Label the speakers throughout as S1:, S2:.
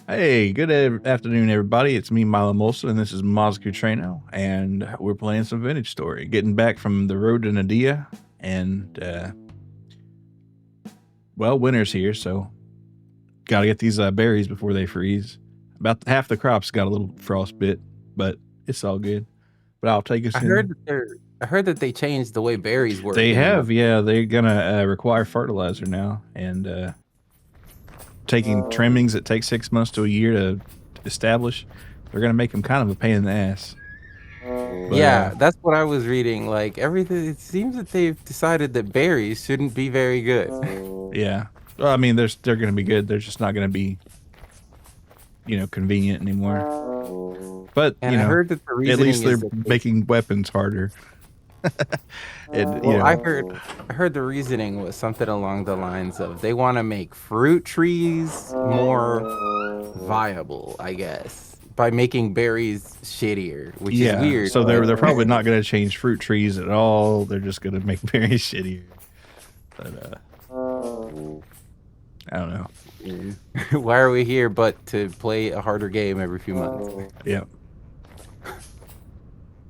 S1: Hey, good afternoon, everybody. It's me, Milo Molson, and this is Mazoku Trueno, and we're playing some Vintage Story. Getting back from the road to Nadia, and well, winter's here, so gotta get these berries before they freeze. About half the crops got a little frostbit, but it's all good. But I'll take us
S2: I
S1: in.
S2: heard that they changed the way berries work
S1: They
S2: anymore.
S1: have, yeah, they're gonna require fertilizer now, and taking trimmings that take 6 months to a year to establish, they're gonna make them kind of a pain in the ass. But
S2: Yeah, that's what I was reading. Like everything, it seems that they've decided that berries shouldn't be very good.
S1: yeah, well, I mean, they're gonna be good. They're just not gonna be, convenient anymore. But
S2: And I heard that the
S1: at least
S2: reasoning
S1: they're
S2: is that
S1: making weapons harder. And
S2: well, I heard the reasoning was something along the lines of they want to make fruit trees more viable, I guess, by making berries shittier, which is
S1: yeah.
S2: weird.
S1: So
S2: But
S1: they're probably not gonna change fruit trees at all. They're just gonna make very shitty. But I don't know.
S2: why are we here but to play a harder game every few months?
S1: Yeah.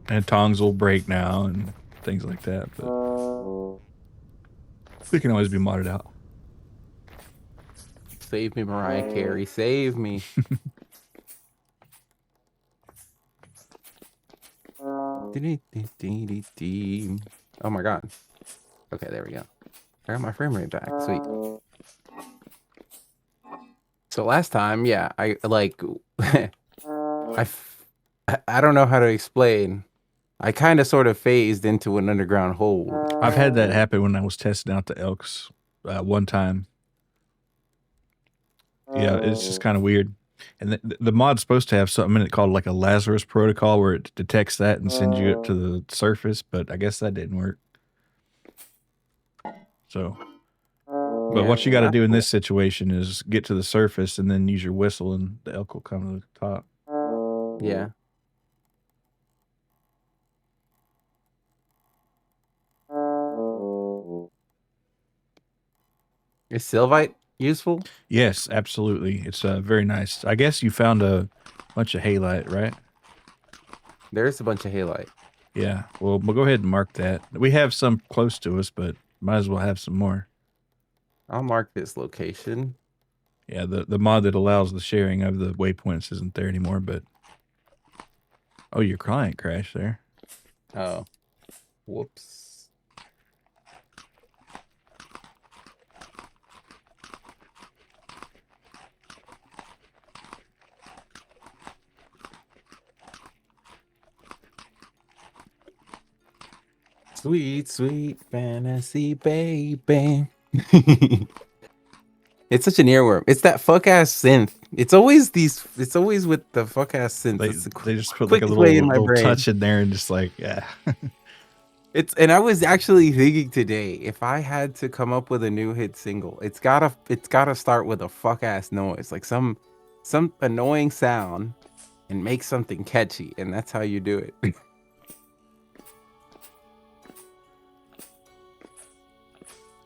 S1: And tongs will break now and things like that. But they can always be modded out.
S2: Save me, Mariah Carey. Save me. Oh my god. Okay, there we go. I got my frame rate back. Sweet. So last time, yeah, I like I don't know how to explain. I kind of sort of phased into an underground hole.
S1: I've had that happen when I was testing out the elks one time. Yeah, it's just kind of weird. And the mod's supposed to have something in it called like a Lazarus protocol where it detects that and sends you up to the surface, but I guess that didn't work. So, but what you got to do in this situation is get to the surface and then use your whistle, and the elk will come to the top.
S2: Yeah. Is Sylvite useful?
S1: Yes, absolutely. It's very nice. I guess you found a bunch of halite, right?
S2: There's a bunch of halite.
S1: Yeah. Well, we'll go ahead and mark that. We have some close to us, but might as well have some more.
S2: I'll mark this location.
S1: Yeah, the mod that allows the sharing of the waypoints isn't there anymore, but oh, your client crashed there.
S2: Oh. Whoops. Sweet, sweet fantasy baby. It's such an earworm. It's that fuck ass synth. It's always these. It's always with the fuck ass synth.
S1: They
S2: It's the
S1: they just put like a
S2: quickest way in my
S1: little
S2: brain.
S1: touch in there and just like yeah.
S2: And I was actually thinking today, if I had to come up with a new hit single, it's gotta start with a fuck ass noise, like some annoying sound, and make something catchy, and that's how you do it.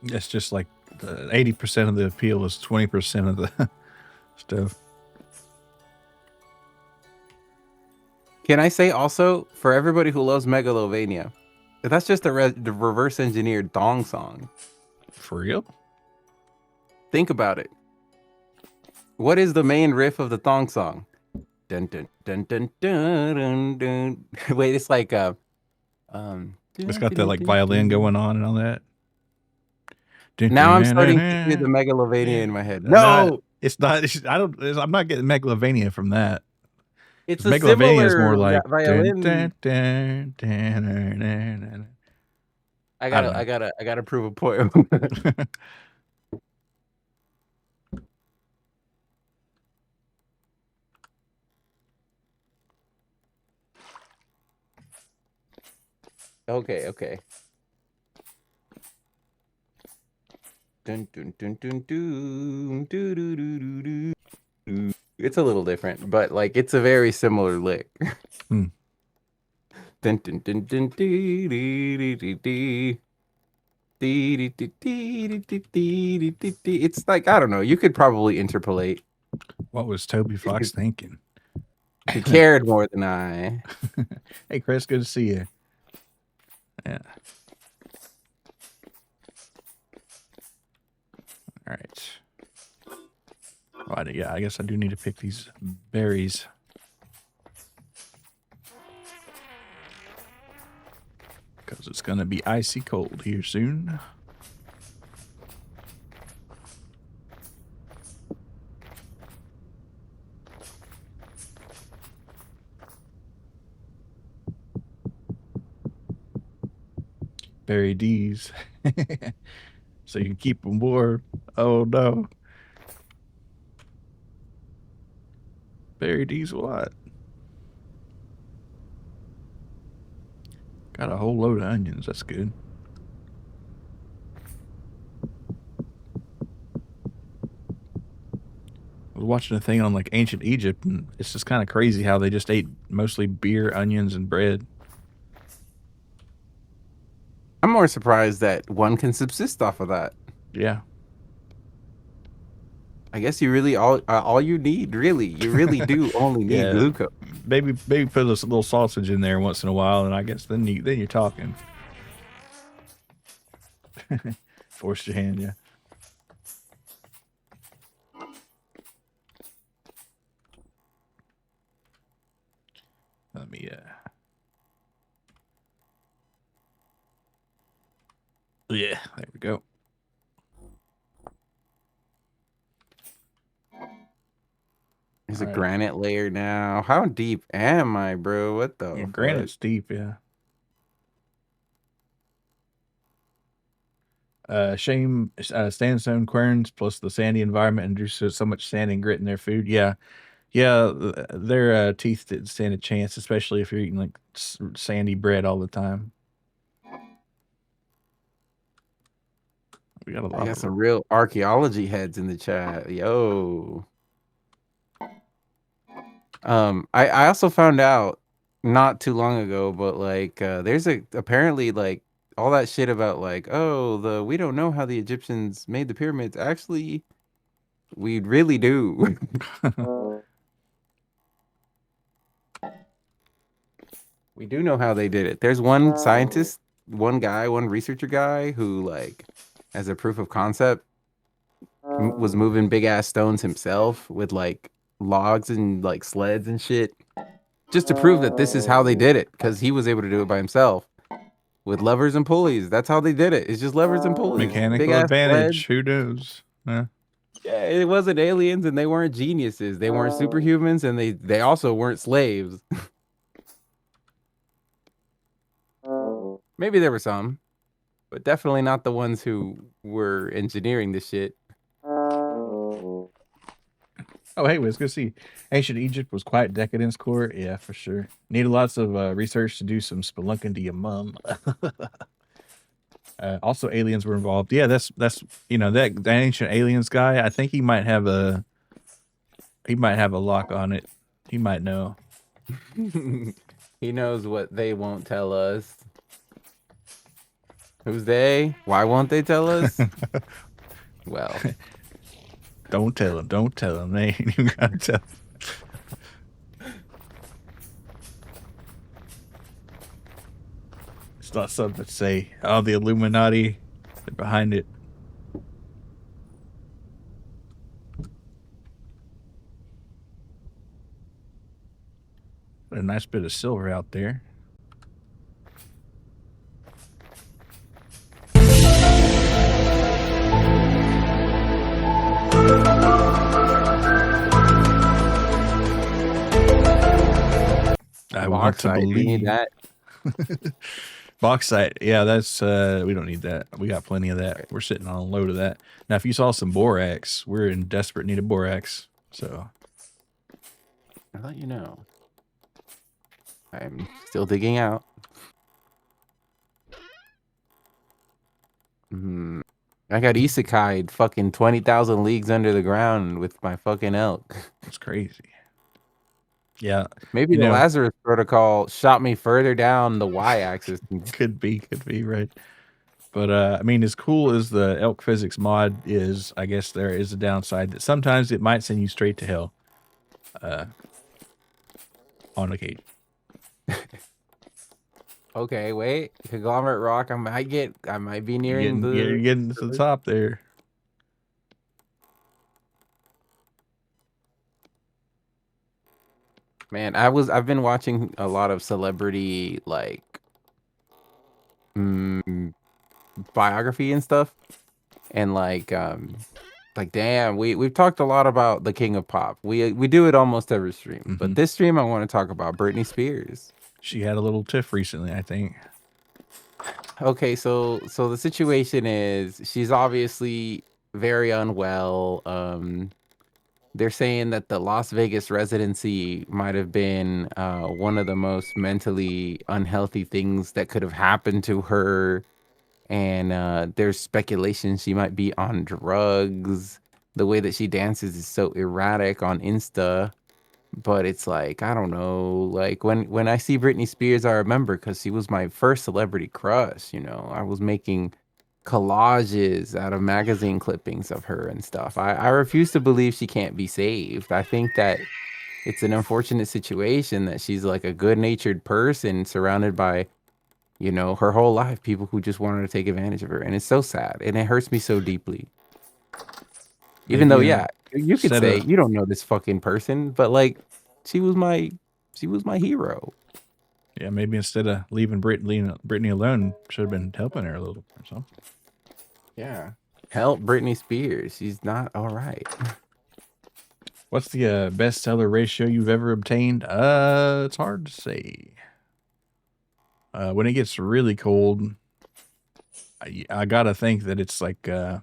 S1: It's just like 80% of the appeal is 20% of the stuff.
S2: Can I say also for everybody who loves Megalovania, that's just the reverse engineered dong song.
S1: For real?
S2: Think about it. What is the main riff of the thong song? Dun dun dun dun dun dun dun. Wait, it's like
S1: It's got that like violin going on and all that.
S2: Now I'm starting to hear the Megalovania in my head.
S1: No,
S2: No,
S1: it's not. I'm not getting Megalovania from that.
S2: it's a
S1: Megalovania is more
S2: similar
S1: like dun,
S2: violin.
S1: dun, dun, dun, dun, dun, dun.
S2: I
S1: I don't
S2: gotta, I
S1: know.
S2: gotta, I gotta prove a point. Okay, okay. Dun dun dun dun dun doo doo doo doo doo. It's a little different, but like it's a very similar lick.
S1: Hmm.
S2: Dun dun dun dun dee dee dee dee dee. Dee dee dee dee dee dee dee dee dee. It's like I don't know. You could probably interpolate
S1: What was Toby Fox thinking?
S2: if you cared more than I.
S1: Hey, Chris, good to see you. Yeah. All right. Well, yeah, I guess I do need to pick these berries. Because it's going to be icy cold here soon. Berry D's. So you can keep them warm. Oh, no. Berry D's what? Got a whole load of onions. That's good. I was watching a thing on like ancient Egypt, and it's just kind of crazy how they just ate mostly beer, onions, and bread.
S2: I'm more surprised that one can subsist off of that.
S1: Yeah.
S2: I guess you really all you need, really, you really do only need
S1: Yeah.
S2: glucose.
S1: Maybe put a little sausage in there once in a while, and I guess then you're talking. Forced your hand, yeah. Let me yeah, there we go.
S2: There's
S1: All
S2: a
S1: right.
S2: granite layer now. How deep am I, bro? What the
S1: Yeah,
S2: fuck?
S1: granite's deep, yeah. Sandstone querns plus the sandy environment induces so much sand and grit in their food. Yeah, yeah, their teeth didn't stand a chance, especially if you're eating like sandy bread all the time. We got a
S2: I
S1: lot
S2: got
S1: of them.
S2: some real archaeology heads in the chat. Yo. I also found out not too long ago, but like there's apparently like all that shit about like, oh, we don't know how the Egyptians made the pyramids. Actually, we really do. We do know how they did it. There's one scientist, one guy, one researcher guy who like as a proof of concept was moving big ass stones himself with like logs and like sleds and shit just to prove that this is how they did it because he was able to do it by himself with levers and pulleys. That's how they did it. It's just levers and pulleys, big
S1: Mechanical
S2: ass sled.
S1: advantage. Who knows? Yeah.
S2: Yeah, it wasn't aliens and they weren't geniuses. They weren't superhumans and they also weren't slaves. Maybe there were some. but definitely not the ones who were engineering the shit.
S1: Oh, hey, let's go see. Ancient Egypt was quite decadence core. Yeah, for sure. Needed lots of research to do some spelunking to your mum. Also, aliens were involved. Yeah, that's that ancient aliens guy. I think he might have a lock on it. He might know.
S2: He knows what they won't tell us. Who's they? Why won't they tell us? Well,
S1: Don't tell him. Don't tell him. They ain't even gotta tell. It's not something to say. Oh, the Illuminati, they're behind it. A nice bit of silver out there. I want to
S2: bauxite, we need
S1: believe
S2: that.
S1: bauxite. Yeah, that's we don't need that. We got plenty of that. We're sitting on a load of that. Now, if you saw some borax, we're in desperate need of borax. So
S2: I'll let you know. I'm still digging out. I got isekai fucking 20,000 leagues under the ground with my fucking elk.
S1: it's crazy. Yeah,
S2: Maybe the Lazarus protocol shot me further down the y-axis.
S1: could be right. But I mean, as cool as the elk physics mod is, I guess there is a downside that sometimes it might send you straight to hell. On occasion.
S2: Okay, wait. Conglomerate rock. I might be nearing
S1: You're getting to the top there.
S2: Man, I've been watching a lot of celebrity like biography and stuff. And like damn, we've talked a lot about the King of Pop. We do it almost every stream. But this stream I want to talk about Britney Spears.
S1: She had a little tiff recently, I think.
S2: Okay, so the situation is she's obviously very unwell. They're saying that the Las Vegas residency might have been one of the most mentally unhealthy things that could have happened to her. And there's speculation she might be on drugs. The way that she dances is so erratic on Insta. But it's like, I don't know. Like when I see Britney Spears, I remember because she was my first celebrity crush. I was making collages out of magazine clippings of her and stuff. I refuse to believe she can't be saved. I think that it's an unfortunate situation that she's like a good-natured person surrounded by, her whole life, people who just wanted to take advantage of her. And it's so sad. And it hurts me so deeply. Even though, yeah, you could say you don't know this fucking person, but like she was my hero.
S1: Yeah, maybe instead of leaving Britney alone, should have been helping her a little or something.
S2: Yeah. Help Britney Spears. She's not all right.
S1: What's the bestseller ratio you've ever obtained? It's hard to say. When it gets really cold, I gotta think that it's like below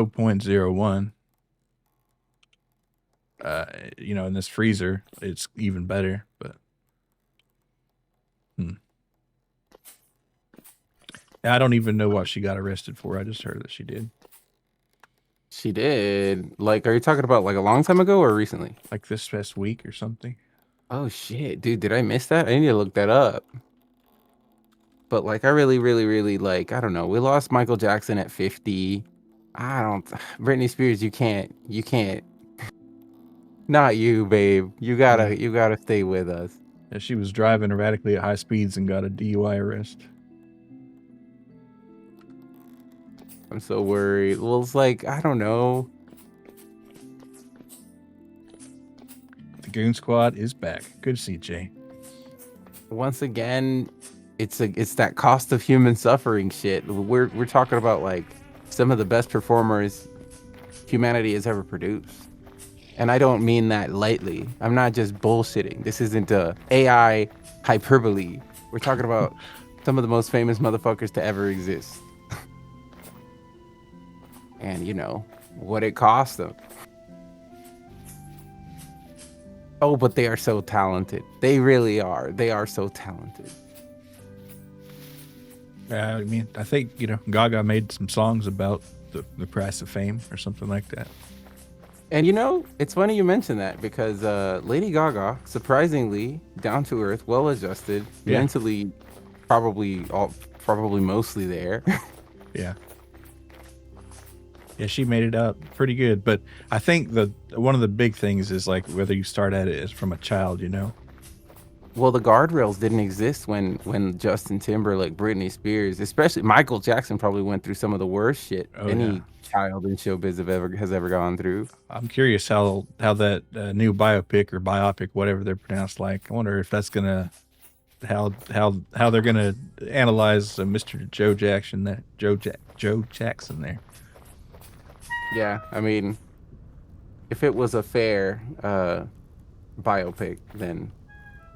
S1: 0.01. In this freezer, it's even better, but I don't even know what she got arrested for. I just heard that she did.
S2: She did. Like, are you talking about like a long time ago or recently?
S1: Like this past week or something.
S2: Oh shit, dude, did I miss that? I need to look that up. But like, I really, really, really like, I don't know. We lost Michael Jackson at 50. Britney Spears, you can't. Not you, babe. You gotta stay with us.
S1: Yeah, she was driving erratically at high speeds and got a DUI arrest.
S2: I'm so worried. Well, it's like, I don't know.
S1: The Goon Squad is back. Good to see you, Jay.
S2: Once again, it's that cost of human suffering shit. We're talking about like some of the best performers humanity has ever produced. And I don't mean that lightly. I'm not just bullshitting. This isn't a AI hyperbole. We're talking about Some of the most famous motherfuckers to ever exist. And you know what it cost them. Oh, but they are so talented. They really are. They are so talented.
S1: I mean, I think, you know, Gaga made some songs about the price of fame or something like that.
S2: And you know, it's funny you mention that because Lady Gaga, surprisingly down to earth, well adjusted,
S1: Yeah.
S2: mentally, probably mostly there.
S1: Yeah. Yeah, she made it up pretty good. But I think one of the big things is like whether you start at it as from a child, you know?
S2: Well, the guardrails didn't exist when Justin Timberlake, Britney Spears, especially Michael Jackson, probably went through some of the worst shit
S1: Oh, yeah.
S2: any child in showbiz has ever gone through.
S1: I'm curious how that new biopic, whatever they're pronounced like. I wonder if that's gonna how they're gonna analyze Mr. Joe Jackson there.
S2: Yeah, I mean, if it was a fair biopic, then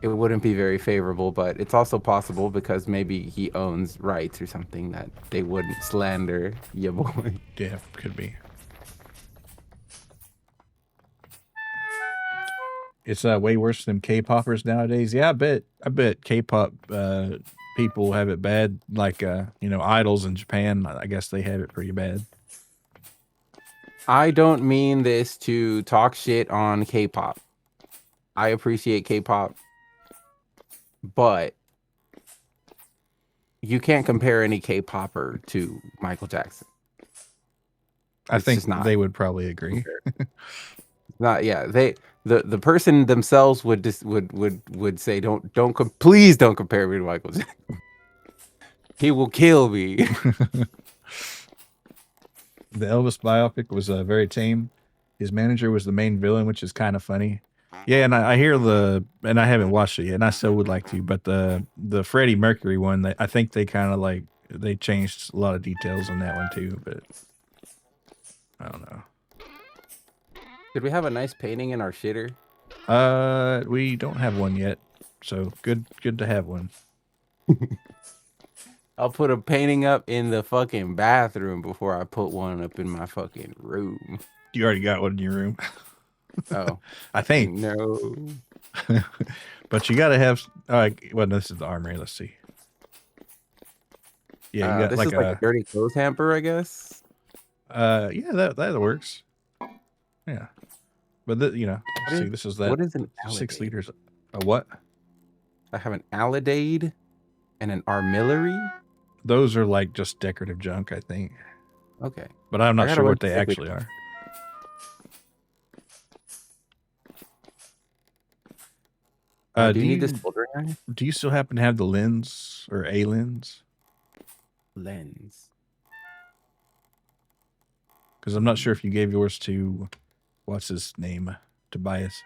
S2: it wouldn't be very favorable, but it's also possible because maybe he owns rights or something that they wouldn't slander your boy.
S1: Yeah, could be. It's way worse than K-poppers nowadays. Yeah, I bet K-pop people have it bad. Like you know, idols in Japan. I guess they have it pretty bad.
S2: I don't mean this to talk shit on K-pop. I appreciate K-pop, but you can't compare any K-popper to Michael Jackson.
S1: I
S2: It's
S1: think
S2: just not.
S1: they would probably agree.
S2: Not yeah. The person themselves would would say please don't compare me to Michael Jackson. He will kill me.
S1: The Elvis biopic was very tame. His manager was the main villain, which is kind of funny. Yeah, and I hear and I haven't watched it yet, and I still would like to. But the Freddie Mercury one, I think they kind of like they changed a lot of details on that one too. But I don't know.
S2: Did we have a nice painting in our shitter?
S1: We don't have one yet, so good to have one.
S2: I'll put a painting up in the fucking bathroom before I put one up in my fucking room.
S1: You already got one in your room.
S2: Oh,
S1: I think.
S2: no.
S1: But you got to have. Well, this is the armory. Let's see. Yeah, you got
S2: This
S1: like
S2: is like a dirty clothes hamper, I guess.
S1: Yeah, that works. Yeah, but you know, see, this is that.
S2: What is an
S1: 6
S2: alidade?
S1: liters? A what?
S2: I have an alidade and an armillary.
S1: Those are like just decorative junk, I think.
S2: Okay,
S1: But I'm not
S2: gotta
S1: sure
S2: learn
S1: what they
S2: to stick with-
S1: actually are.
S2: do you need this soldering iron?
S1: Do you still happen to have the lens or a lens?
S2: Lens.
S1: Because I'm not sure if you gave yours to what's his name, Tobias.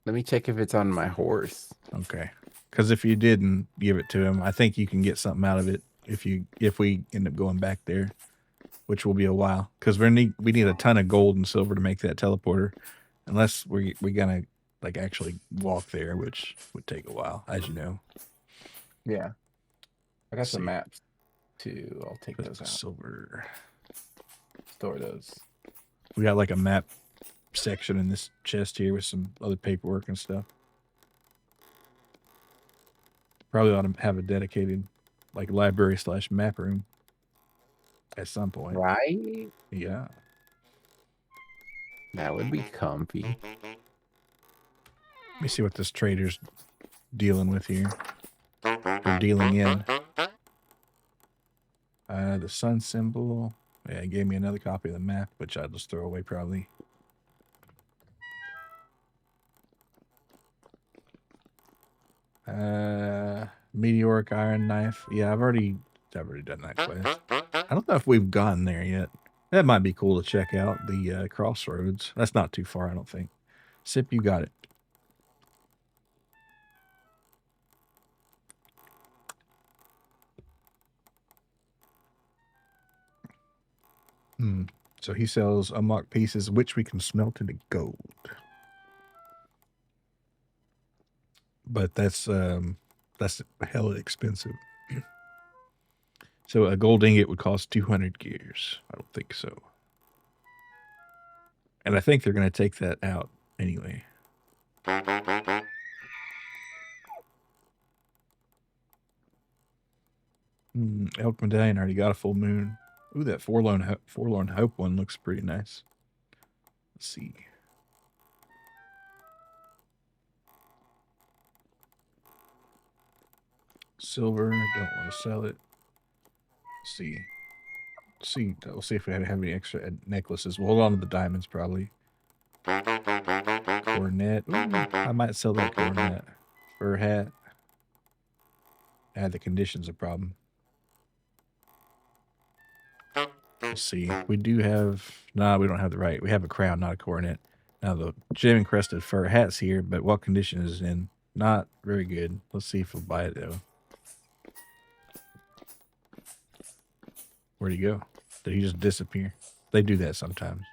S2: Let me check if it's on my horse.
S1: Okay. Because if you didn't give it to him, I think you can get something out of it if we end up going back there, which will be a while. Because we need a ton of gold and silver to make that teleporter, unless we're gonna like actually walk there, which would take a while, as you know.
S2: Yeah, I got some maps too. I'll take those out.
S1: Silver.
S2: Store those.
S1: We got like a map section in this chest here with some other paperwork and stuff. Probably ought to have a dedicated like library / map room at some point.
S2: Right?
S1: Yeah.
S2: That would be comfy.
S1: Let me see what this trader's dealing with here. Or dealing in. The sun symbol. Yeah, it gave me another copy of the map, which I'll just throw away probably. Meteoric iron knife. Yeah, I've already done that quest. I don't know if we've gone there yet. That might be cool to check out, the crossroads. That's not too far, I don't think. Sip, you got it. So he sells unlocked pieces, which we can smelt into gold. But that's That's hella expensive. So a gold ingot would cost 200 gears. I don't think so. And I think they're going to take that out anyway. Elk Medallion already got a full moon. Ooh, that Forlorn Hope one looks pretty nice. Let's see. Silver, don't want to sell it. Let's see. We'll see if we have any extra necklaces. We'll hold on to the diamonds probably. Coronet. Ooh, I might sell that coronet. Fur hat. The condition's a problem. Let's see. We do have... Nah, we don't have the right. We have a crown, not a coronet. Now, the gem-encrusted fur hat's here, but what condition is it in? Not very good. Let's see if we'll buy it, though. Where'd he go? Did he just disappear? They do that sometimes.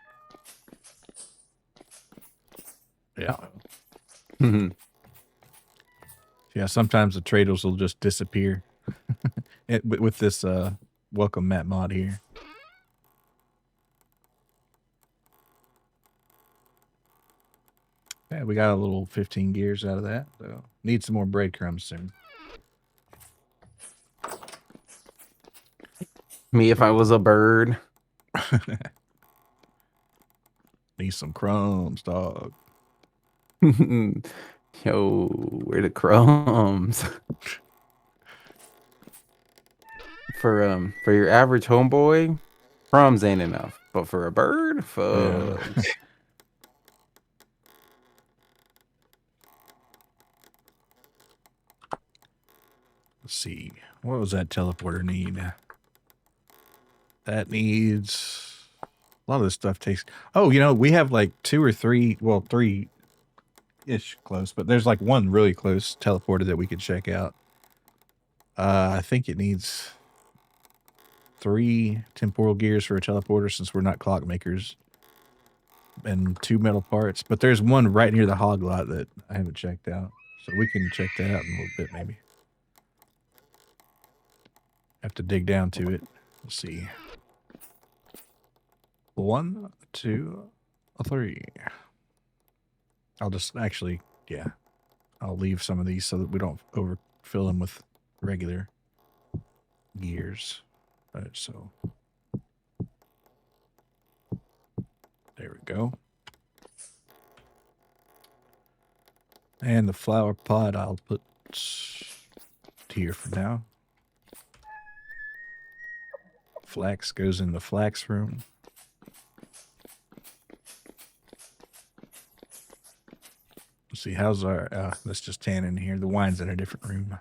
S1: Yeah. Yeah, sometimes the traders will just disappear. With this welcome map mod here. Yeah, we got a little 15 gears out of that. So need some more breadcrumbs soon.
S2: Me if I was a bird.
S1: Need some crumbs, dog.
S2: Yo, where the crumbs? For your average homeboy, crumbs ain't enough. But for a bird, fuck.
S1: Yeah. Let's see. What was that teleporter need? That needs... A lot of this stuff takes... Oh, you know, we have like 2 or 3... Well, 3-ish close. But there's like one really close teleporter that we could check out. I think it needs 3 temporal gears for a teleporter since we're not clockmakers. And 2 metal parts. But there's one right near the hog lot that I haven't checked out. So we can check that out in a little bit, maybe. Have to dig down to it. Let's see. 1, 2, 3. I'll just actually, yeah. I'll leave some of these so that we don't overfill them with regular gears. So there we go. And the flower pot I'll put here for now. Flax goes in the flax room. Let's see, how's our... let's just tan in here. The wine's in a different room.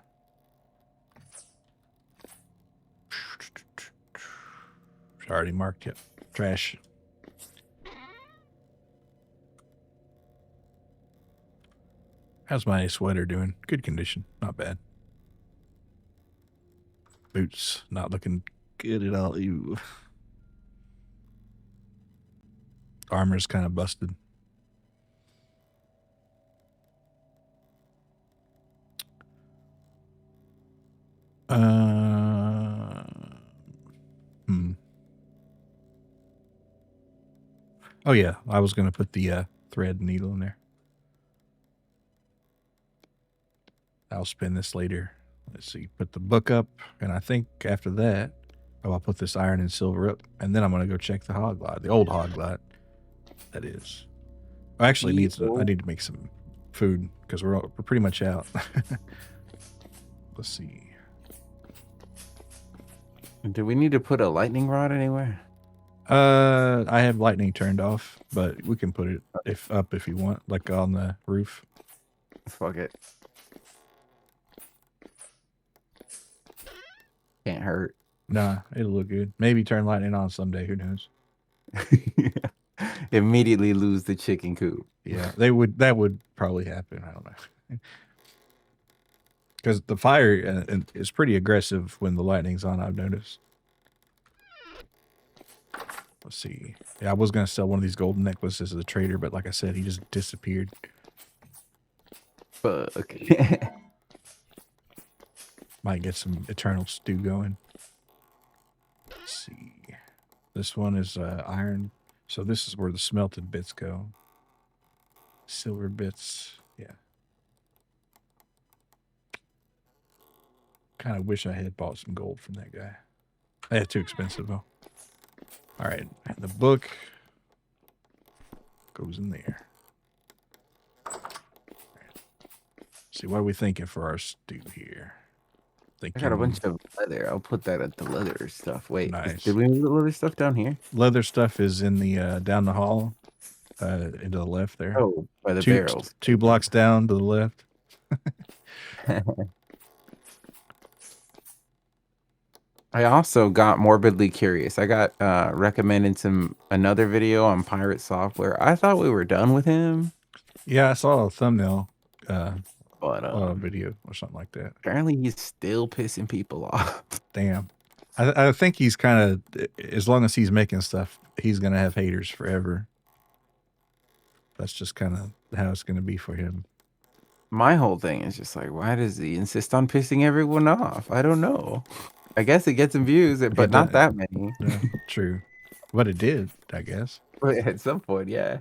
S1: Already marked it. Trash. How's my sweater doing? Good condition. Not bad. Boots not looking good at all. Ew. Armor's kind of busted. Oh yeah, I was gonna put the thread needle in there. I'll spin this later. Let's see, put the book up, and I think after that, I'll put this iron and silver up, and then I'm gonna go check the hog lot, the old hog lot. That is. I actually need to make some food because we're pretty much out. Let's see.
S2: Do we need to put a lightning rod anywhere?
S1: I have lightning turned off, but we can put it up if you want, like on the roof.
S2: Fuck it. Can't hurt.
S1: Nah, it'll look good. Maybe turn lightning on someday. Who knows?
S2: Immediately lose the chicken coop.
S1: Yeah, that would probably happen. I don't know. Because the fire is pretty aggressive when the lightning's on, I've noticed. Let's see. Yeah, I was going to sell one of these golden necklaces to the trader, but like I said, he just disappeared.
S2: Fuck.
S1: Might get some eternal stew going. Let's see. This one is iron. So this is where the smelted bits go. Silver bits. Yeah. Kind of wish I had bought some gold from that guy. That's too expensive though. All right. And the book goes in there. See, what are we thinking for our stew here?
S2: I got a bunch of leather. I'll put that at the leather stuff. Wait,
S1: Nice.
S2: did we move the leather stuff down here?
S1: Leather stuff is in the down the hall, into the left there.
S2: Oh, by the barrels.
S1: 2 blocks down to the left.
S2: I also got morbidly curious. I got recommended another video on pirate software. I thought we were done with him.
S1: Yeah, I saw a thumbnail,
S2: but
S1: a video or something like that.
S2: Apparently, he's still pissing people off.
S1: Damn. I think he's kind of, as long as he's making stuff, he's gonna have haters forever. That's just kind of how it's gonna be for him.
S2: My whole thing is just like, why does he insist on pissing everyone off? I don't know. I guess it gets him views, but not that many.
S1: Yeah, true. But it did, I guess.
S2: But at some point, yeah.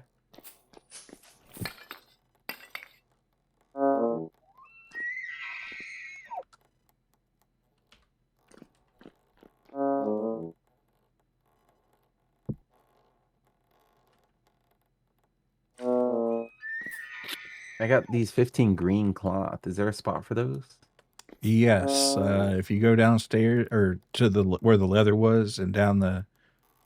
S2: I got these 15 green cloth. Is there a spot for those?
S1: Yes. If you go downstairs or to the where the leather was and down the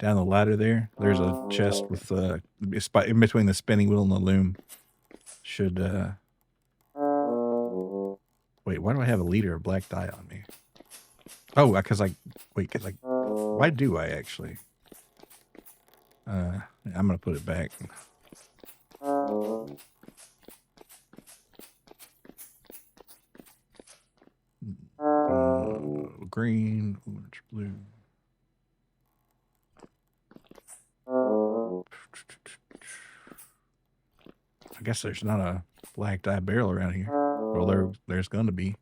S1: ladder there, there's a chest with in between the spinning wheel and the loom. Should wait, why do I have a liter of black dye on me? Oh, because why do I actually? I'm gonna put it back. Green, orange, blue. I guess there's not a black dye barrel around here. Well, there's going to be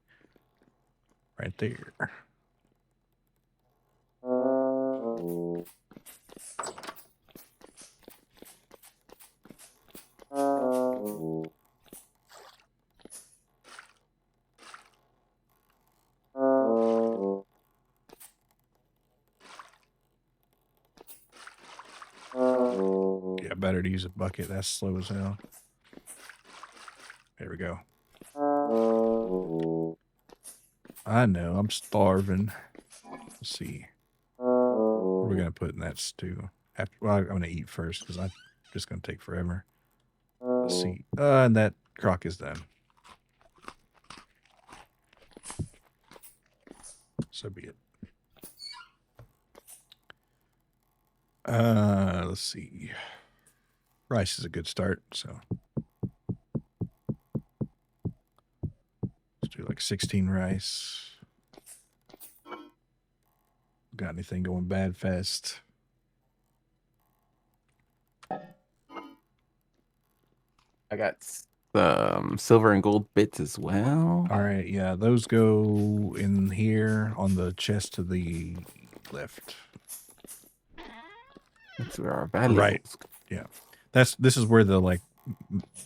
S1: right there. Yeah, better to use a bucket. That's slow as hell. There we go. I know, I'm starving. Let's see. What are we going to put in that stew? Well, I'm going to eat first because I'm just going to take forever. Let's see. And that crock is done. So be it. Let's see. Rice is a good start, so let's do like 16 rice. Got anything going bad fast?
S2: I got silver and gold bits as well.
S1: All right, yeah, those go in here on the chest to the left.
S2: That's where our valuables.
S1: Right. Yeah. This is where the like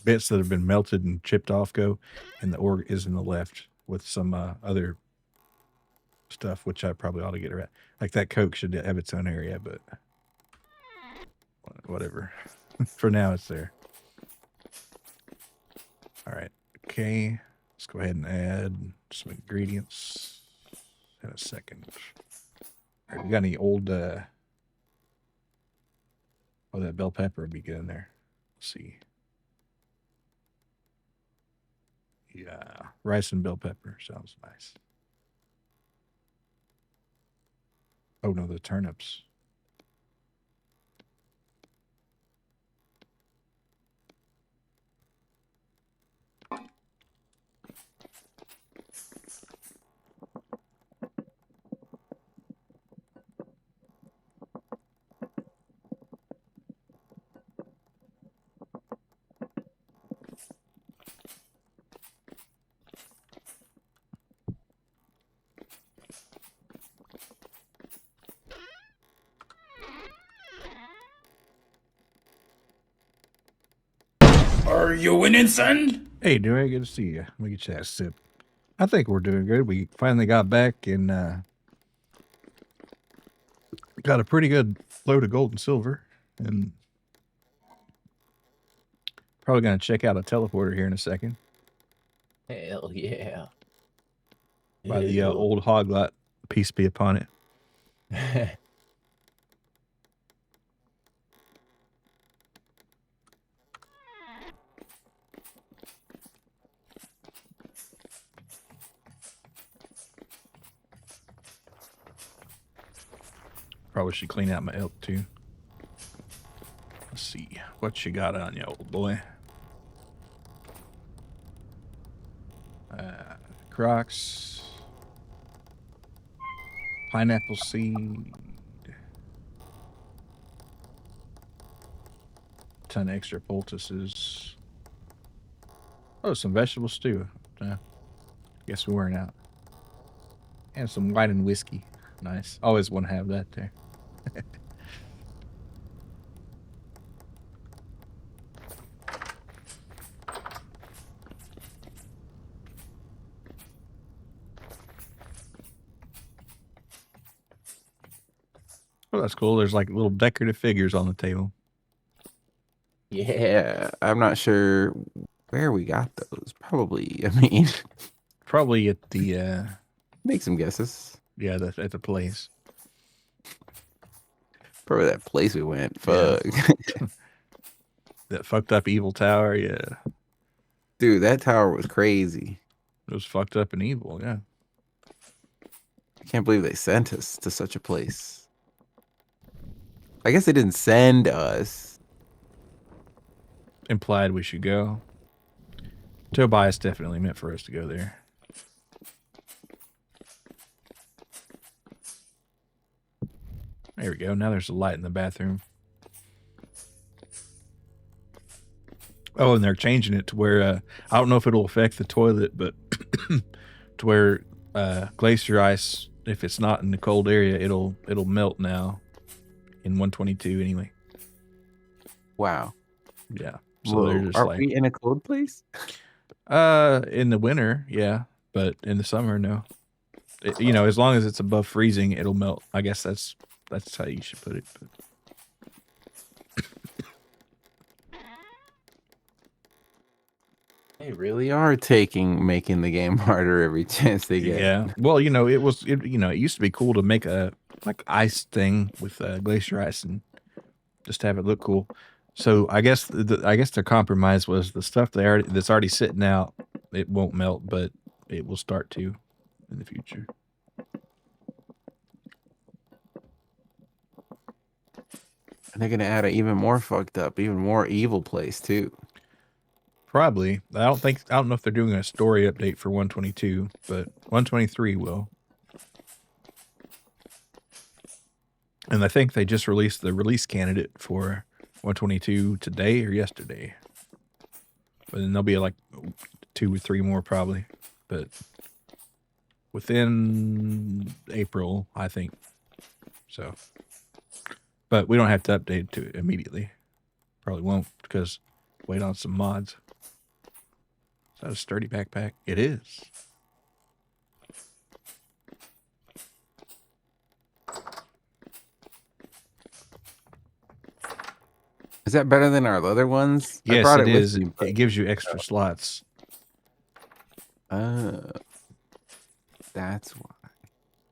S1: bits that have been melted and chipped off go, and the ore is in the left with some other stuff, which I probably ought to get around. Like that Coke should have its own area, but whatever. For now, it's there. All right. Okay. Let's go ahead and add some ingredients in a second. All right, we got any old oh, that bell pepper would be good in there. Let's see. Yeah, rice and bell pepper sounds nice. Oh no, the turnips.
S3: you winning, son?
S1: Hey, Dewey, good to see you. Let me get you that sip. I think we're doing good. We finally got back and got a pretty good load of gold and silver. And probably going to check out a teleporter here in a second.
S3: Hell yeah.
S1: By the old hog lot. Peace be upon it. Probably should clean out my elk too. Let's see what you got on you, old boy. Crocs, pineapple seed, ton of extra poultices. Oh, some vegetables too. Guess we weren't out. And some wine and whiskey. Nice. Always want to have that there. Oh, that's cool. There's like little decorative figures on the table.
S2: Yeah, I'm not sure where we got those. Probably, I mean,
S1: Probably at the
S2: make some guesses.
S1: yeah, at the place.
S2: Probably that place we went. Fuck.
S1: Yeah. That fucked up evil tower, yeah.
S2: Dude, that tower was crazy.
S1: It was fucked up and evil, yeah.
S2: I can't believe they sent us to such a place. I guess they didn't send us.
S1: Implied we should go. Tobias definitely meant for us to go there. There we go. Now there's a light in the bathroom. Oh, and they're changing it to where I don't know if it'll affect the toilet, but to where glacier ice, if it's not in the cold area, it'll melt now in 122 anyway.
S2: Wow.
S1: Yeah. So
S2: Whoa,
S1: they're just
S2: are
S1: like,
S2: we in a cold place?
S1: in the winter, yeah, but in the summer, no. You know, as long as it's above freezing, it'll melt. I guess that's how you should put it. But.
S2: They really are making the game harder every chance they get.
S1: Yeah. Well, you know, it used to be cool to make a like ice thing with glacier ice and just have it look cool. So I guess the compromise was the stuff that's already sitting out. It won't melt, but it will start to in the future.
S2: And they're gonna add an even more fucked up, even more evil place too.
S1: Probably. I don't know if they're doing a story update for 122, but 123 will. And I think they just released the release candidate for 122 today or yesterday. But then there'll be like 2 or 3 more probably. But within April, I think. So. But we don't have to update it to it immediately. Probably won't because wait on some mods. Is that a sturdy backpack? It is.
S2: Is that better than our leather ones?
S1: Yes,
S2: I brought
S1: it
S2: with
S1: is.
S2: me, but-
S1: It gives you extra slots.
S2: That's why.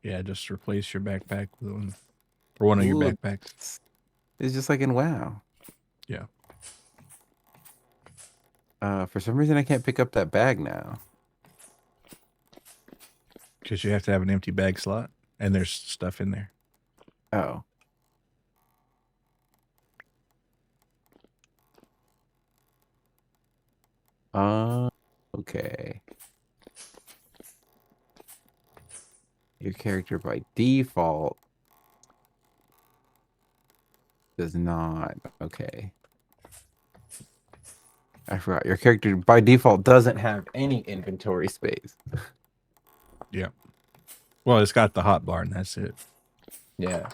S1: Yeah, just replace your backpack with one. Or one of your
S2: Ooh,
S1: backpacks.
S2: It's just like in WoW.
S1: Yeah.
S2: For some reason, I can't pick up that bag now.
S1: Because you have to have an empty bag slot. And there's stuff in there.
S2: Oh. Okay. Your character by default does not. Okay. I forgot. Your character by default doesn't have any inventory space.
S1: Yeah. Well, it's got the hot bar and that's it.
S2: Yeah.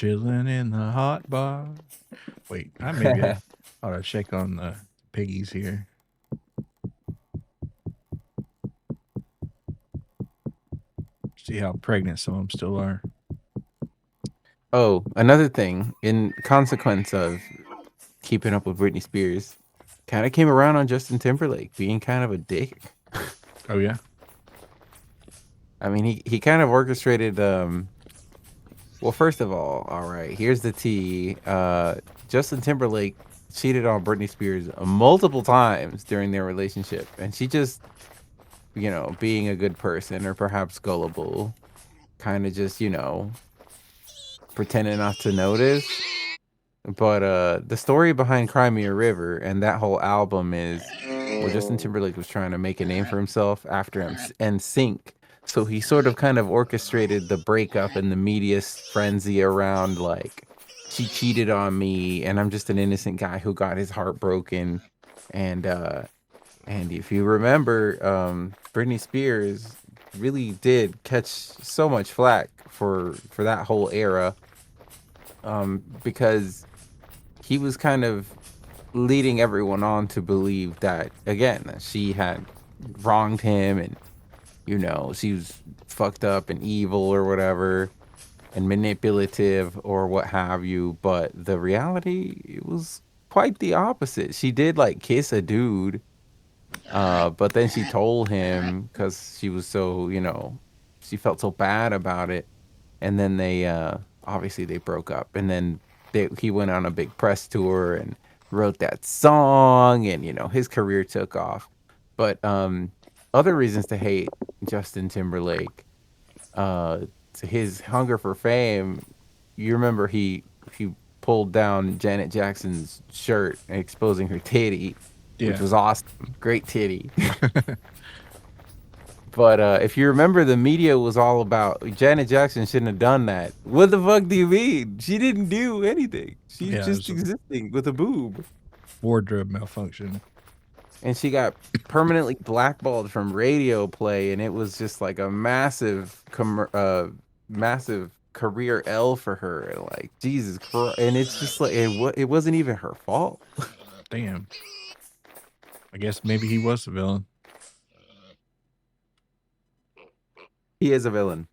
S1: chilling in the hot bar. Wait, I ought to check on the piggies here. See how pregnant some of them still are.
S2: Oh, another thing, in consequence of keeping up with Britney Spears, kind of came around on Justin Timberlake being kind of a dick.
S1: Oh yeah.
S2: I mean, he kind of orchestrated. Well, first of all right, here's the tea. Justin Timberlake cheated on Britney Spears multiple times during their relationship, and she just, being a good person or perhaps gullible, kind of just, pretending not to notice. But the story behind Cry Me a River and that whole album is where Justin Timberlake was trying to make a name for himself after NSYNC. So he sort of kind of orchestrated the breakup and the media frenzy around like she cheated on me and I'm just an innocent guy who got his heart broken. And if you remember, Britney Spears really did catch so much flack for that whole era, because he was kind of leading everyone on to believe that, again, that she had wronged him and, she was fucked up and evil or whatever and manipulative or what have you. But the reality, it was quite the opposite. She did like kiss a dude, but then she told him because she was so, she felt so bad about it. And then they obviously they broke up, and then he went on a big press tour and wrote that song, and his career took off. But other reasons to hate Justin Timberlake, to his hunger for fame. You remember he pulled down Janet Jackson's shirt, exposing her titty, which
S1: Yeah.
S2: was awesome, great titty. But if you remember, the media was all about Janet Jackson shouldn't have done that. What the fuck do you mean? She didn't do anything. She's
S1: Yeah,
S2: just
S1: it was
S2: existing with a boob.
S1: wardrobe malfunction.
S2: And she got permanently blackballed from radio play, and it was just like a massive career L for her. And like Jesus Christ, and it's just like it wasn't even her fault.
S1: Damn. I guess maybe he was the villain.
S2: He is a villain.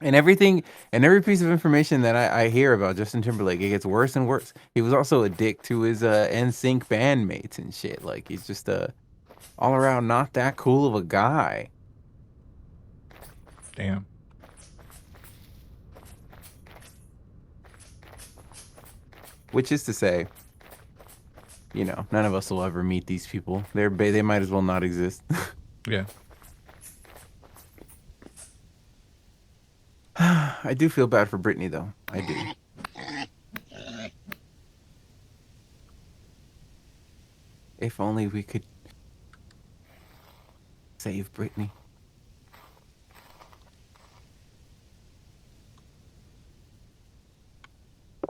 S2: And every piece of information that I hear about Justin Timberlake, it gets worse and worse. He was also a dick to his NSYNC bandmates and shit. Like he's just all around not that cool of a guy.
S1: Damn.
S2: Which is to say, none of us will ever meet these people. They might as well not exist.
S1: Yeah.
S2: I do feel bad for Britney, though. I do. If only we could save Britney.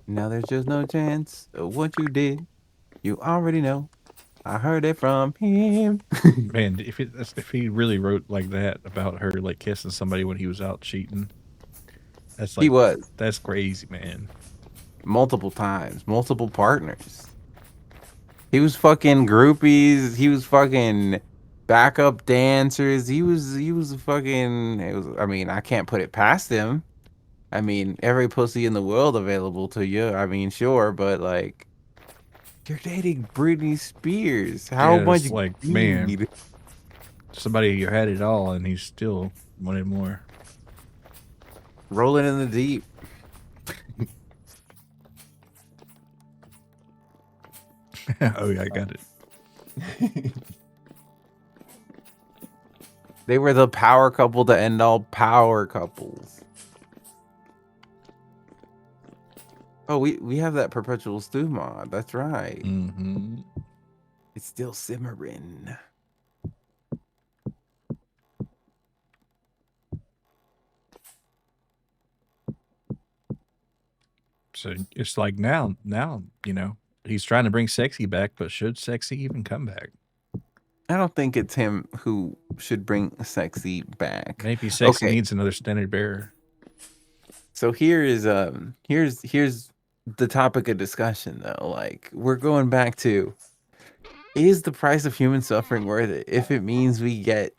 S2: Now there's just no chance of what you did. You already know. I heard it from him.
S1: Man, if he really wrote like that about her like kissing somebody when he was out cheating, that's like
S2: He was.
S1: That's crazy, man.
S2: Multiple times, multiple partners. He was fucking groupies. He was fucking backup dancers. He was fucking. I mean, I can't put it past him. I mean, every pussy in the world available to you. I mean, sure, but like, you're dating Britney Spears. How
S1: Yeah,
S2: much
S1: it's like,
S2: you
S1: man,
S2: need?
S1: somebody who had it all and he still wanted more.
S2: Rolling in the deep.
S1: Oh yeah, I got it.
S2: They were the power couple to end all power couples. Oh, we have that perpetual stew mod. That's right.
S1: Mm-hmm.
S2: It's still simmering.
S1: So it's like now, he's trying to bring sexy back, but should sexy even come back?
S2: I don't think it's him who should bring sexy back.
S1: Maybe sexy
S2: Okay.
S1: needs another standard bearer.
S2: So here's the topic of discussion though. Like we're going back to, is the price of human suffering worth it if it means we get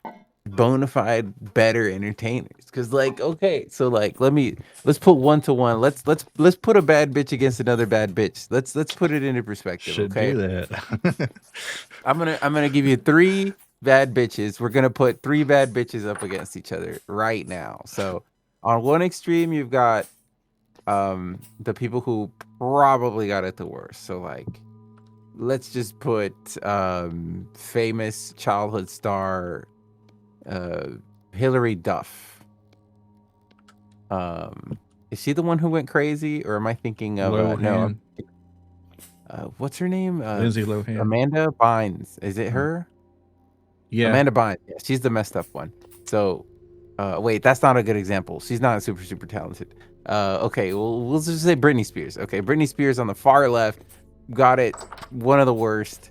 S2: bona fide better entertainers? Because like, okay, so like let's put one to one. Let's put a bad bitch against another bad bitch. Let's put it into perspective,
S1: Should
S2: okay?
S1: do that.
S2: I'm gonna give you three bad bitches. We're gonna put three bad bitches up against each other right now. So on one extreme, you've got the people who probably got it the worst. So like let's just put famous childhood star uh Hillary Duff. Is she the one who went crazy, or am I thinking of no,
S1: Lohan,
S2: what's her name?
S1: Lindsay Lohan.
S2: Amanda Bynes. Is it
S1: Mm.
S2: her?
S1: Yeah,
S2: Amanda Bynes. Yeah, she's the messed up one. So wait, that's not a good example. She's not super talented. Okay, well, we'll just say Britney Spears. Okay, Britney Spears on the far left got it, one of the worst.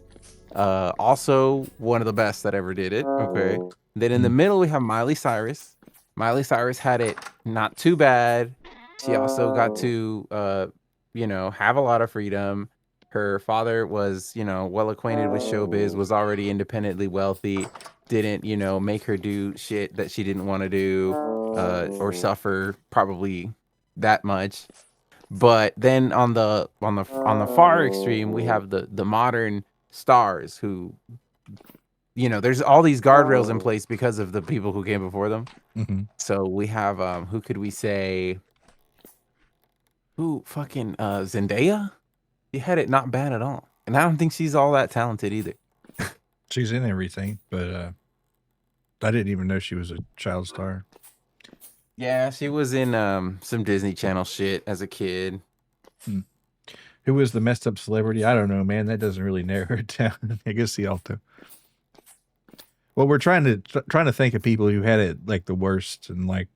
S2: Also one of the best that ever did it. Okay. Then in the middle we have Miley Cyrus. Miley Cyrus had it not too bad. She also got to have a lot of freedom. Her father was, well acquainted with showbiz, was already independently wealthy, didn't, make her do shit that she didn't want to do, or suffer probably that much. But then on the far extreme, we have the modern stars who, there's all these guardrails in place because of the people who came before them.
S1: hmm
S2: So we have who could we say? Who fucking Zendaya? She had it not bad at all, and I don't think she's all that talented either.
S1: she's in everything, but I didn't even know she was a child star.
S2: Yeah, she was in some Disney Channel shit as a kid.
S1: Who was the messed up celebrity? I don't know, man. That doesn't really narrow it down. I guess the alto. Well, we're trying to think of people who had it like the worst, and like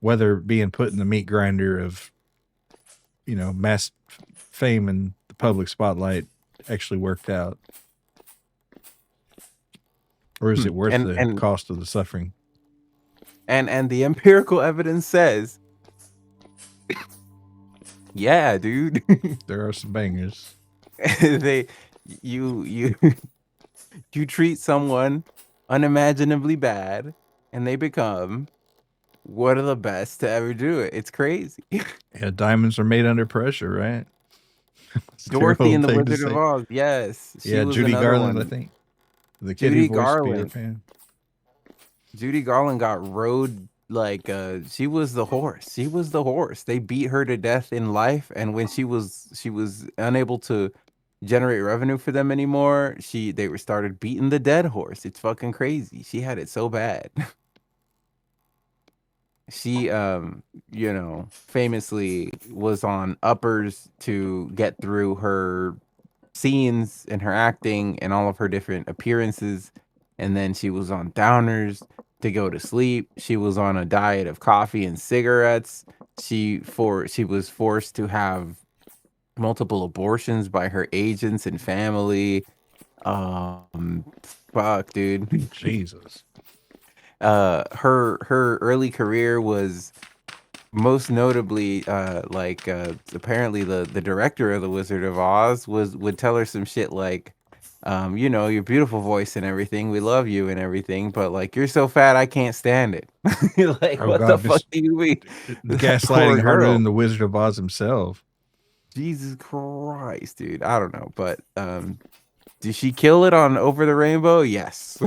S1: whether being put in the meat grinder of mass fame and the public spotlight actually worked out, or is it worth
S2: And
S1: the
S2: and
S1: cost of the suffering?
S2: and the empirical evidence says, yeah, dude.
S1: There are some bangers.
S2: they you you treat someone unimaginably bad and they become one of the best to ever do it. It's crazy.
S1: Yeah, diamonds are made under pressure, right? It's a
S2: Dorothy
S1: terrible
S2: in the
S1: thing to
S2: Wizard of
S1: say.
S2: Oz. Yes, she
S1: Yeah,
S2: was
S1: Judy
S2: another
S1: Garland, I
S2: one.
S1: think, the kid who
S2: Judy
S1: voiced Peter
S2: Garland.
S1: Pan.
S2: Judy Garland got rode like she was the horse. She was the horse. They beat her to death in life, and when she was unable to generate revenue for them anymore, they were started beating the dead horse. It's fucking crazy. She had it so bad. She famously was on uppers to get through her scenes and her acting and all of her different appearances, and then she was on downers to go to sleep. She was on a diet of coffee and cigarettes. She was forced to have multiple abortions by her agents and family. Fuck, dude.
S1: Jesus.
S2: Her early career was most notably apparently the director of the Wizard of Oz would tell her some shit like, your beautiful voice and everything, we love you and everything, but like you're so fat I can't stand it. Like
S1: Oh
S2: what the
S1: God,
S2: fuck
S1: this
S2: do you mean? That poor
S1: gaslighting harder
S2: girl.
S1: than the Wizard of Oz himself.
S2: Jesus Christ, dude. I don't know, but did she kill it on Over the Rainbow? Yes.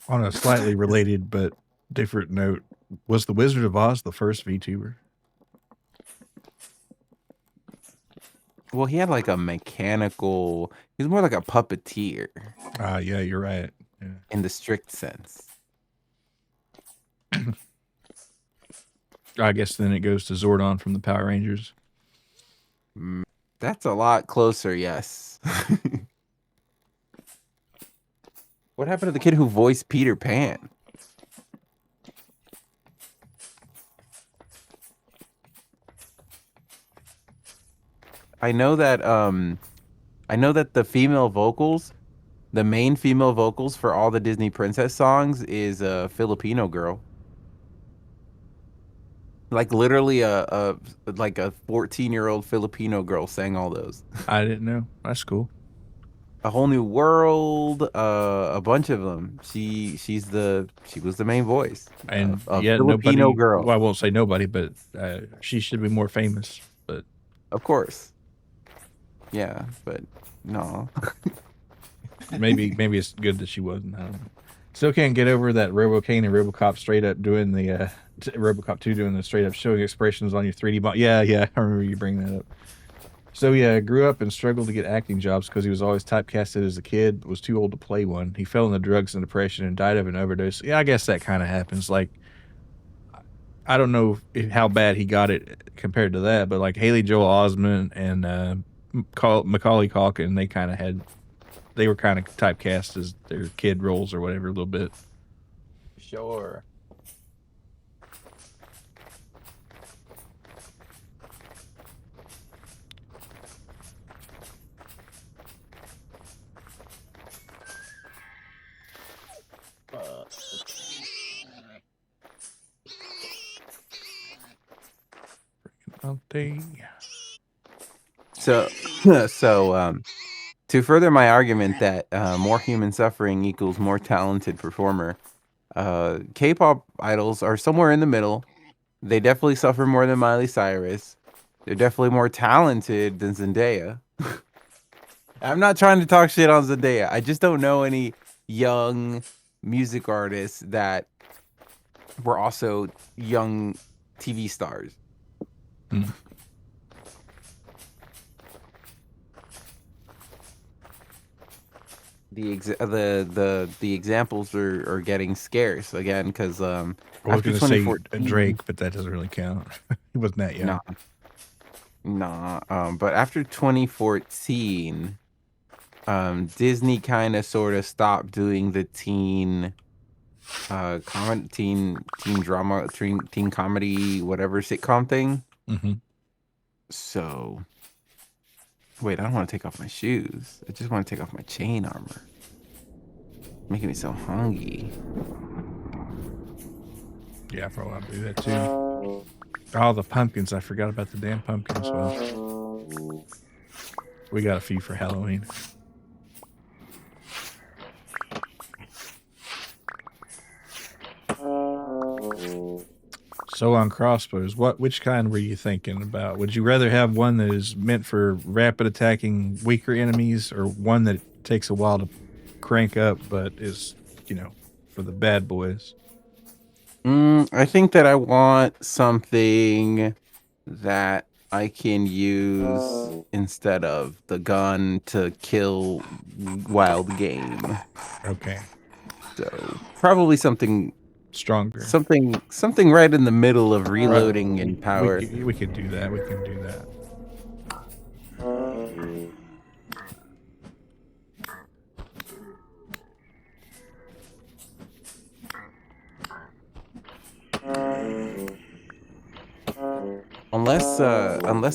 S1: On a slightly related but different note, was the Wizard of Oz the first VTuber?
S2: Well, he had like a mechanical, he was more like a puppeteer
S1: Ah, yeah, you're right. Yeah.
S2: in the strict sense.
S1: I guess then it goes to Zordon from the Power Rangers.
S2: That's a lot closer, yes. What happened to the kid who voiced Peter Pan? I know that the female vocals, the main female vocals for all the Disney princess songs is a Filipino girl. Like literally like a 14-year-old Filipino girl sang all those.
S1: I didn't know. That's cool.
S2: A Whole New World, a bunch of them. She was the main voice
S1: And
S2: of
S1: yeah,
S2: Filipino
S1: nobody.
S2: girl,
S1: Well, I won't say nobody, but she should be more famous. But
S2: of course. Yeah, but no.
S1: maybe it's good that she wasn't. I don't know. Still can't get over that RoboCane and RoboCop straight up doing the RoboCop 2 doing the straight up showing expressions on your 3D model. Yeah, I remember you bringing that up. So yeah, grew up and struggled to get acting jobs because he was always typecasted as a kid, but was too old to play one. He fell into drugs and depression and died of an overdose. Yeah, I guess that kind of happens. Like, I don't know how bad he got it compared to that, but like Haley Joel Osment and Macaulay Culkin, they were kind of typecast as their kid roles or whatever a little bit.
S3: Sure.
S1: Okay.
S2: So to further my argument that more human suffering equals more talented performer, K-pop idols are somewhere in the middle. They definitely suffer more than Miley Cyrus. They're definitely more talented than Zendaya. I'm not trying to talk shit on Zendaya. I just don't know any young music artists that were also young TV stars.
S1: Hmm.
S2: The examples are getting scarce again because
S1: I was
S2: after
S1: going to say
S2: 2014,
S1: Drake, but that doesn't really count. He wasn't that young.
S2: but after 2014, Disney kind of sort of stopped doing the teen drama, teen comedy, whatever sitcom thing.
S1: Mm-hmm.
S2: So, wait, I don't want to take off my shoes. I just want to take off my chain armor. Making me so hungry.
S1: Yeah, I probably do that too. Oh, the pumpkins. I forgot about the damn pumpkins. Well, we got a few for Halloween. So on crossbows, which kind were you thinking about? Would you rather have one that is meant for rapid attacking weaker enemies, or one that takes a while to crank up but is, for the bad boys?
S2: I think that I want something that I can use instead of the gun to kill wild game.
S1: Okay.
S2: So probably something
S1: Stronger.
S2: something right in the middle of reloading and power.
S1: We could do that. We can do that.
S2: Unless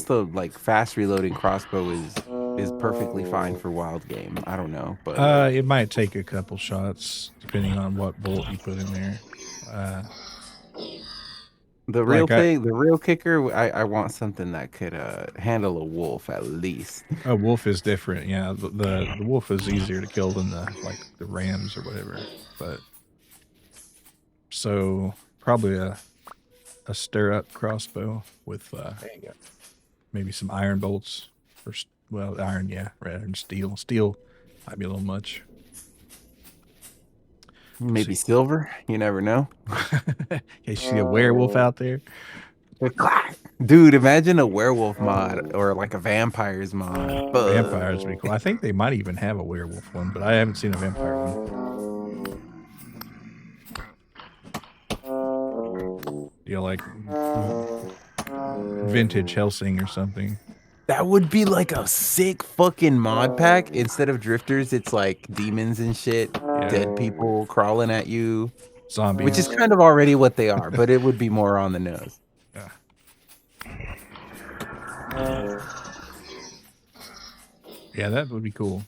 S2: the like fast reloading crossbow is perfectly fine for wild game. I don't know, but
S1: It might take a couple shots depending on what bullet you put in there.
S2: the real kicker, I want something that could handle a wolf at least.
S1: A wolf is different. Yeah, the wolf is easier to kill than the rams or whatever. But so probably a stir up crossbow with
S3: There you go.
S1: maybe some iron bolts or iron, yeah, rather than steel. Steel might be a little much.
S2: Maybe silver. You never know.
S1: In case you see a werewolf out there.
S2: Dude, imagine a werewolf mod or like a vampires mod.
S1: Vampires would be cool. I think they might even have a werewolf one, but I haven't seen a vampire one. Like vintage Helsing or something.
S2: That would be like a sick fucking mod pack. Instead of drifters, it's like demons and shit, dead people crawling at you,
S1: zombies,
S2: which is kind of already what they are, but it would be more on the nose.
S1: Yeah, that would be cool.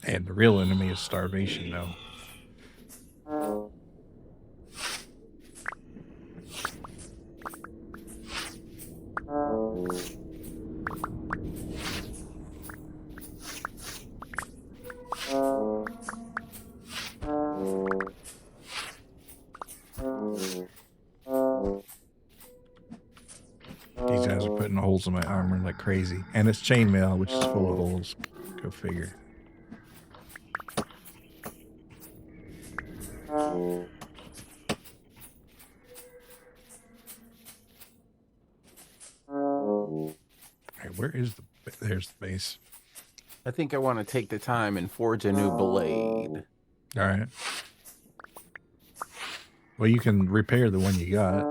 S1: And the real enemy is starvation, though. These guys are putting holes in my armor like crazy. And it's chainmail, which is full of holes. Go figure. Hey, where is the... There's the base.
S2: I think I want to take the time and forge a new blade.
S1: All right. Well, you can repair the one you got.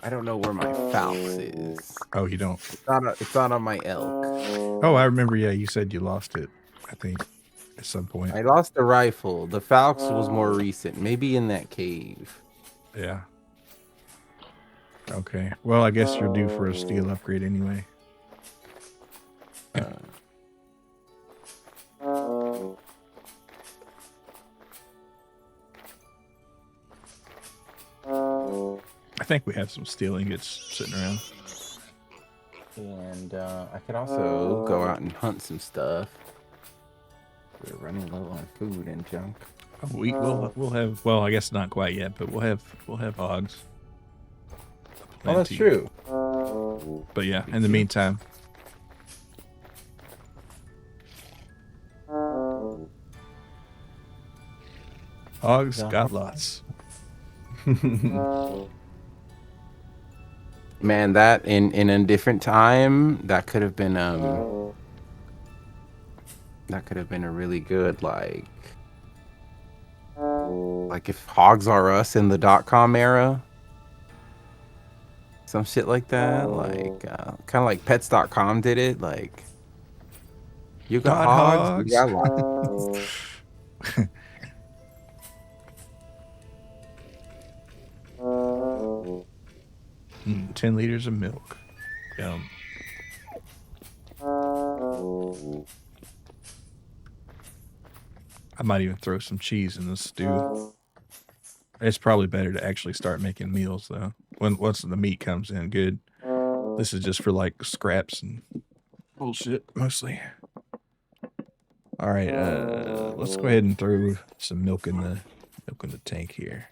S2: I don't know where my falx is.
S1: Oh, you don't?
S2: It's not on my elk.
S1: Oh, I remember. Yeah, you said you lost it, I think, at some point.
S2: I lost the rifle. The falx was more recent. Maybe in that cave.
S1: Yeah. Okay. Well, I guess you're due for a steel upgrade anyway. I think we have some steel ingots sitting around.
S2: And I could also go out and hunt some stuff. We're running low on food and junk.
S1: Oh, we'll have, well, I guess not quite yet, but we'll have hogs.
S2: Oh, that's true.
S1: But yeah, in the meantime. Hogs got lots.
S2: Man, that in a different time, that could have been a really good like if Hogs R Us in the .com era, some shit like that, like kind of like Pets.com did it, like you got hogs, you got lots.
S1: 10 liters of milk. Yum. I might even throw some cheese in the stew. It's probably better to actually start making meals though. Once the meat comes in good. This is just for like scraps and bullshit mostly. All right, let's go ahead and throw some milk in the tank here.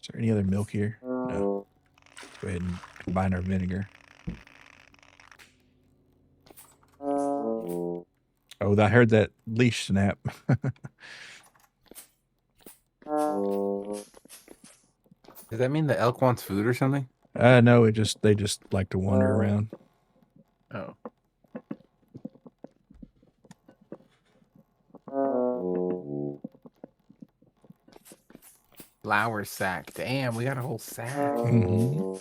S1: Is there any other milk here? No. Go ahead and combine our vinegar. Oh, I heard that leash snap.
S2: Does that mean the elk wants food or something?
S1: No, they just like to wander around.
S2: Oh. Flour sack. Damn, we got a whole sack.
S1: Mm-hmm.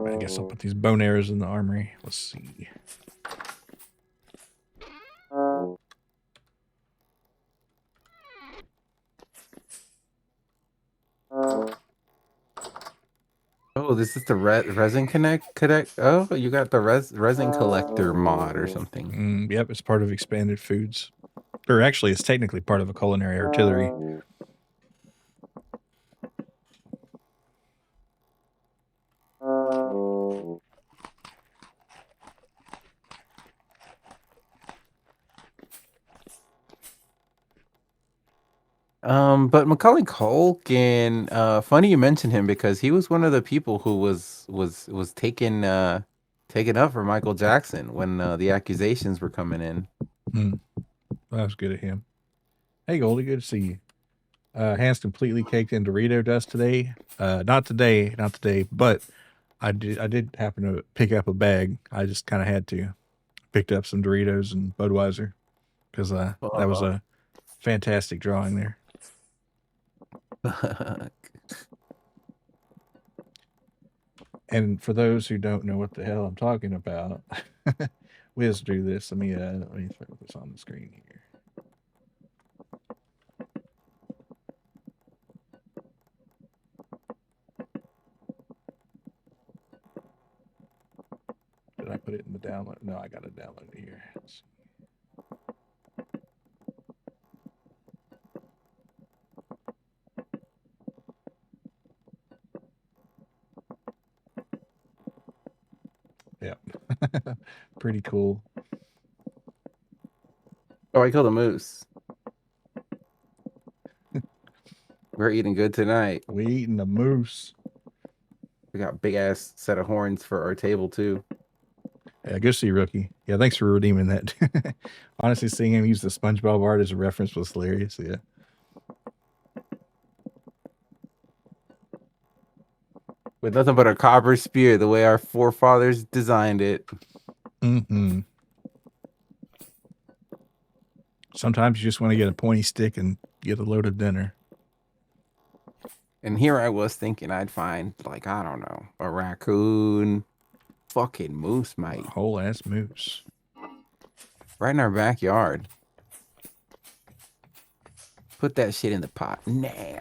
S1: I guess I'll put these bone arrows in the armory. Let's see.
S2: Oh, this is the resin connect. Oh, you got the resin collector mod or something.
S1: Yep, it's part of expanded foods. Or actually, it's technically part of a culinary artillery.
S2: But Macaulay Culkin, funny you mentioned him because he was one of the people who was taken up for Michael Jackson when the accusations were coming in.
S1: That was good of him. Hey, Goldie, good to see you. Hands completely caked in Dorito dust today. Not today, but I did happen to pick up a bag. I just kind of had to. Picked up some Doritos and Budweiser because that was a fantastic drawing there. And for those who don't know what the hell I'm talking about, we just do this. Let me throw this on the screen here. Did I put it in the download? No, I got to download it here. Yep. Pretty cool.
S2: Oh, I killed a moose. We're eating good tonight.
S1: We eating a moose.
S2: We got big ass set of horns for our table too.
S1: Yeah, good to see you, Rookie. Yeah, thanks for redeeming that. Honestly, seeing him use the SpongeBob art as a reference was hilarious. Yeah.
S2: With nothing but a copper spear, the way our forefathers designed it.
S1: Mm-hmm. Sometimes you just want to get a pointy stick and get a load of dinner.
S2: And here I was thinking I'd find, like, I don't know, a raccoon, fucking moose, mate.
S1: A whole ass moose.
S2: Right in our backyard. Put that shit in the pot. Nah.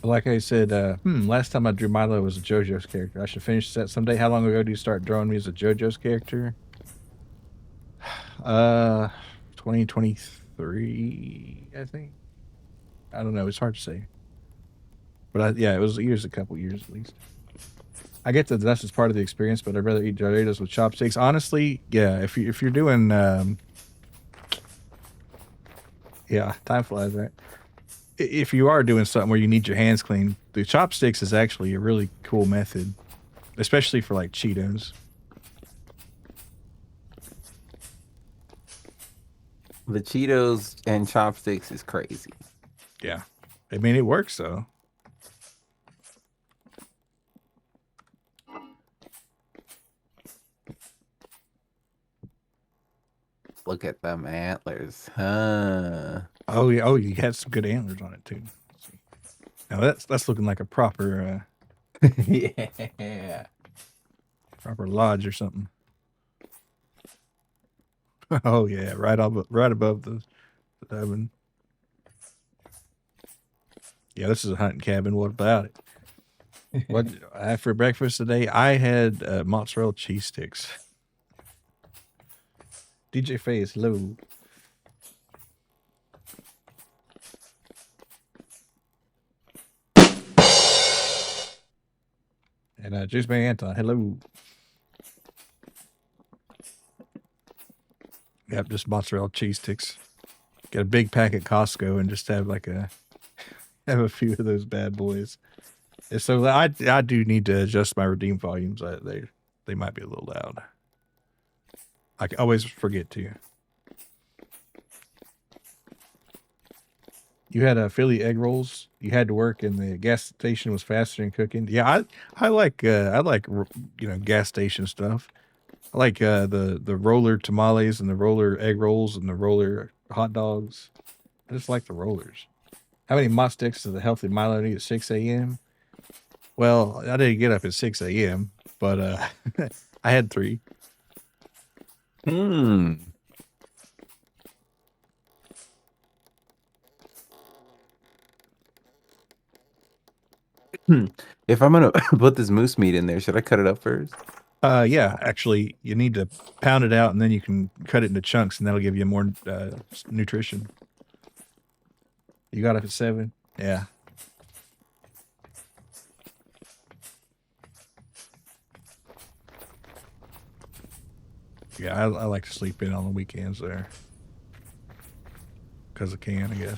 S1: Like I said, last time I drew Milo was a JoJo's character. I should finish that someday. How long ago do you start drawing me as a JoJo's character? 2023, I think. I don't know. It's hard to say. But yeah, it was a couple years at least. I get that that's just part of the experience, but I'd rather eat Doritos with chopsticks. Honestly, yeah, if you're doing, yeah, time flies, right? If you are doing something where you need your hands clean, the chopsticks is actually a really cool method, especially for like Cheetos.
S2: The Cheetos and chopsticks is crazy.
S1: Yeah, I mean it works though.
S2: Look at them antlers, huh?
S1: Oh yeah, oh you had some good antlers on it too. Now that's looking like a proper
S2: Yeah.
S1: proper lodge or something. Oh yeah, right above the oven. Yeah, this is a hunting cabin. What about it? What I had for breakfast today? I had mozzarella cheese sticks. DJ Face, hello. And Juice Man Anton, hello. Yep, just mozzarella cheese sticks. Get a big pack at Costco and just have have a few of those bad boys. And so I do need to adjust my redeem volumes. They might be a little loud. I always forget to. You had Philly egg rolls. You had to work, and the gas station was faster than cooking. Yeah, I like gas station stuff. I like the roller tamales and the roller egg rolls and the roller hot dogs. I just like the rollers. How many mott sticks does a healthy Milo need at 6 a.m.? Well, I didn't get up at 6 a.m., but I had 3.
S2: If I'm gonna put this moose meat in there, should I cut it up first?
S1: Yeah, actually, you need to pound it out, and then you can cut it into chunks, and that'll give you more nutrition. You got up at 7? Yeah. Yeah, I like to sleep in on the weekends there. Because I can, I guess.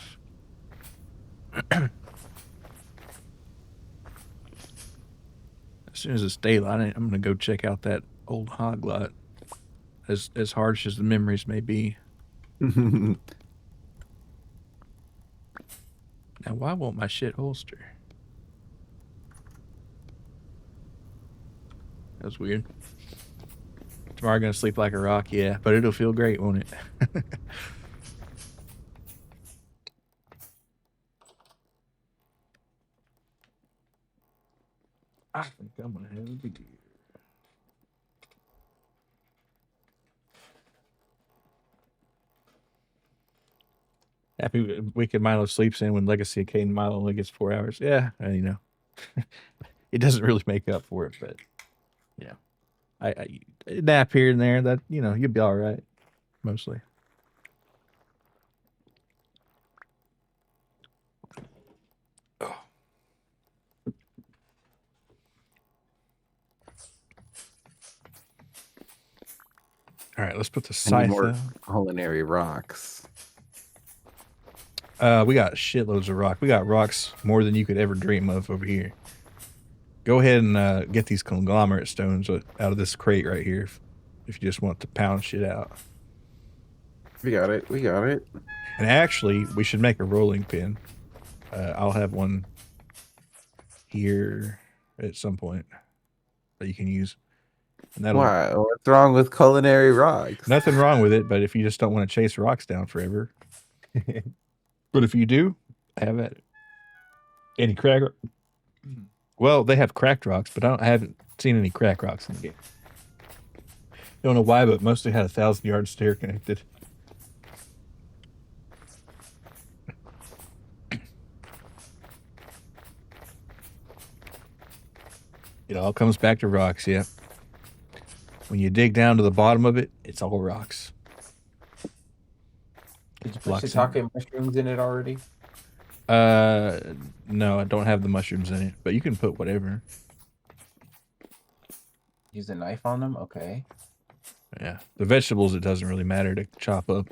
S1: As soon as it's daylight, I'm going to go check out that old hog lot. As harsh as the memories may be. Now, why won't my shit holster? That's weird. Tomorrow gonna sleep like a rock, yeah, but it'll feel great, won't it? I think I'm gonna have a beer. Happy Wicked Milo sleeps in when Legacy of Kain Milo only gets 4 hours. Yeah, you know, it doesn't really make up for it, but you know, I nap here and there. That you know, you'll be all right, mostly. All right, let's put the
S2: I need
S1: scythe
S2: more
S1: out.
S2: culinary rocks.
S1: We got shitloads of rock. We got rocks more than you could ever dream of over here. Go ahead and get these conglomerate stones out of this crate right here if you just want to pound shit out.
S2: We got it. We got it.
S1: And actually, we should make a rolling pin. I'll have one here at some point that you can use. And that'll
S2: Why? What's wrong with culinary rocks?
S1: nothing wrong with it, but if you just don't want to chase rocks down forever. But if you do, have at it. Any crack? Well, they have cracked rocks, but I haven't seen any crack rocks in the game. Don't know why, but mostly had 1,000-yard stair connected. It all comes back to rocks, yeah. When you dig down to the bottom of it, it's all rocks.
S3: Did you put
S1: Blocks
S3: shiitake mushrooms in it already?
S1: No, I don't have the mushrooms in it, but you can put whatever.
S3: Use a knife on them? Okay.
S1: Yeah, the vegetables it doesn't really matter to chop up,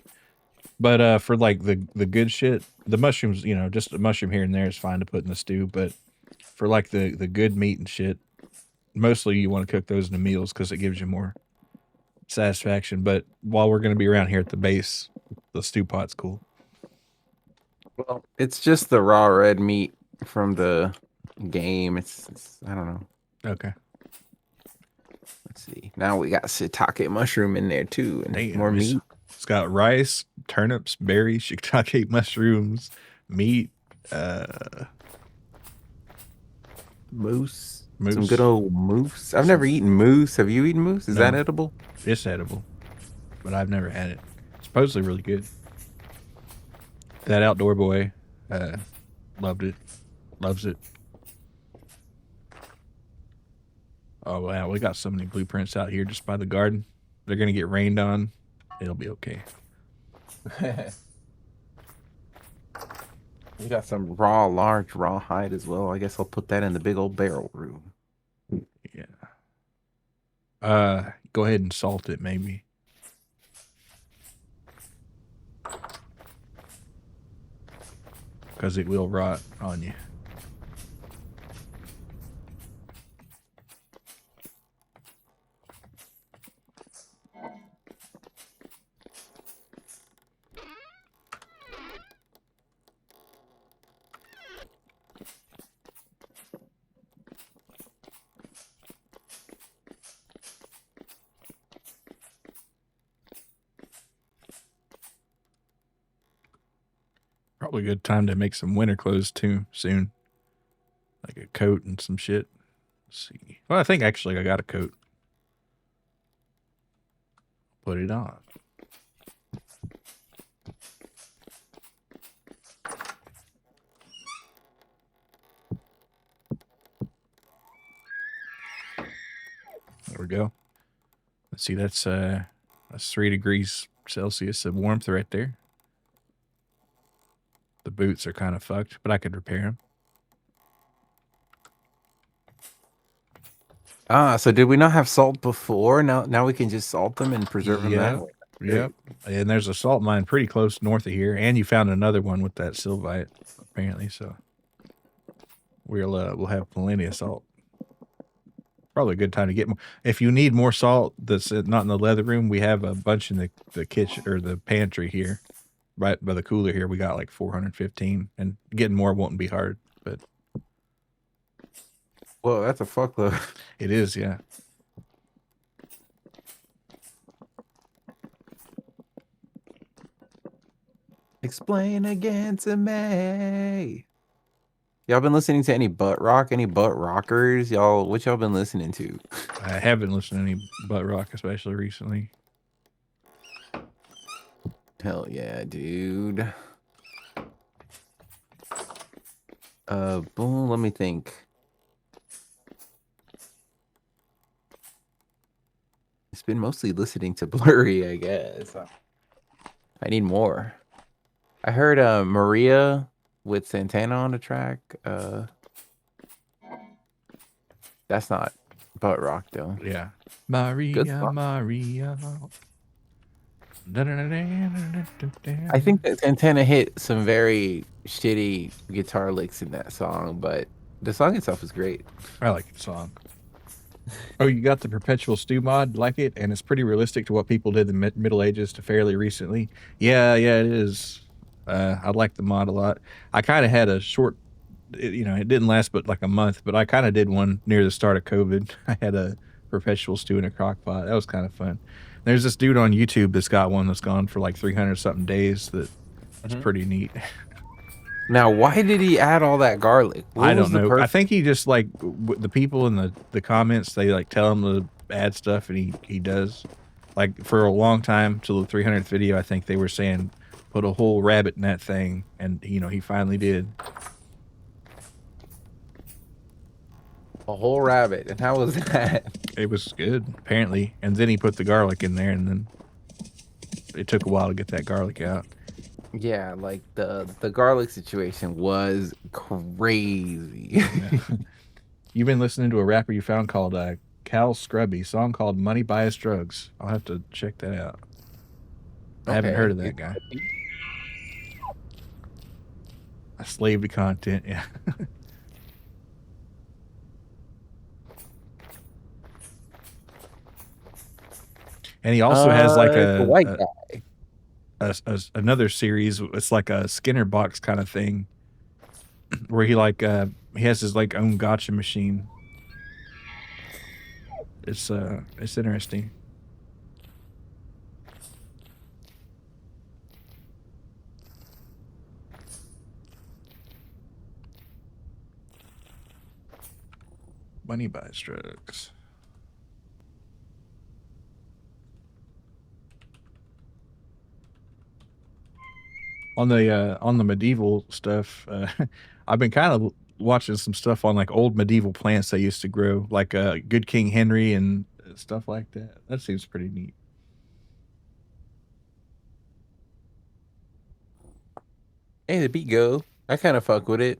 S1: but for like the good shit, the mushrooms, you know, just a mushroom here and there is fine to put in the stew. But for like the good meat and shit, mostly you want to cook those in the meals because it gives you more satisfaction. But while we're gonna be around here at the base, the stew pot's cool.
S2: Well, it's just the raw red meat from the game. It's I don't know.
S1: Okay.
S2: Let's see. Now we got shiitake mushroom in there too, and
S1: Damn,
S2: more meat.
S1: It's got rice, turnips, berries, shiitake mushrooms, meat,
S2: Moose.
S1: moose.
S2: Some good old moose. I've never eaten moose. Have you eaten moose? Is
S1: No.
S2: that edible?
S1: It's edible, but I've never had it. It's supposedly really good. That outdoor boy loved it. Loves it. Oh, wow. We got so many blueprints out here just by the garden. They're going to get rained on. It'll be okay.
S2: We got some large raw hide as well. I guess I'll put that in the big old barrel room.
S1: Yeah. Go ahead and salt it, maybe. Because it will rot on you. Probably a good time to make some winter clothes too soon. Like a coat and some shit. Let's see. Well, I think actually I got a coat. Put it on. There we go. Let's see, that's 3 degrees Celsius of warmth right there. The boots are kind of fucked, but I could repair them.
S2: Ah, so did we not have salt before? Now we can just salt them and preserve them that way.
S1: Yep. And there's a salt mine pretty close north of here, and you found another one with that sylvite, apparently. So we'll have plenty of salt. Probably a good time to get more. If you need more salt that's not in the leather room, we have a bunch in the kitchen or the pantry here, right by the cooler here. We got like 415, and getting more won't be hard, but
S2: Whoa, that's a fuckload.
S1: it is, yeah.
S2: Explain again to me. Y'all been listening to any butt rock? Any butt rockers? Y'all, what y'all been listening to?
S1: I haven't listened to any butt rock, especially recently.
S2: Hell yeah, dude. Boom. Let me think. It's been mostly listening to Blurry, I guess. I need more. I heard Maria with Santana on the track. That's not butt rock though.
S1: Yeah.
S2: Good
S1: Maria,
S2: song.
S1: Maria.
S2: I think that Santana hit some very shitty guitar licks in that song, but the song itself is great.
S1: I like the song. Oh, you got the Perpetual Stew mod? Like it? And it's pretty realistic to what people did in the Middle Ages to fairly recently. Yeah, it is. I like the mod a lot. I kind of had a short, it didn't last but like a month, but I kind of did one near the start of COVID. I had a Perpetual Stew in a crock pot. That was kind of fun. There's this dude on YouTube that's got one that's gone for like 300 something days. That's pretty neat.
S2: Now, why did he add all that garlic? What
S1: I
S2: was
S1: don't
S2: the
S1: know. I
S2: purpose?
S1: think he just like the people in the comments, they like tell him to add stuff, and he does. Like for a long time till the 300th video, I think they were saying put a whole rabbit in that thing, and he finally did.
S2: A whole rabbit. And how was that?
S1: It was good apparently, and then he put the garlic in there, and then it took a while to get that garlic out.
S2: Yeah, like the garlic situation was crazy.
S1: Yeah. You've been listening to a rapper you found called Cal Scrubby, song called "Money Buys Drugs." I'll have to check that out. I haven't heard of that guy. A slave to content, yeah. And he also has like
S2: the white guy.
S1: another series. It's like a Skinner box kind of thing, where he has his like own gotcha machine. It's interesting. Money buys drugs. On the medieval stuff, I've been kind of watching some stuff on like old medieval plants they used to grow, like Good King Henry and stuff like that. That seems pretty neat.
S2: Hey, the beat go. I kind of fuck with it.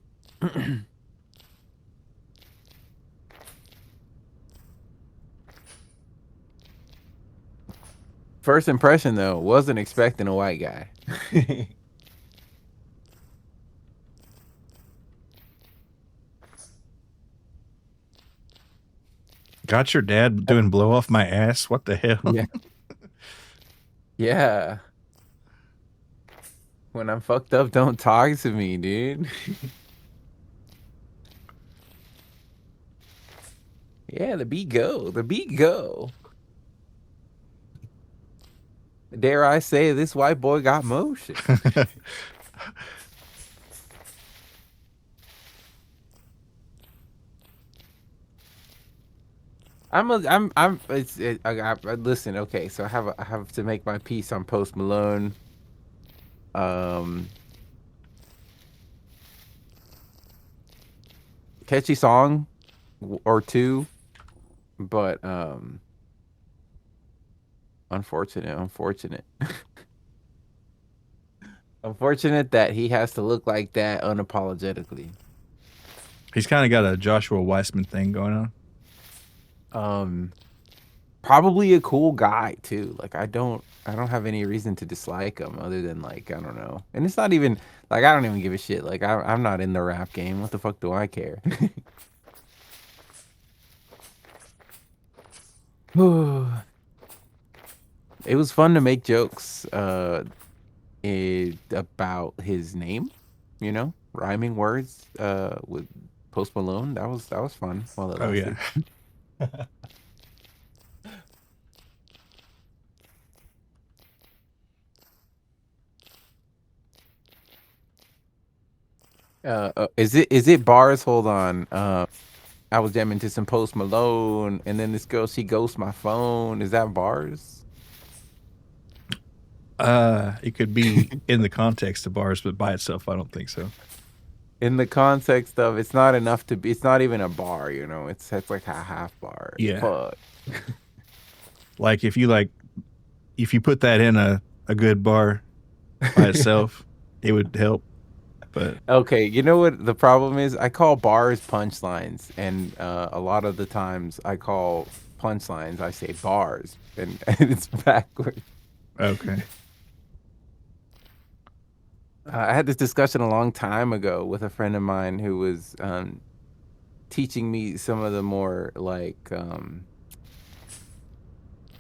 S2: First impression though, wasn't expecting a white guy.
S1: Got your dad doing blow off my ass? What the hell?
S2: Yeah. Yeah. When I'm fucked up, don't talk to me, dude. Yeah, the beat go. The beat go. Dare I say this white boy got motion. Listen, okay, so I have to make my piece on Post Malone. Catchy song or two, but unfortunate. Unfortunate that he has to look like that unapologetically.
S1: He's kind of got a Joshua Weissman thing going
S2: on. Probably a cool guy too. Like I don't have any reason to dislike him other than like I don't know. And it's not even like I don't even give a shit. Like I'm not in the rap game. What the fuck do I care? It was fun to make jokes about his name, rhyming words with Post Malone. That was fun while it lasted.
S1: Yeah.
S2: Is it bars? Hold on. I was jamming to some Post Malone, and then this girl, she ghosts my phone. Is that bars?
S1: It could be in the context of bars, but by itself, I don't think so.
S2: In the context of it's not enough to be, it's not even a bar, you know. It's like a half bar.
S1: Yeah.
S2: Fuck.
S1: Like if you put that in a good bar by itself, it would help. But
S2: Okay, you know what the problem is? I call bars punchlines, and a lot of the times I call punchlines, I say bars, and it's backwards.
S1: okay.
S2: I had this discussion a long time ago with a friend of mine who was teaching me some of the more like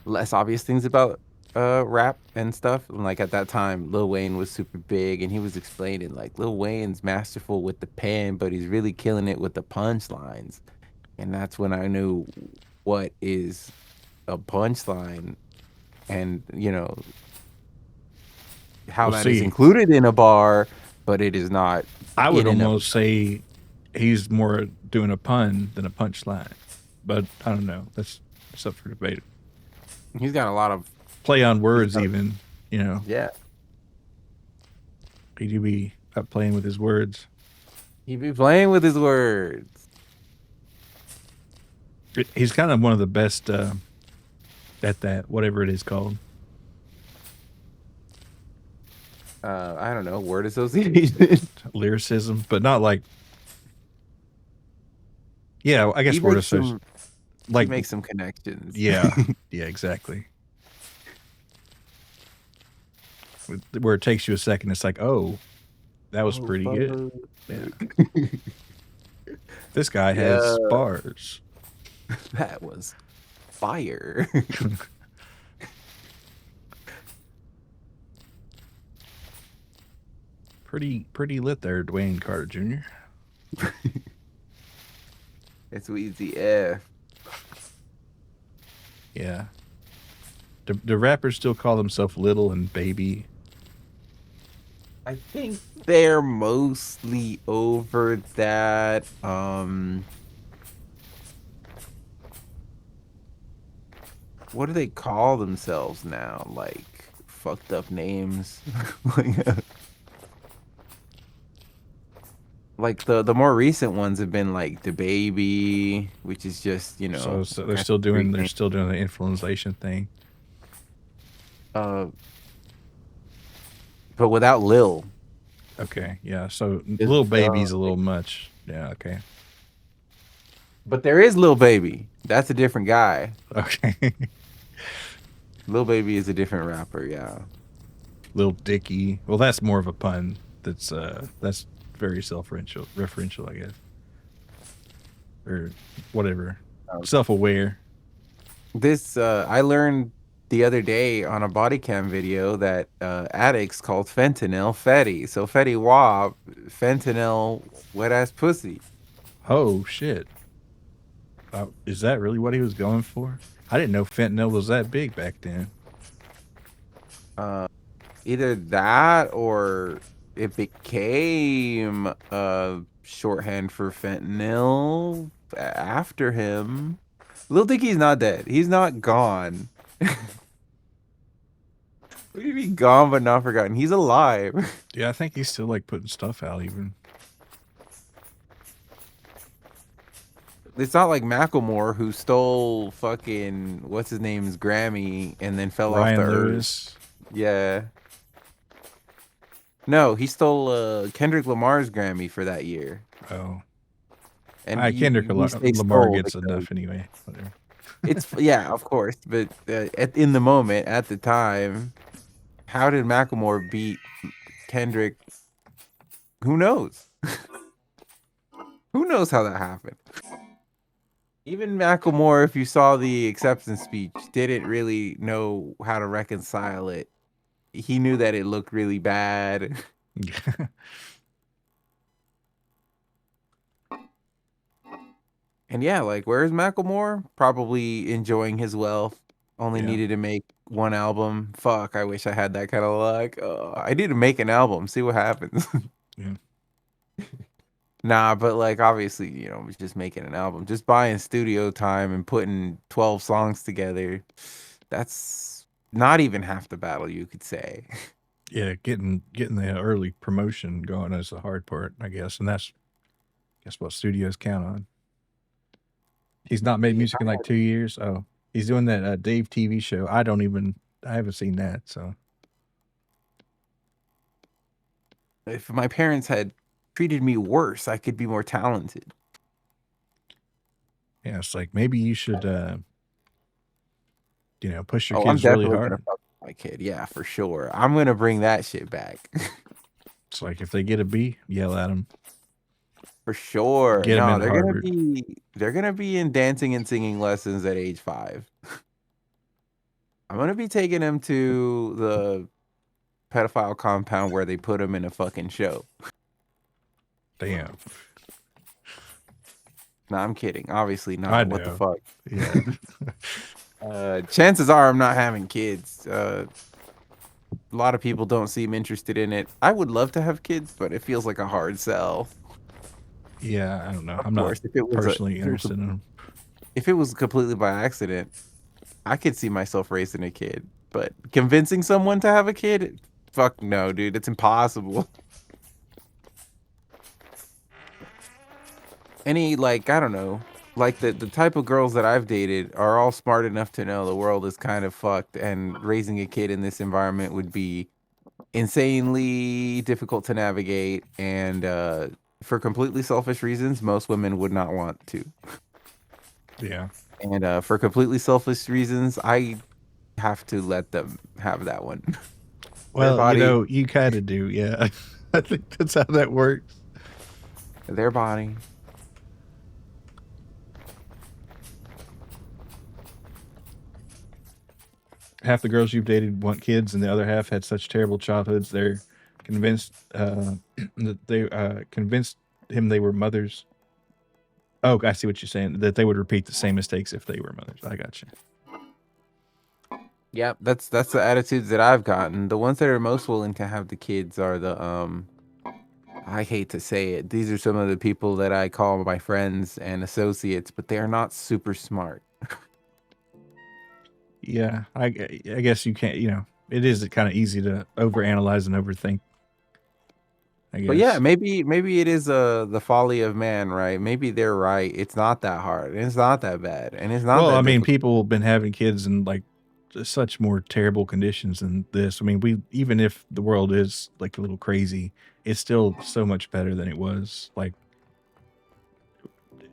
S2: less obvious things about rap and stuff. And like at that time, Lil Wayne was super big, and he was explaining like Lil Wayne's masterful with the pen, but he's really killing it with the punchlines. And that's when I knew what is a punchline, and you know how
S1: Well,
S2: that is
S1: see,
S2: included in a bar, but it is not.
S1: I would
S2: in and of
S1: almost say he's more doing a pun than a punchline. But I don't know. That's up for debate.
S2: He's got a lot of
S1: Play on words,
S2: got-
S1: even. You know,
S2: yeah.
S1: he do be up playing with his words.
S2: He be playing with his words.
S1: He's kind of one of the best at that, whatever it is called.
S2: I don't know, word association.
S1: Lyricism, but not like. Yeah, I guess
S2: He
S1: word
S2: makes some.
S1: association.
S2: He
S1: Like,
S2: makes some connections.
S1: yeah, yeah, exactly. Where it takes you a second, it's like, oh, that was pretty good. Yeah. This guy has
S2: Yeah.
S1: bars.
S2: That was fire.
S1: Pretty lit there, Dwayne Carter Jr.
S2: It's Weezy F.
S1: Yeah. Do rappers still call themselves little and baby?
S2: I think they're mostly over that. What do they call themselves now? Like fucked up names. Like the more recent ones have been like the baby, which is just, you know,
S1: So they're
S2: that's
S1: still
S2: a
S1: doing
S2: great
S1: the influenzation thing.
S2: name. But without Lil.
S1: Okay, yeah. So
S2: Just,
S1: little baby's a little much. Yeah. Okay.
S2: But there is Lil Baby. That's a different guy.
S1: Okay.
S2: Lil Baby is a different rapper, yeah.
S1: Little Dicky. Well, that's more of a pun. That's very referential, I guess, or whatever. Self-aware.
S2: This I learned the other day on a body cam video that addicts called fentanyl Fetty. So Fetty Wap, fentanyl wet ass pussy.
S1: Oh shit. Is that really what he was going for? I didn't know fentanyl was that big back then.
S2: Either that or it became shorthand for fentanyl after him. Lil Dicky's not dead. He's not gone. What do you mean gone but not forgotten? He's alive.
S1: Yeah, I think he's still like putting stuff out even.
S2: It's not like Macklemore who stole fucking what's his name's Grammy and then fell
S1: Ryan
S2: off the
S1: Lewis.
S2: earth. Yeah. No, he stole Kendrick Lamar's Grammy for that year.
S1: Oh.
S2: And
S1: Kendrick
S2: you say
S1: Lamar
S2: stole
S1: gets
S2: because
S1: enough anyway. Whatever.
S2: it's yeah, of course, but in the moment, at the time, how did Macklemore beat Kendrick? Who knows? Who knows how that happened? Even Macklemore, if you saw the acceptance speech, didn't really know how to reconcile it. He knew that it looked really bad. And yeah, like, where's Macklemore? Probably enjoying his wealth. Only
S1: Yeah.
S2: needed to make one album. Fuck, I wish I had that kind of luck. I need to make an album, see what happens.
S1: Yeah.
S2: Nah, but like obviously, just making an album, just buying studio time and putting 12 songs together. That's not even half the battle, you could say.
S1: Yeah, getting the early promotion going is the hard part, I guess, and that's what studios count on. He's not made
S2: Yeah,
S1: music in like 2 years. Oh, he's doing that Dave TV show. I haven't seen that. So
S2: if my parents had treated me worse, I could be more talented.
S1: yeah, it's like maybe you should, push your
S2: Oh, I'm
S1: kids really
S2: definitely gonna
S1: hard.
S2: fuck with my kid. Yeah, for sure. I'm gonna bring that shit back.
S1: It's like if they get a B, yell at them,
S2: For sure.
S1: get them
S2: No,
S1: into Harvard.
S2: they're gonna be in dancing and singing lessons at age 5. I'm gonna be taking them to the pedophile compound where they put them in a fucking show.
S1: Damn,
S2: No, I'm kidding. Obviously
S1: I
S2: not. What the
S1: know.
S2: fuck?
S1: Yeah,
S2: Chances are I'm not having kids. A lot of people don't seem interested in it. I would love to have kids, but it feels like a hard sell.
S1: yeah. I don't know.
S2: Of
S1: I'm not
S2: course, if it was
S1: personally interested in them.
S2: if it was completely by accident, I could see myself raising a kid. But convincing someone to have a kid, fuck no, dude. It's impossible. Any like I don't know, like the type of girls that I've dated are all smart enough to know the world is kind of fucked, and raising a kid in this environment would be insanely difficult to navigate, and for completely selfish reasons, most women would not want to.
S1: Yeah.
S2: And for completely selfish reasons, I have to let them have that one. Their
S1: Well,
S2: body,
S1: you kind of do. Yeah, I think that's how that works.
S2: their body.
S1: Half the girls you've dated want kids, and the other half had such terrible childhoods. They're convinced that they convinced him they were mothers. Oh, I see what you're saying. That they would repeat the same mistakes if they were mothers. I got you.
S2: Yep, that's the attitudes that I've gotten. The ones that are most willing to have the kids are the I hate to say it. These are some of the people that I call my friends and associates, but they're not super smart.
S1: Yeah, I guess you can't. It is kind of easy to overanalyze and overthink. I guess.
S2: But yeah, maybe it is the folly of man, right? Maybe they're right. It's not that hard, and it's not that bad, and it's not
S1: Well,
S2: that
S1: I mean,
S2: difficult.
S1: people have been having kids in like such more terrible conditions than this. I mean, even if the world is like a little crazy, it's still so much better than it was. Like
S2: It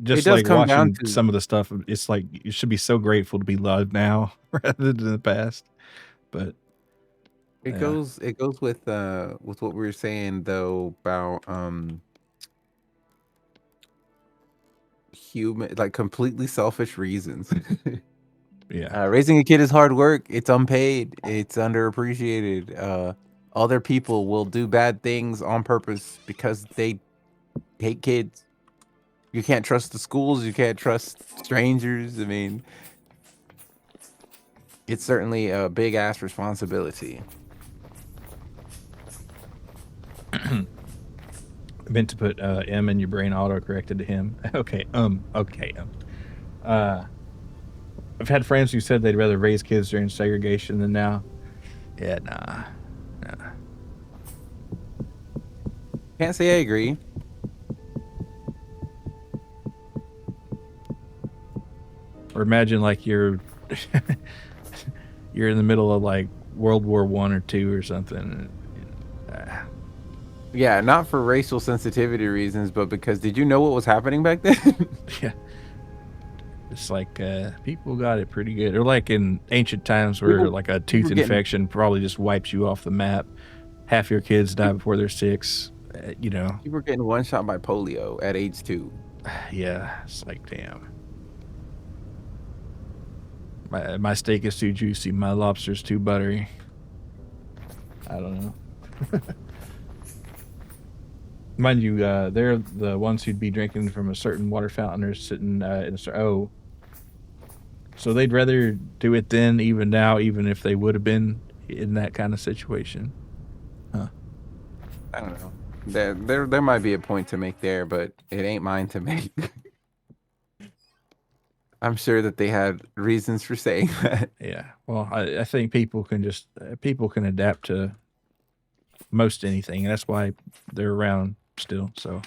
S1: just
S2: does
S1: like
S2: come down
S1: watching
S2: to
S1: some of the stuff, it's like you should be so grateful to be loved now rather than the past. But
S2: it
S1: yeah,
S2: goes with what we were saying though about human like completely selfish reasons.
S1: yeah,
S2: Raising a kid is hard work. It's unpaid. It's underappreciated. Other people will do bad things on purpose because they hate kids. You can't trust the schools. You can't trust strangers. I mean, it's certainly a big ass responsibility.
S1: I meant to put M in your brain auto corrected to him. Okay, okay. Uh, I've had friends who said they'd rather raise kids during segregation than now. Yeah, nah.
S2: Can't say I agree.
S1: Or imagine like you're you're in the middle of like World War I or II or something.
S2: Yeah, not for racial sensitivity reasons, but because did you know what was happening back then?
S1: Yeah, it's like people got it pretty good. Or like in ancient times where like a tooth infection probably just wipes you off the map. Half your kids die before they're 6.
S2: You were getting one shot by polio at age 2.
S1: Yeah, it's like damn. My steak is too juicy. My lobster's too buttery. I don't know. Mind you, they're the ones who'd be drinking from a certain water fountain or sitting in a so they'd rather do it then, even now, even if they would have been in that kind of situation. Huh.
S2: I don't know. There might be a point to make there, but it ain't mine to make. I'm sure that they had reasons for saying that.
S1: Yeah. Well, I think people can just people can adapt to most anything, and that's why they're around still. So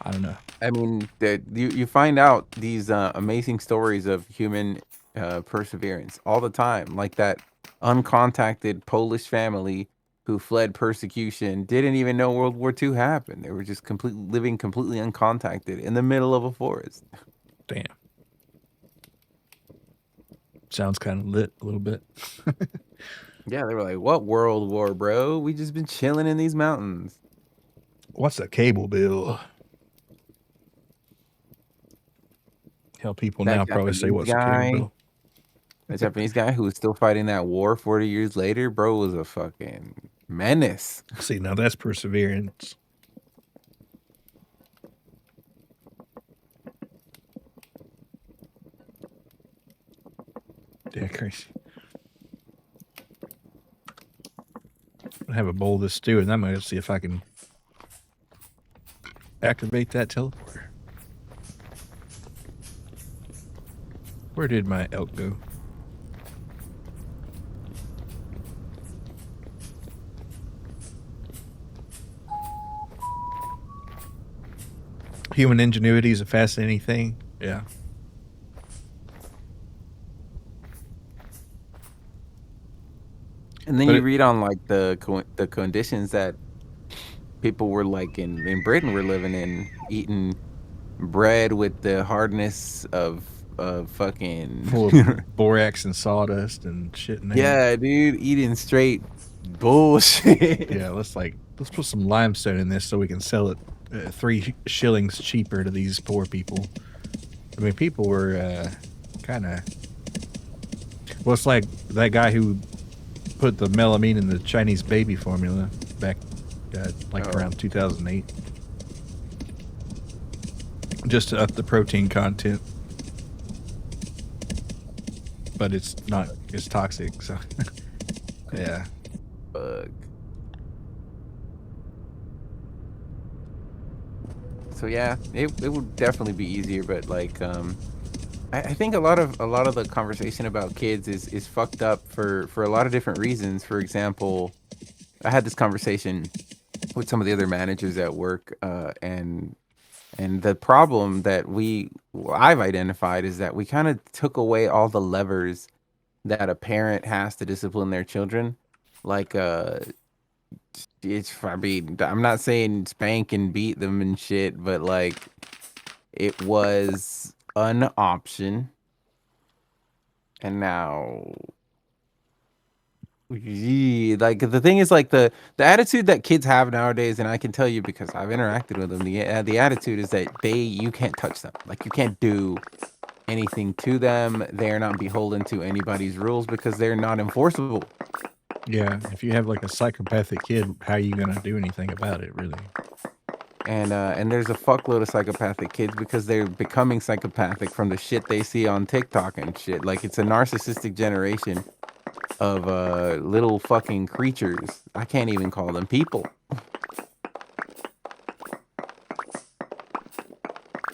S1: I don't know.
S2: I mean, that you find out these amazing stories of human perseverance all the time, like that uncontacted Polish family who fled persecution, didn't even know World War II happened. They were just living completely uncontacted in the middle of a forest.
S1: Damn. Sounds kind of lit a little bit.
S2: Yeah, they were like, "What World War, bro? We just been chilling in these mountains."
S1: What's a cable bill? Hell, people
S2: That
S1: now probably say,
S2: Japanese
S1: "What's a cable
S2: guy,
S1: bill?"
S2: the Japanese guy who was still fighting that war 40 years later, bro, was a fucking menace.
S1: See, now that's perseverance. Yeah, crazy. I have a bowl of this stew, and I'm gonna see if I can activate that teleporter. Where did my elk go? Human ingenuity is a fascinating thing. Yeah.
S2: And then
S1: But
S2: you
S1: it,
S2: read on like the conditions that people were like in Britain were living in, eating bread with the hardness of fucking
S1: full of borax and sawdust and shit in there.
S2: yeah, dude, eating straight bullshit.
S1: Yeah, let's put some limestone in this so we can sell it 3 shillings cheaper to these poor people. I mean, people were kind of. Well, it's like that guy who put the melamine in the Chinese baby formula back around 2008, just to up the protein content. But it's not. It's toxic. So yeah.
S2: Fuck. So yeah, it would definitely be easier, but like I think a lot of the conversation about kids is fucked up for a lot of different reasons. For example, I had this conversation with some of the other managers at work, and the problem that I've identified is that we kind of took away all the levers that a parent has to discipline their children. Like I mean, I'm not saying spank and beat them and shit, but like it was an option, and now like the thing is like the attitude that kids have nowadays, and I can tell you because I've interacted with them. The attitude is that you can't touch them, like you can't do anything to them. They're not beholden to anybody's rules because they're not enforceable.
S1: Yeah, if you have like a psychopathic kid, how are you gonna do anything about it, really?
S2: And there's a fuckload of psychopathic kids because they're becoming psychopathic from the shit they see on TikTok and shit. Like it's a narcissistic generation of little fucking creatures. I can't even call them people.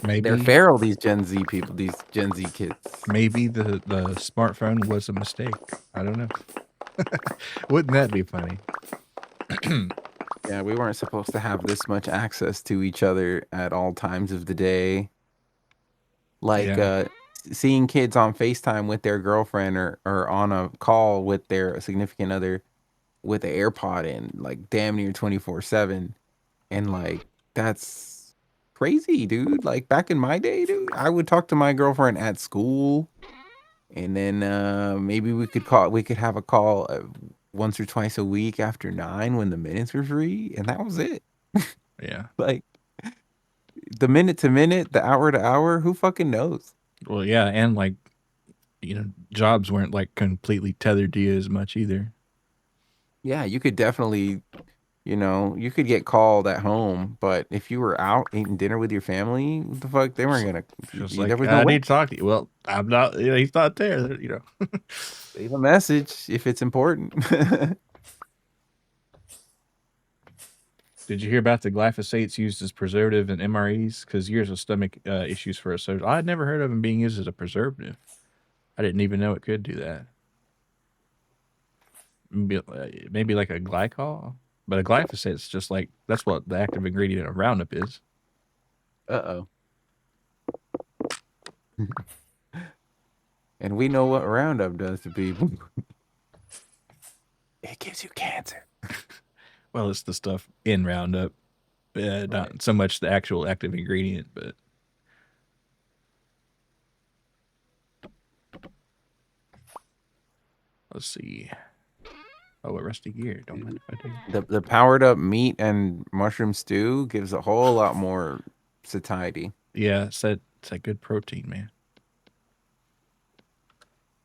S1: Maybe
S2: They're feral, these Gen Z people, these Gen Z kids.
S1: maybe the smartphone was a mistake. I don't know. Wouldn't that be funny?
S2: Yeah, we weren't supposed to have this much access to each other at all times of the day. Like
S1: Yeah.
S2: seeing kids on FaceTime with their girlfriend or on a call with their significant other with an AirPod in, like damn near 24/7. And like that's crazy, dude. Like back in my day, dude, I would talk to my girlfriend at school, and then maybe we could have a call once or twice a week after 9 when the minutes were free, and that was it.
S1: Yeah.
S2: Like the minute to minute, the hour to hour, who fucking knows?
S1: Well, yeah, and like jobs weren't like completely tethered to you as much either.
S2: Yeah, you could definitely, you could get called at home, but if you were out eating dinner with your family, what the fuck, they weren't gonna.
S1: Just
S2: There
S1: like
S2: was no
S1: I
S2: way.
S1: need to talk to you. Well, I'm not. He's not there.
S2: Leave a message if it's important.
S1: Did you hear about the glyphosates used as preservative in MREs? Because years of stomach issues for a soldier. I had never heard of them being used as a preservative. I didn't even know it could do that. Maybe like a glycol, but a glyphosate's just like that's what the active ingredient of Roundup is.
S2: Uh-oh. And we know what Roundup does to people. It gives you cancer.
S1: Well, it's the stuff in Roundup, not so much the actual active ingredient, but. Let's see. Oh, a rusty gear. Don't mind if I do.
S2: The powered up meat and mushroom stew gives a whole lot more satiety.
S1: Yeah, it's that good protein, man.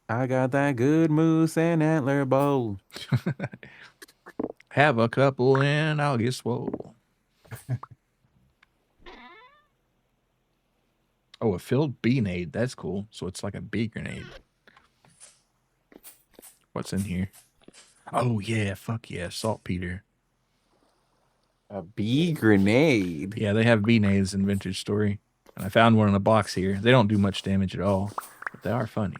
S2: I got that good moose and antler bowl.
S1: Have a couple and I'll get swole. Oh, a filled bee nade. That's cool. So it's like a bee grenade. What's in here? Oh, yeah. Fuck yeah. Saltpeter.
S2: A bee grenade?
S1: Yeah, they have bee nades in Vintage Story. And I found one in a box here. They don't do much damage at all, but they are funny.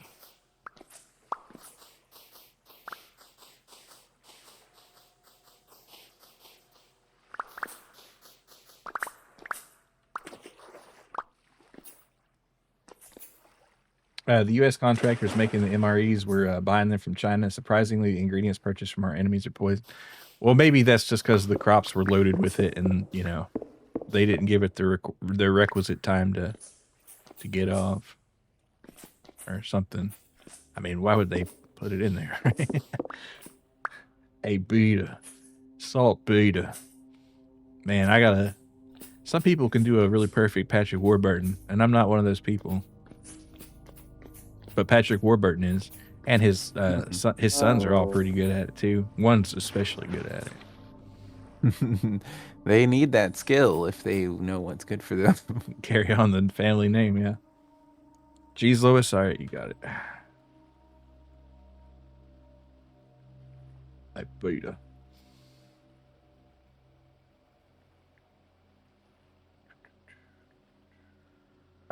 S1: The U.S. contractors making the MREs were buying them from China. Surprisingly, the ingredients purchased from our enemies are poison. Well, maybe that's just because the crops were loaded with it, and you know, they didn't give it the requisite time to get off or something. I mean, why would they put it in there? A beta, salt beta. Man, I gotta. Some people can do a really perfect Patrick Warburton, and I'm not one of those people. But Patrick Warburton is, and his sons are all pretty good at it too. One's especially good at it.
S2: They need that skill if they know what's good for them.
S1: Carry on the family name, yeah. Jeez, Lois, all right, you got it. I beta.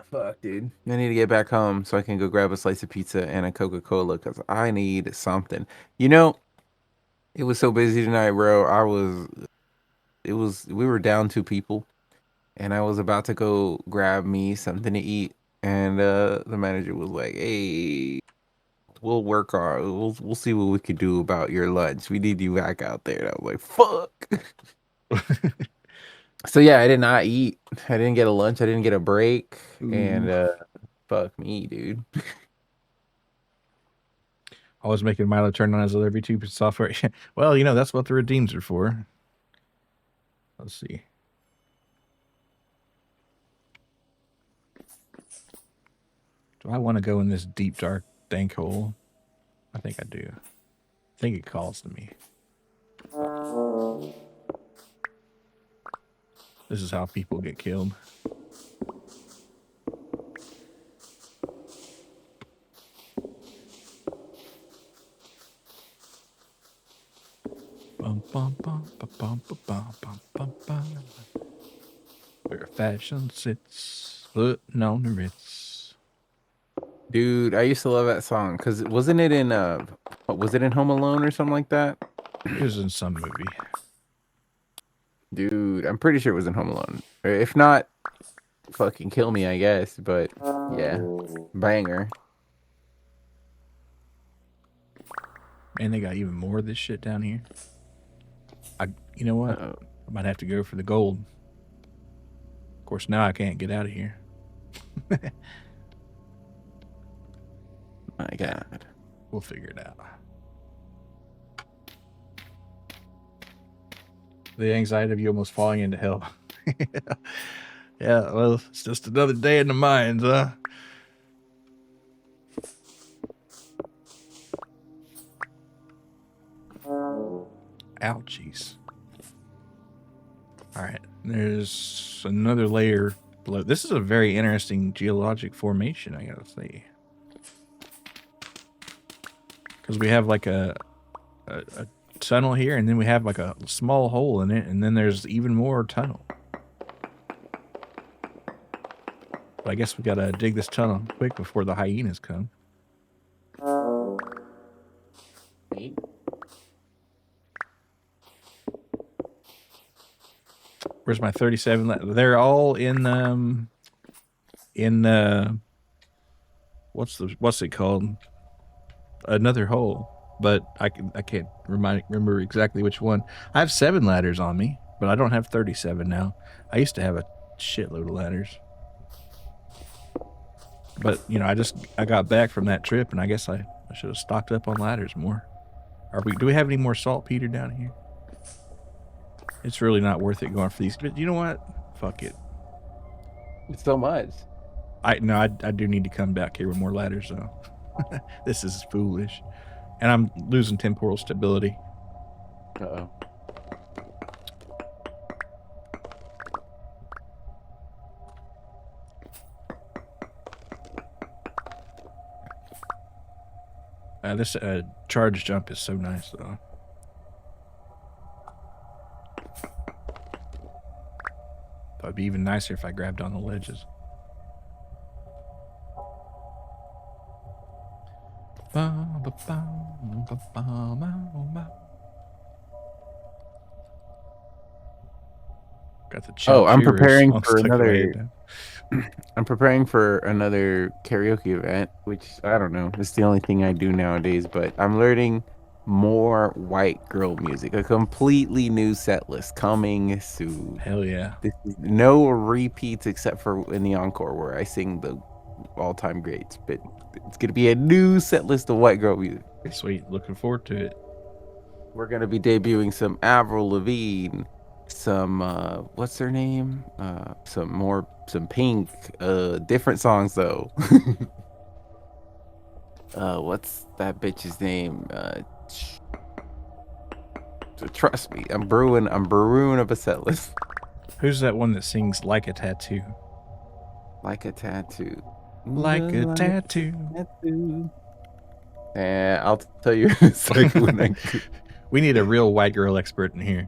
S2: Fuck, dude. I need to get back home so I can go grab a slice of pizza and a Coca-Cola because I need something. You know, it was so busy tonight, bro. We were down 2 people and I was about to go grab me something to eat. And the manager was like, hey, we'll see what we could do about your lunch. We need you back out there. And I was like, fuck. So yeah, I did not eat. I didn't get a lunch. I didn't get a break. And fuck me, dude.
S1: Always making Milo turn on his other VTuber software. Well, you know, that's what the redeems are for. Let's see. Do I want to go in this deep, dark, dank hole? I think I do. I think it calls to me. This is how people get killed. Bum, bum, bum, bum, bum, bum, bum, bum, bum. Where fashion sits, putting on the Ritz.
S2: Dude, I used to love that song because wasn't it in Home Alone or something like that?
S1: It was in some movie.
S2: Dude, I'm pretty sure it was in Home Alone. Or if not, fucking kill me, I guess. But yeah, banger.
S1: Man, they got even more of this shit down here. You know what? I might have to go for the gold. Of course, now I can't get out of here.
S2: My God.
S1: We'll figure it out. The anxiety of you almost falling into hell. Yeah, well, it's just another day in the mines, huh? Ouchies. All right, there's another layer below. This is a very interesting geologic formation, I gotta say. Because we have like a tunnel here, and then we have like a small hole in it, and then there's even more tunnel. But I guess we gotta dig this tunnel quick before the hyenas come.
S3: Neat.
S1: Where's my 37? They're all in what's it called? Another hole. But I can't remember exactly which one. I have 7 ladders on me, but I don't have 37 now. I used to have a shitload of ladders. But you know, I got back from that trip, and I guess I should have stocked up on ladders more. Do we have any more saltpeter down here? It's really not worth it going for these. But you know what? Fuck it.
S2: It's so much.
S1: I do need to come back here with more ladders though. This is foolish. And I'm losing temporal stability.
S2: Uh-oh.
S1: This charge jump is so nice though. Thought it'd be even nicer if I grabbed on the ledges. Got the
S2: Oh, I'm
S1: Cheerios
S2: preparing
S1: all
S2: for
S1: stuck in my
S2: another.
S1: head now.
S2: I'm preparing for another karaoke event, which I don't know. It's the only thing I do nowadays. But I'm learning more white girl music. A completely new set list coming soon.
S1: Hell yeah.
S2: This is no repeats except for in the encore where I sing the all-time greats. But it's gonna be a new set list of white girl music.
S1: Sweet. Looking forward to it.
S2: We're gonna be debuting some Avril Lavigne, some what's her name? Some Pink, different songs though. What's that bitch's name? Trust me, I'm brewing up a set list.
S1: Who's that one that sings Like a Tattoo?
S2: Like a tattoo.
S1: Like a tattoo.
S2: I'll tell you in a second when I
S1: We need a real white girl expert in here.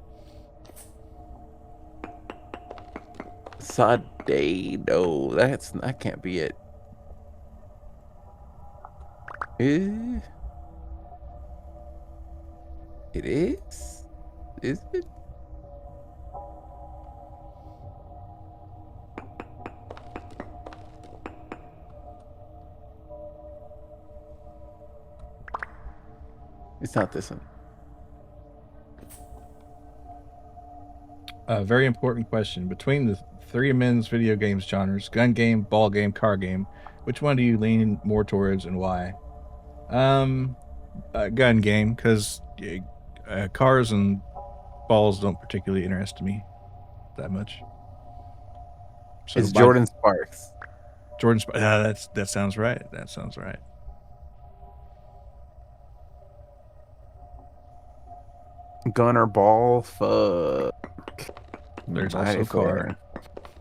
S2: Sade, no, that can't be it. It is? Is it? It's not this one.
S1: A very important question. Between the 3 men's video games genres, gun game, ball game, car game, which one do you lean more towards and why? Gun game, because cars and balls don't particularly interest me that much. So
S2: It's Jordan Sparks.
S1: Jordan Sparks. That sounds right. That sounds right.
S2: Gun or ball? Fuck.
S1: There's
S2: Might
S1: also
S2: if
S1: car.
S2: they're-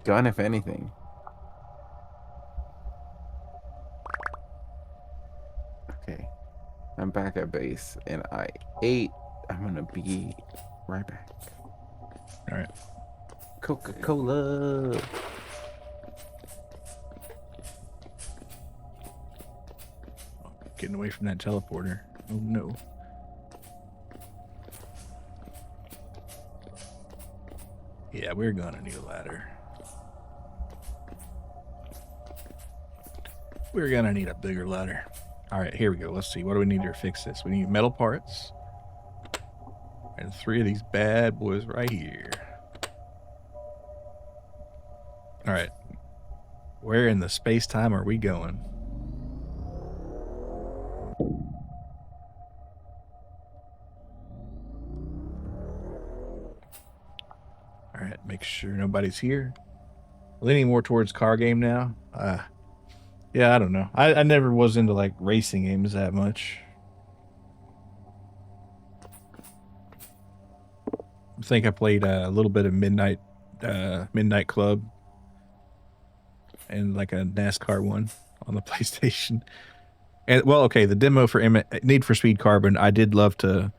S2: Gun, if anything. Okay. I'm back at base and I ate. I'm gonna be right back.
S1: All right.
S2: Coca-Cola.
S1: Getting away from that teleporter. Oh no. Yeah, we're gonna need a ladder. We're gonna need a bigger ladder. All right, here we go. Let's see. What do we need to fix this? We need metal parts. And 3 of these bad boys right here. All right. Where in the space-time are we going? All right, make sure nobody's here. Leaning more towards car game now. Yeah, I don't know. I never was into like racing games that much. I think I played a little bit of Midnight Club and like a NASCAR one on the PlayStation. And well, okay, the demo for Need for Speed Carbon, I did love to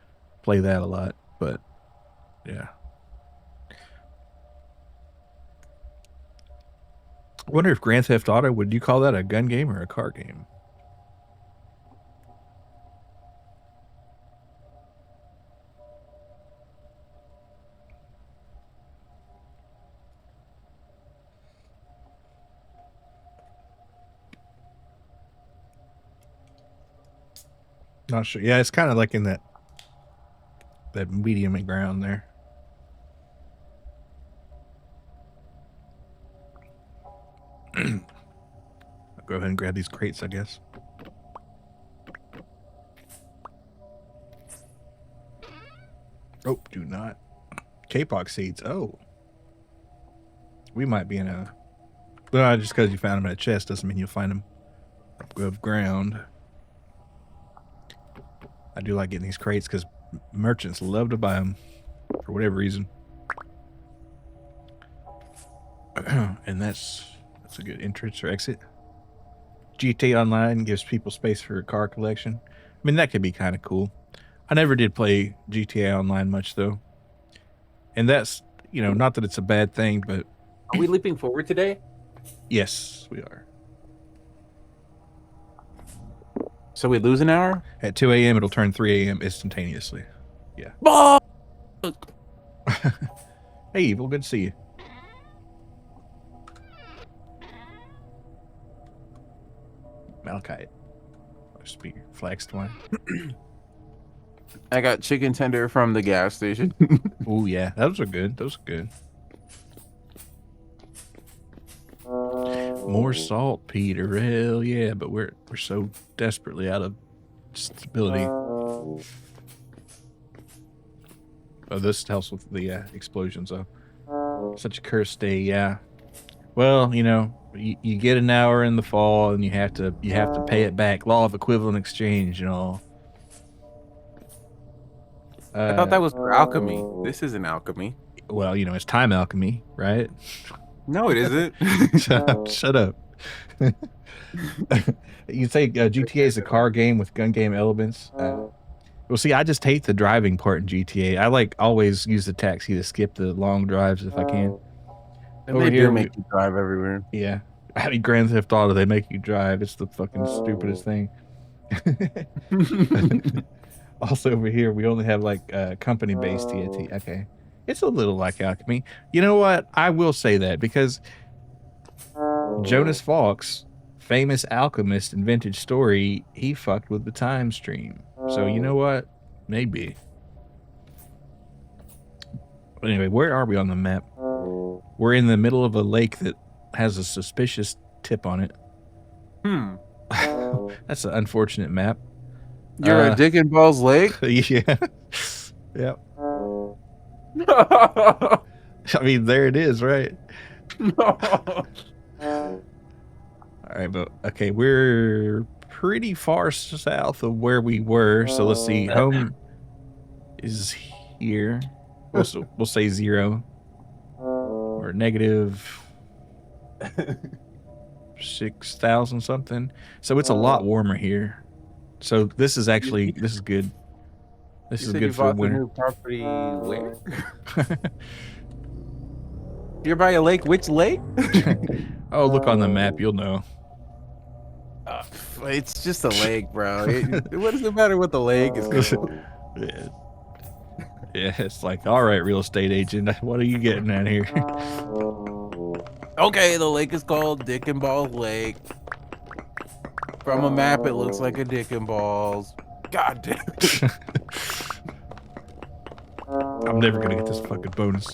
S1: play that a lot, but yeah. I wonder if Grand Theft Auto, would you call that a gun game or a car game? Not sure. Yeah, it's kind of like in that medium ground there. I'll go ahead and grab these crates, I guess. Oh, do not. K-pop seeds. Oh. We might be in a... Well, just because you found them in a chest doesn't mean you'll find them above ground. I do like getting these crates because merchants love to buy them for whatever reason. And that's a good entrance or exit. GTA Online gives people space for a car collection. I mean, that could be kind of cool. I never did play GTA Online much, though. And that's, you know, not that it's a bad thing, but...
S2: Are we leaping forward today?
S1: Yes, we are.
S2: So we lose an hour?
S1: At 2 a.m., it'll turn 3 a.m. instantaneously. Yeah. Hey, Evil, good to see you. Malachite. Speak flax twine.
S2: I got chicken tender from the gas station.
S1: Oh, yeah. Those are good. Those are good. More salt, Peter. Hell yeah, but we're so desperately out of stability. Oh, this helps with the explosions, though. Such a cursed day, yeah. Well, you know, you get an hour in the fall, and you have to pay it back. Law of equivalent exchange and all.
S2: I thought that was for alchemy. This isn't alchemy.
S1: Well, you know, it's time alchemy, right?
S2: No, it isn't.
S1: Shut up. You say GTA is a car game with gun game elements. Well, see, I just hate the driving part in GTA. I like always use the taxi to skip the long drives if I can.
S2: And they do make you drive everywhere.
S1: Yeah. I mean, Grand Theft Auto, they make you drive. It's the fucking stupidest thing. Also, over here, we only have like company-based TNT. Okay. It's a little like alchemy. You know what? I will say that because Jonas Fawkes, famous alchemist in Vintage Story, he fucked with the time stream. So you know what? Maybe. But anyway, where are we on the map? We're in the middle of a lake that has a suspicious tip on it. That's an unfortunate map.
S2: You're a Dick and Balls Lake?
S1: Yeah. Yep. I mean, there it is, right? All right, but okay, we're pretty far south of where we were. So let's see. Home is here. We'll say 0 or negative 6,000 something. So it's a lot warmer here. So this is actually this is good. This is good for winter.
S2: New property where? You're by a lake. Which lake?
S1: Oh, look on the map. You'll know.
S2: It's just a lake, bro. What does it matter what the lake is called?
S1: Yeah. Yeah, it's like, all right, real estate agent, what are you getting at here?
S2: Okay, the lake is called Dick and Balls Lake. From a map, it looks like a Dick and Balls. God damn it.
S1: I'm never gonna get this fucking bonus.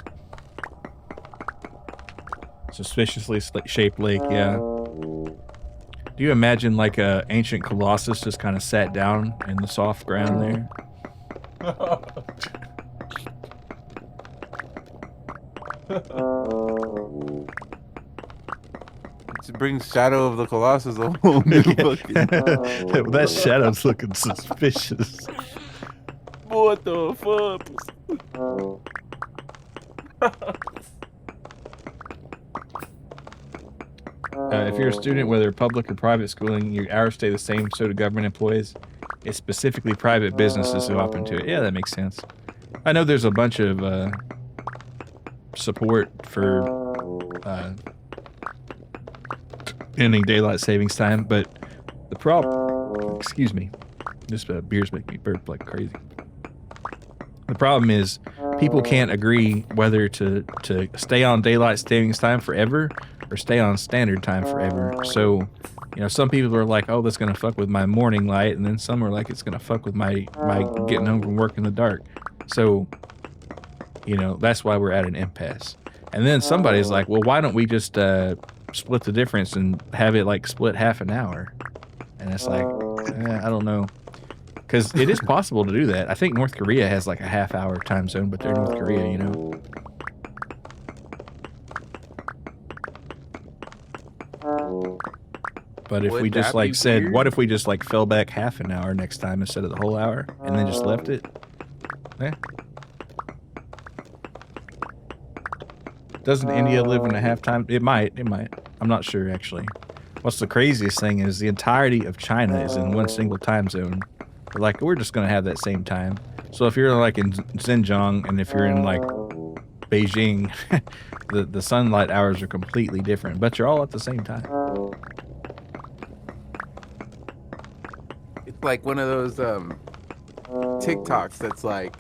S1: Suspiciously shaped lake, yeah. Do you imagine like a ancient colossus just kind of sat down in the soft ground there?
S2: It brings Shadow of the Colossus a whole new fucking...
S1: That shadow's looking suspicious.
S2: What the fuck?
S1: If you're a student, whether public or private schooling, your hours stay the same, so do government employees. It's specifically private businesses who opt into it. Yeah, that makes sense. I know there's a bunch of support for ending daylight savings time, but the problem, excuse me, this beer's making me burp like crazy. The problem is people can't agree whether to stay on daylight savings time forever or stay on standard time forever. So, you know, some people are like, oh, that's going to fuck with my morning light. And then some are like, it's going to fuck with my getting home from work in the dark. So, you know, that's why we're at an impasse. And then somebody's like, well, why don't we just split the difference and have it like split half an hour? And it's like, I don't know. Because it is possible to do that. I think North Korea has like a half-hour time zone, but they're North Korea, you know. But if we just like said, what if we just like fell back half an hour next time instead of the whole hour, and then just left it? Yeah. Doesn't India live in a half time? It might. I'm not sure actually. What's the craziest thing is the entirety of China is in one single time zone. Like, we're just going to have that same time. So if you're like in Xinjiang and if you're in like Beijing, the sunlight hours are completely different, but you're all at the same time.
S2: It's like one of those TikToks that's like,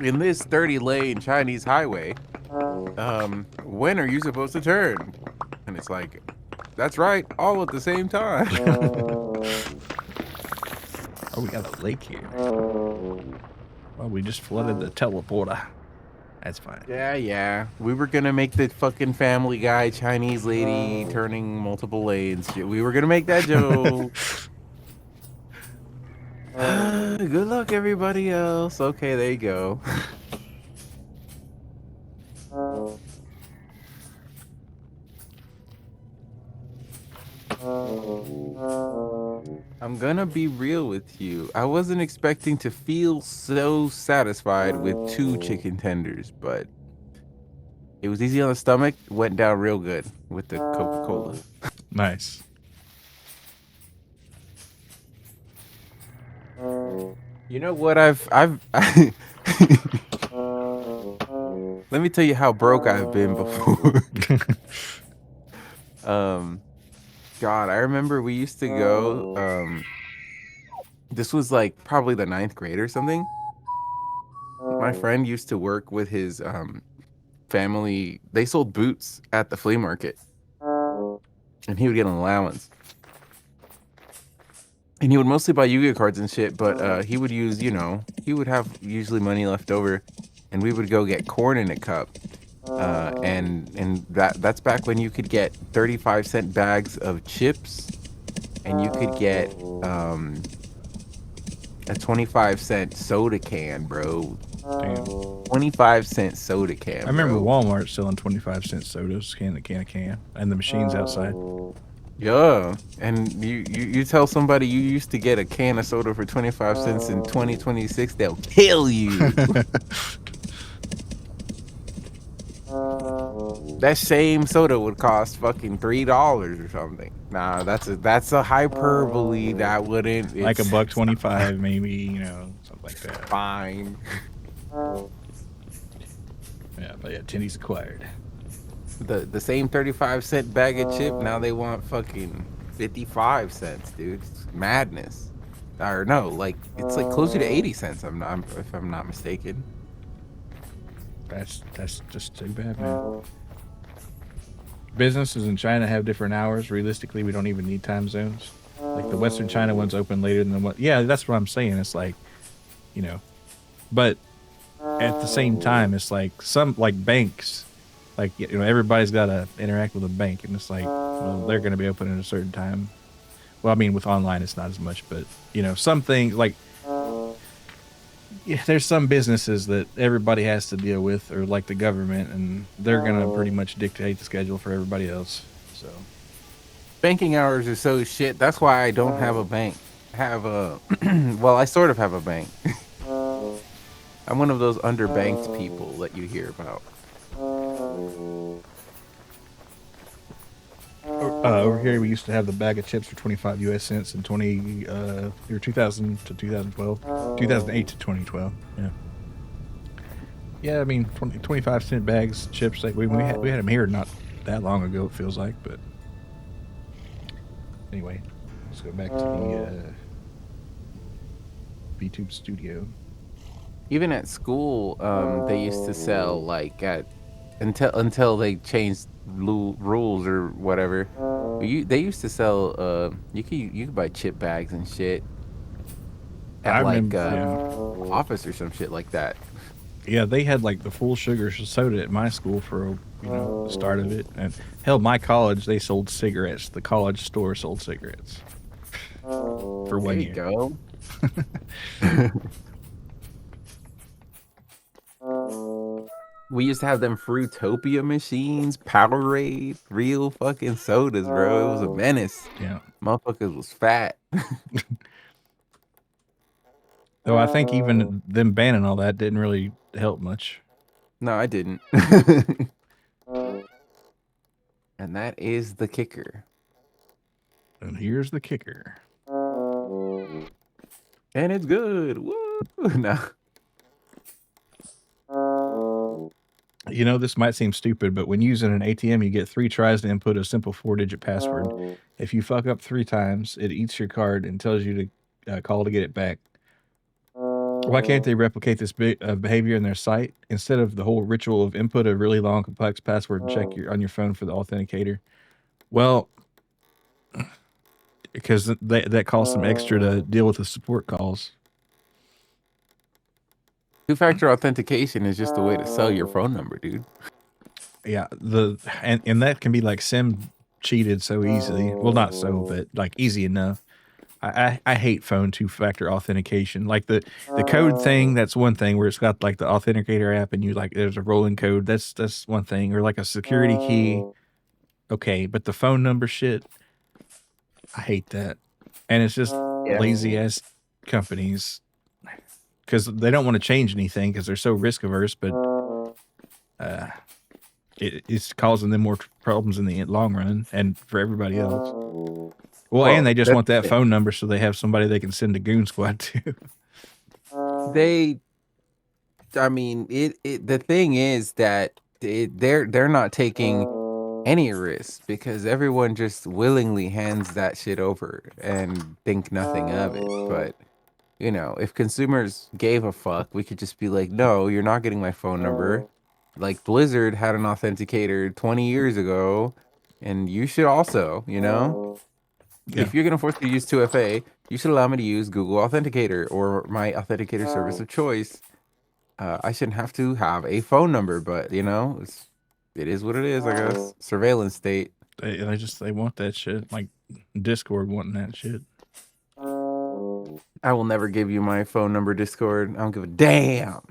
S2: in this 30-lane Chinese highway, when are you supposed to turn? And it's like, that's right, all at the same time.
S1: Oh, we got a lake here. Well, we just flooded the teleporter. That's fine.
S2: Yeah. We were gonna make the fucking Family Guy Chinese lady turning multiple lanes. We were gonna make that joke. Good luck, everybody else. Okay, there you go. I'm gonna be real with you. I wasn't expecting to feel so satisfied with 2 chicken tenders, but it was easy on the stomach. Went down real good with the Coca-Cola.
S1: Nice.
S2: You know what? I've let me tell you how broke I've been before. God, I remember we used to go. This was like probably the 9th grade or something. My friend used to work with his family. They sold boots at the flea market, and he would get an allowance. And he would mostly buy Yu-Gi-Oh cards and shit, but he would use, you know, he would have usually money left over, and we would go get corn in a cup. And that's back when you could get 35-cent bags of chips, and you could get a 25-cent soda can, bro.
S1: Damn.
S2: 25-cent soda can.
S1: I remember
S2: bro.
S1: Walmart selling 25-cent sodas, can, and the machines outside.
S2: Yeah, and you tell somebody you used to get a can of soda for 25 cents in 2026, they'll kill you. That same soda would cost fucking $3 or something. Nah, that's a hyperbole. That wouldn't.
S1: Like $1.25, maybe, you know, something like that.
S2: Fine.
S1: Yeah, but yeah, Tinny's acquired.
S2: The same 35-cent bag of chip, now they want fucking 55 cents, dude. It's madness. Or no, like it's like closer to 80 cents. If I'm not mistaken.
S1: That's just too bad, man. Businesses in China have different hours. Realistically, we don't even need time zones. Like the Western China one's open later than what. Yeah, that's what I'm saying. It's like, you know, but at the same time, it's like some like banks. Like, you know, everybody's got to interact with a bank, and it's like, well, they're going to be open at a certain time. Well, I mean, with online, it's not as much, but, you know, some things like, yeah, there's some businesses that everybody has to deal with, or like the government, and they're going to pretty much dictate the schedule for everybody else. So,
S2: banking hours are so shit. That's why I don't have a bank. Well, I sort of have a bank. I'm one of those underbanked people that you hear about.
S1: Over here, we used to have the bag of chips for 25 U.S. cents in 2000 to 2012, 2008 to 2012. Yeah, yeah. I mean, 25-cent bags chips. Like we had them here not that long ago. It feels like, but anyway, let's go back to the VTube studio.
S2: Even at school, they used to sell like at until they changed rules or whatever. They used to sell you could buy chip bags and shit
S1: I
S2: at like
S1: remember, yeah,
S2: office or some shit like that.
S1: yeah. They had like the full sugar soda at my school for the start of it, and hell, my college they sold cigarettes. The college store sold cigarettes for
S2: There
S1: 1
S2: you
S1: year.
S2: go. We used to have them Fruitopia machines, Powerade, real fucking sodas, bro. It was a menace.
S1: Yeah.
S2: Motherfuckers was fat.
S1: Though I think even them banning all that didn't really help much.
S2: No, I didn't. And that is the kicker.
S1: And here's the kicker.
S2: And it's good. Woo! No.
S1: You know, this might seem stupid, but when using an ATM, you get 3 tries to input a simple 4-digit password. If you fuck up 3 times, it eats your card and tells you to call to get it back. Why can't they replicate this behavior in their site instead of the whole ritual of input a really long, complex password and check on your phone for the authenticator? Well, because that costs them extra to deal with the support calls.
S2: Two-factor authentication is just a way to sell your phone number, dude.
S1: Yeah, and that can be like sim cheated so easily. Well, not so, but like easy enough. I hate phone two-factor authentication. Like the code thing, that's one thing where it's got like the authenticator app and you like there's a rolling code. That's one thing. Or like a security key. Okay, but the phone number shit, I hate that. And it's just lazy ass companies because they don't want to change anything because they're so risk averse, but it's causing them more problems in the long run and for everybody else. Well, and they just want that phone number so they have somebody they can send a goon squad to.
S2: I mean, the thing is that they're not taking any risks because everyone just willingly hands that shit over and think nothing of it. But you know, if consumers gave a fuck, we could just be like, no, you're not getting my phone number. Like Blizzard had an authenticator 20 years ago, and you should also, you know?
S1: Yeah.
S2: If you're going to force me to use 2FA, you should allow me to use Google Authenticator or my authenticator service of choice. I shouldn't have to have a phone number, but, you know, it is what it is, I guess. Surveillance state.
S1: They want that shit. Like Discord wanting that shit.
S2: I will never give you my phone number, Discord. I don't give a damn.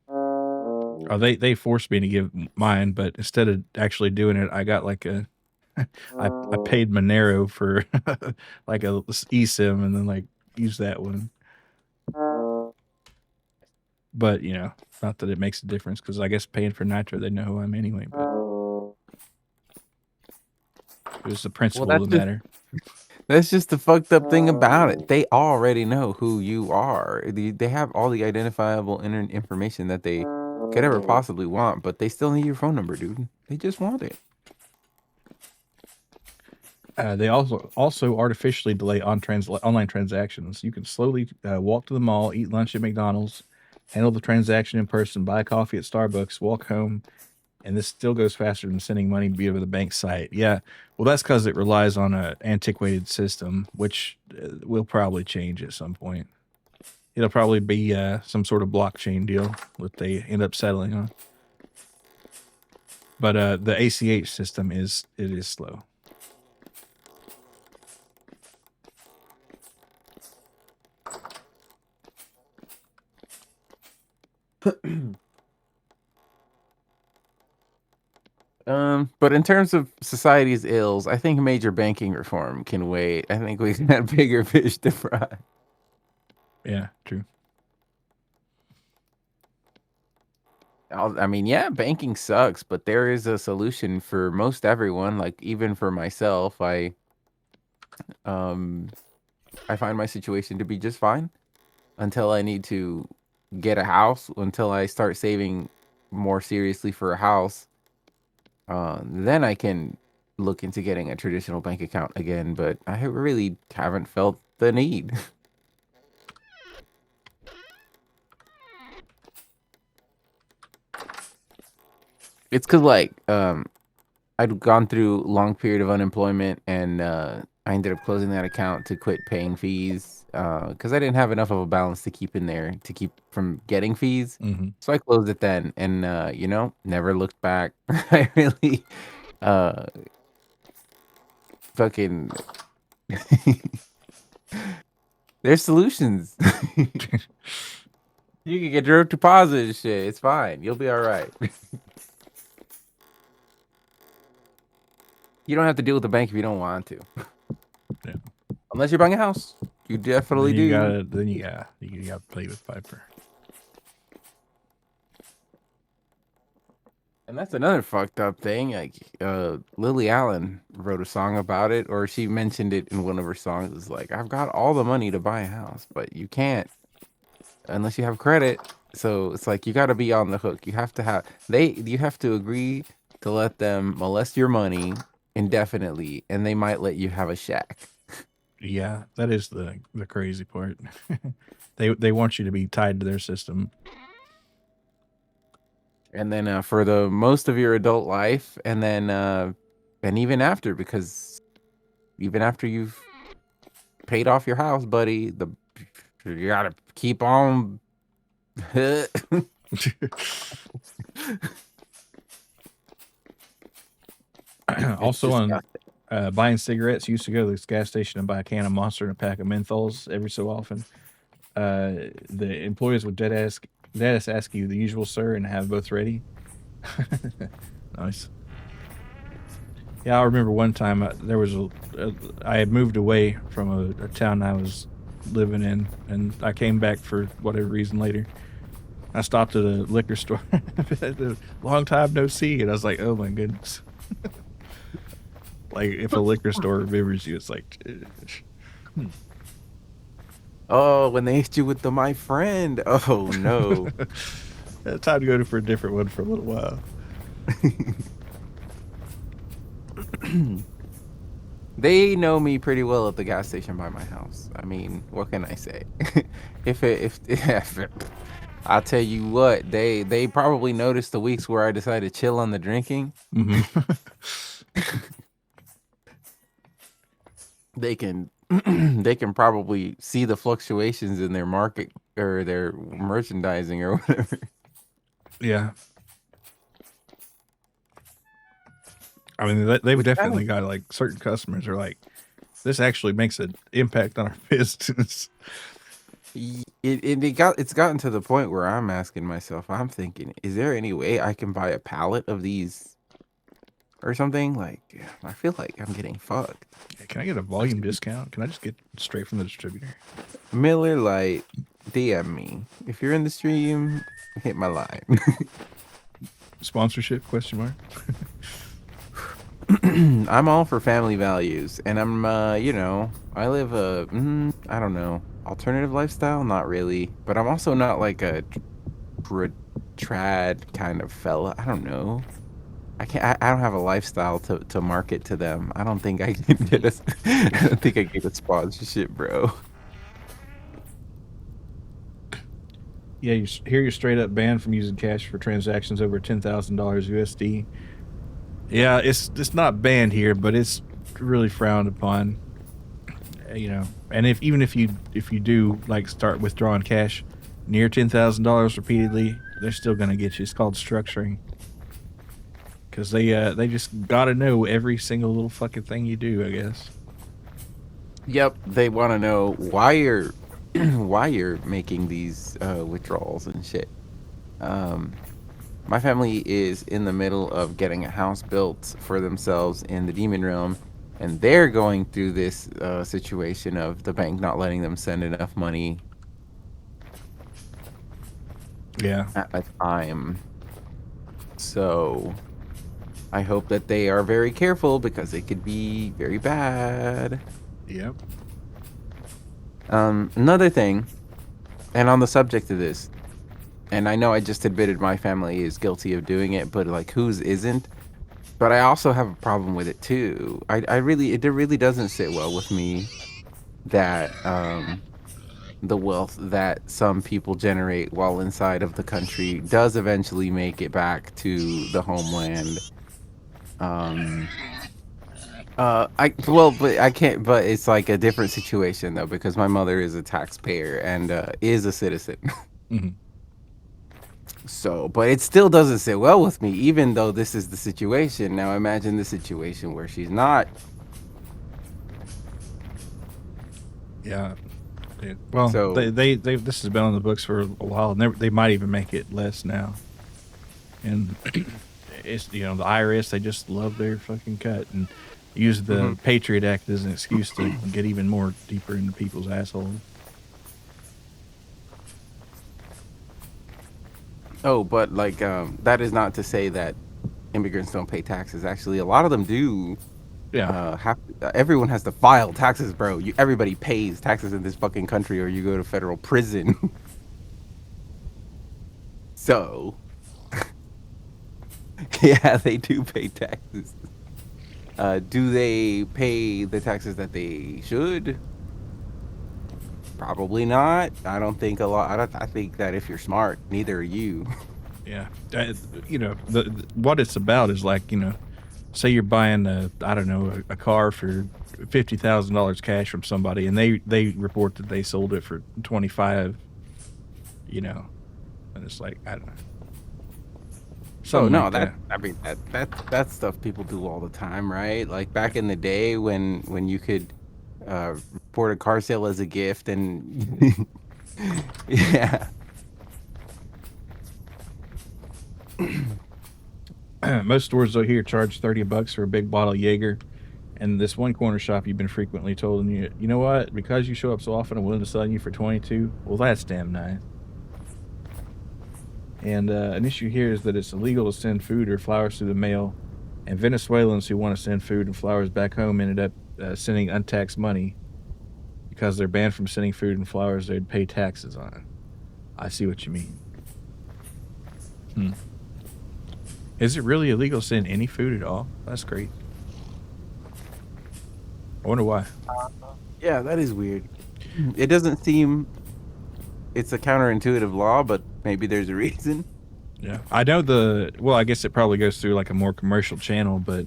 S1: Oh, they forced me to give mine, but instead of actually doing it, I got like a I paid Monero for like a eSIM and then like use that one. But you know, not that it makes a difference because I guess paying for Nitro, they know who I'm anyway. But it was the principle of the matter.
S2: That's just the fucked up thing about it. They already know who you are. They have all the identifiable information that they could ever possibly want, but they still need your phone number, dude. They just want it.
S1: They also artificially delay online transactions. You can slowly walk to the mall, eat lunch at McDonald's, handle the transaction in person, buy coffee at Starbucks, walk home, and this still goes faster than sending money via the bank site. Yeah, well, that's because it relies on an antiquated system, which will probably change at some point. It'll probably be some sort of blockchain deal that they end up settling on. But the ACH system is slow.
S2: But in terms of society's ills, I think major banking reform can wait. I think we got bigger fish to fry.
S1: Yeah, true.
S2: I mean, yeah, banking sucks, but there is a solution for most everyone. Like even for myself, um I find my situation to be just fine until I need to get a house, until I start saving more seriously for a house. Then I can look into getting a traditional bank account again, but I really haven't felt the need. It's because like I'd gone through long period of unemployment, and I ended up closing that account to quit paying fees because I didn't have enough of a balance to keep in there to keep from getting fees.
S1: Mm-hmm.
S2: So I closed it then, and never looked back. I really uh fucking there's solutions. You can get direct deposit and shit. It's fine. You'll be all right. You don't have to deal with the bank if you don't want to.
S1: Yeah.
S2: Unless you're buying a house. You definitely do.
S1: You gotta play with Piper.
S2: And that's another fucked up thing. Like Lily Allen wrote a song about it, or she mentioned it in one of her songs. It's like, I've got all the money to buy a house, but you can't unless you have credit. So it's like you gotta be on the hook. You have to agree to let them molest your money indefinitely, and they might let you have a shack.
S1: Yeah, that is the crazy part. They want you to be tied to their system.
S2: And then for the most of your adult life, and then and even after, because even after you've paid off your house, buddy, you gotta keep on.
S1: Also on buying cigarettes, you used to go to this gas station and buy a can of Monster and a pack of menthols every so often. The employees would dead ass ask you the usual sir and have both ready. Nice. Yeah, I remember one time there was I had moved away from a town I was living in, and I came back for whatever reason later. I stopped at a liquor store. Long time no see, and I was like, oh my goodness. Like if a liquor store remembers you, it's like,
S2: Oh, when they hit you with the my friend. Oh no.
S1: time to go for a different one for a little while.
S2: They know me pretty well at the gas station by my house. I mean, what can I say? if I'll tell you what, they probably noticed the weeks where I decided to chill on the drinking.
S1: Mm-hmm.
S2: They can they can probably see the fluctuations in their market or their merchandising or whatever.
S1: Yeah. I mean, they've
S2: Which kind
S1: definitely
S2: of
S1: got like certain customers are like, this actually makes an impact on our business.
S2: it's gotten to the point where I'm asking myself, I'm thinking, is there any way I can buy a pallet of these or something? Like, I feel like I'm getting fucked.
S1: Can I get a volume discount? Can I just get straight from the distributor?
S2: Miller Lite, DM me. If you're in the stream, hit my line.
S1: Sponsorship? Question mark.
S2: I'm all for family values, and I'm, I live a, I don't know, alternative lifestyle. Not really, but I'm also not like a trad kind of fella. I don't know. I can't. I don't have a lifestyle to market to them. I don't think I can get a. I don't think I get a sponsorship, bro.
S1: Yeah, you're straight up banned from using cash for transactions over $10,000 USD. Yeah, it's not banned here, but it's really frowned upon. You know, and even if you do like start withdrawing cash near $10,000 repeatedly, they're still gonna get you. It's called structuring, because they just gotta know every single little fucking thing you do, I guess.
S2: Yep, they want to know why you're why you're making these withdrawals and shit. My family is in the middle of getting a house built for themselves in the demon realm, and they're going through this situation of the bank not letting them send enough money
S1: Yeah.
S2: at a time. So I hope that they are very careful because it could be very bad.
S1: Yep.
S2: Another thing, and on the subject of this, and I know I just admitted my family is guilty of doing it, but like whose isn't? But I also have a problem with it too. It really doesn't sit well with me that the wealth that some people generate while inside of the country does eventually make it back to the homeland. But I can't. But it's like a different situation though because my mother is a taxpayer and is a citizen.
S1: Hmm.
S2: So, but it still doesn't sit well with me, even though this is the situation. Now, imagine the situation where she's not.
S1: Yeah. Yeah. Well,
S2: So,
S1: they this has been on the books for a while, and they might even make it less now. And it's the IRS, they just love their fucking cut and use the Patriot Act as an excuse to get even more deeper into people's assholes.
S2: oh, but like, that is not to say that immigrants don't pay taxes. Actually, a lot of them do.
S1: Yeah.
S2: Everyone has to file taxes, bro. Everybody pays taxes in this fucking country, or you go to federal prison. So, yeah, they do pay taxes. Do they pay the taxes that they should? Probably not. I don't think a lot. I think that if you're smart, neither are you.
S1: Yeah. What it's about is like, say you're buying I don't know, a car for $50,000 cash from somebody, and they report that they sold it for 25, and it's like, I don't know.
S2: Oh
S1: Something
S2: no,
S1: like that.
S2: I mean that's stuff people do all the time, right? Like back in the day when you could report a car sale as a gift and yeah.
S1: Most stores though here charge $30 for a big bottle of Jaeger. And this one corner shop you've been frequently told, and you know what? Because you show up so often, I'm willing to sell you for 22. Well, that's damn nice. And an issue here is that it's illegal to send food or flowers through the mail, and Venezuelans who want to send food and flowers back home ended up sending untaxed money because they're banned from sending food and flowers they'd pay taxes on. I see what you mean. Is it really illegal to send any food at all? That's great. I wonder why.
S2: Yeah, that is weird. It doesn't seem it's a counterintuitive law, but maybe there's a reason.
S1: Yeah, I know well, I guess it probably goes through like a more commercial channel, but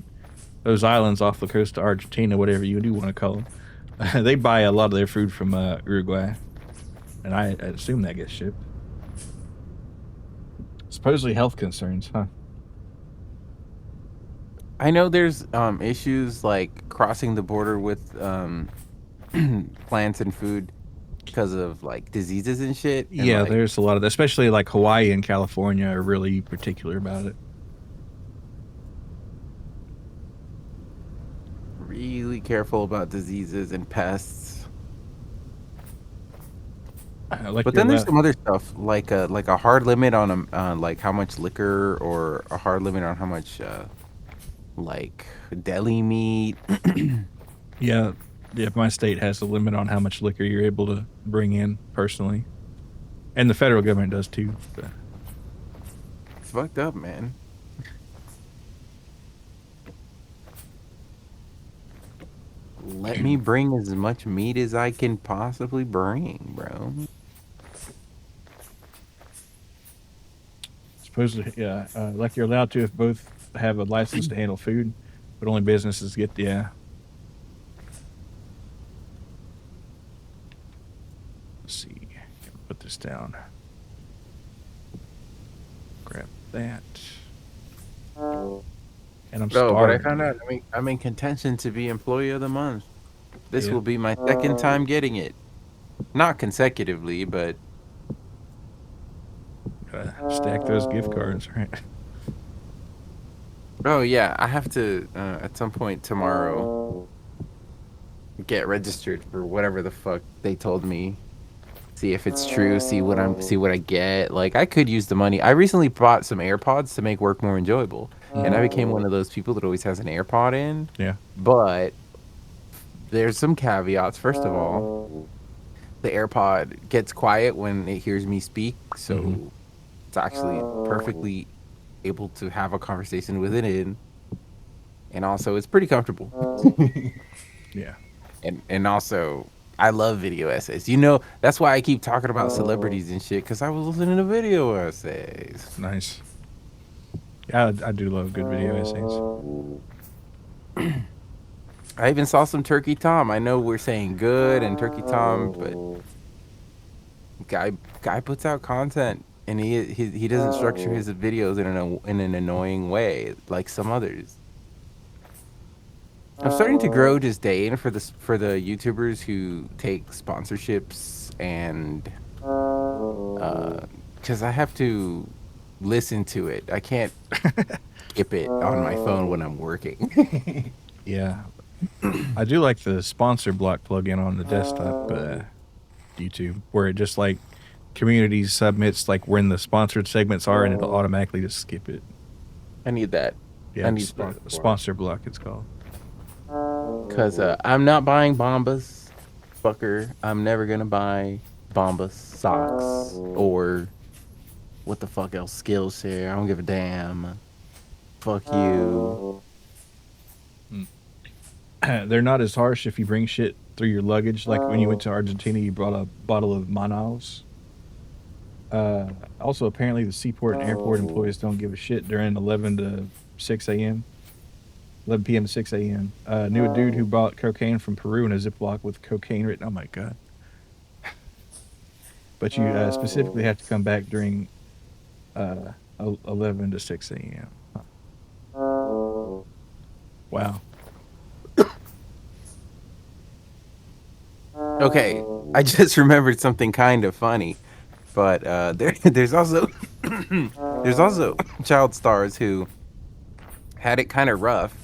S1: those islands off the coast of Argentina, whatever you do want to call them, they buy a lot of their food from Uruguay, and I assume that gets shipped. Supposedly health concerns, huh?
S2: I know there's issues like crossing the border with plants and food because of like diseases and shit. And,
S1: Yeah,
S2: like,
S1: there's a lot of that, especially like Hawaii and California are really particular about it.
S2: really careful about diseases and pests.
S1: Like
S2: But then there's some other stuff like a hard limit on like how much liquor or a hard limit on how much like deli meat.
S1: yeah, my state has a limit on how much liquor you're able to bring in personally, and the federal government does too. But.
S2: It's fucked up, man. Let me bring as much meat as I can possibly bring, bro.
S1: Supposedly, yeah, like you're allowed to if both have a license to handle food, but only businesses get Let's see. Put this down. Grab that. And I'm starving.
S2: But I found out I'm in contention to be Employee of the Month. This will be my second time getting it. Not consecutively, but
S1: Stack those gift cards, right?
S2: oh yeah, I have to at some point tomorrow get registered for whatever the fuck they told me see if it's true, see what I get. Like I could use the money. I recently bought some AirPods to make work more enjoyable. And I became one of those people that always has an AirPod in.
S1: Yeah.
S2: But there's some caveats. First of all, the AirPod gets quiet when it hears me speak, so it's actually perfectly able to have a conversation with it in. And also it's pretty comfortable.
S1: Yeah.
S2: And also I love video essays. You know, that's why I keep talking about celebrities and shit, because I was listening to video essays.
S1: Nice. Yeah, I do love good video essays.
S2: I even saw some Turkey Tom. I know we're saying good and Turkey Tom, but guy puts out content, and he doesn't structure his videos in an annoying way like some others. I'm starting to grow disdain for the YouTubers who take sponsorships and because I have to listen to it. I can't skip it on my phone when I'm working.
S1: Yeah. I do like the sponsor block plugin on the desktop YouTube, where it just like community submits like when the sponsored segments are, and it'll automatically just skip it.
S2: I need that.
S1: Yeah,
S2: I need
S1: sponsor block. It's called.
S2: Because I'm not buying Bombas, fucker. I'm never gonna buy Bombas socks or what the fuck else? Skillshare. I don't give a damn. Fuck you.
S1: They're not as harsh if you bring shit through your luggage. Like when you went to Argentina, you brought a bottle of Manaus. Also, apparently, the seaport and airport employees don't give a shit during 11 to 6 a.m. 11 p.m. to 6 a.m. Knew a dude who brought cocaine from Peru in a Ziploc with cocaine written. Oh my god! But you specifically have to come back during 11 to 6 a.m. Huh. Wow.
S2: Okay, I just remembered something kind of funny, but there's also there's also child stars who had it kind of rough,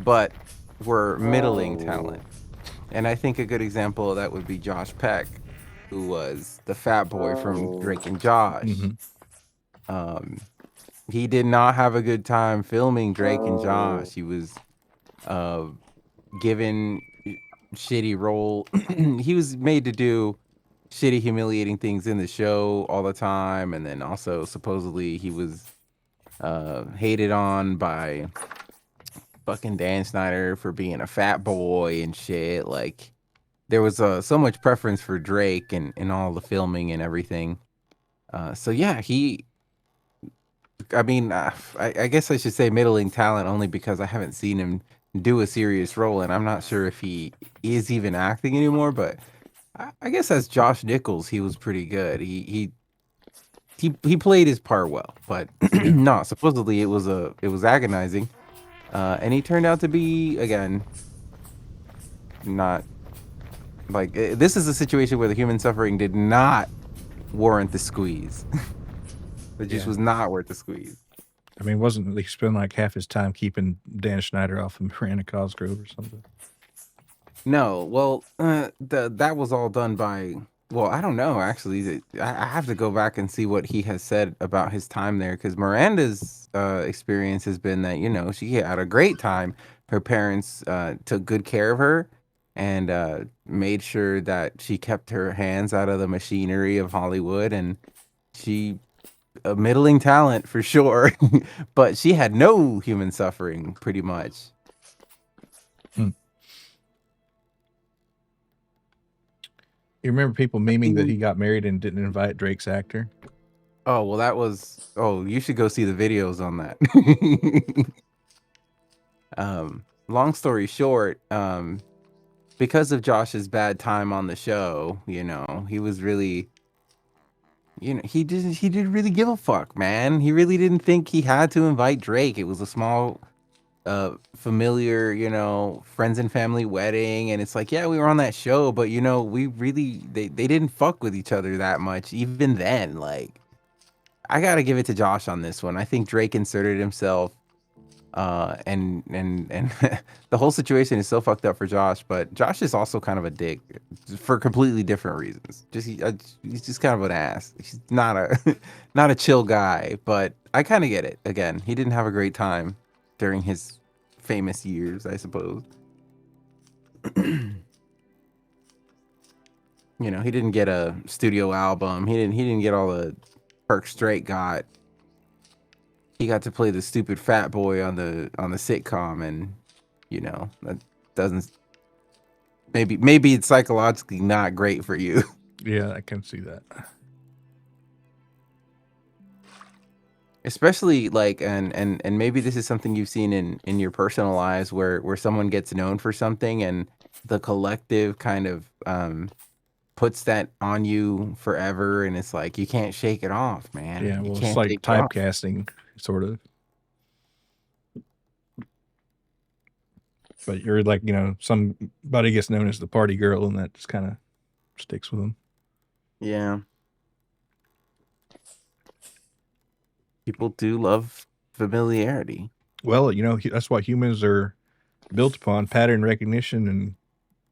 S2: but were middling talent. And I think a good example of that would be Josh Peck, who was the fat boy from Drake and Josh. He did not have a good time filming Drake and Josh. He was given shitty role. He was made to do shitty, humiliating things in the show all the time, and then also supposedly he was hated on by fucking Dan Snyder for being a fat boy and shit. Like there was so much preference for Drake and all the filming and everything. So yeah, I mean, I guess I should say middling talent only because I haven't seen him do a serious role, and I'm not sure if he is even acting anymore. But I guess as Josh Nichols, he was pretty good. He played his part well, but no, supposedly it was agonizing, and he turned out to be again not like this is a situation where the human suffering did not warrant the squeeze. It just was not worth the squeeze.
S1: I mean, wasn't he spent like half his time keeping Dan Schneider off of Miranda Cosgrove or something?
S2: No, well, that was all done by. Well, I don't know. Actually, I have to go back and see what he has said about his time there, because Miranda's experience has been that she had a great time. Her parents took good care of her and made sure that she kept her hands out of the machinery of Hollywood, and she a middling talent for sure, but she had no human suffering pretty much.
S1: You remember people memeing that he got married and didn't invite Drake's actor?
S2: Oh, well, that was. Oh, you should go see the videos on that. Long story short, because of Josh's bad time on the show, he was really. He didn't really give a fuck, man. He really didn't think he had to invite Drake. It was a small, familiar, friends and family wedding, and it's like, yeah, we were on that show, but we really they didn't fuck with each other that much even then. Like, I gotta give it to Josh on this one. I think Drake inserted himself And the whole situation is so fucked up for Josh. But Josh is also kind of a dick for completely different reasons. He's just kind of an ass. He's not a not a chill guy. But I kind of get it. Again, he didn't have a great time during his famous years, I suppose. You know, he didn't get a studio album. He didn't get all the perks Drake got. He got to play the stupid fat boy on the sitcom, and you know that doesn't maybe it's psychologically not great for you.
S1: Yeah, I can see that.
S2: Especially like and maybe this is something you've seen in your personal lives where someone gets known for something and the collective kind of puts that on you forever, and it's like you can't shake it off, man.
S1: Yeah,
S2: You
S1: well, it's
S2: can't
S1: like
S2: shake it off.
S1: typecasting, sort of. But you're like, somebody gets known as the party girl, and that just kind of sticks with them.
S2: Yeah. People do love familiarity.
S1: Well, that's what humans are built upon, pattern recognition. And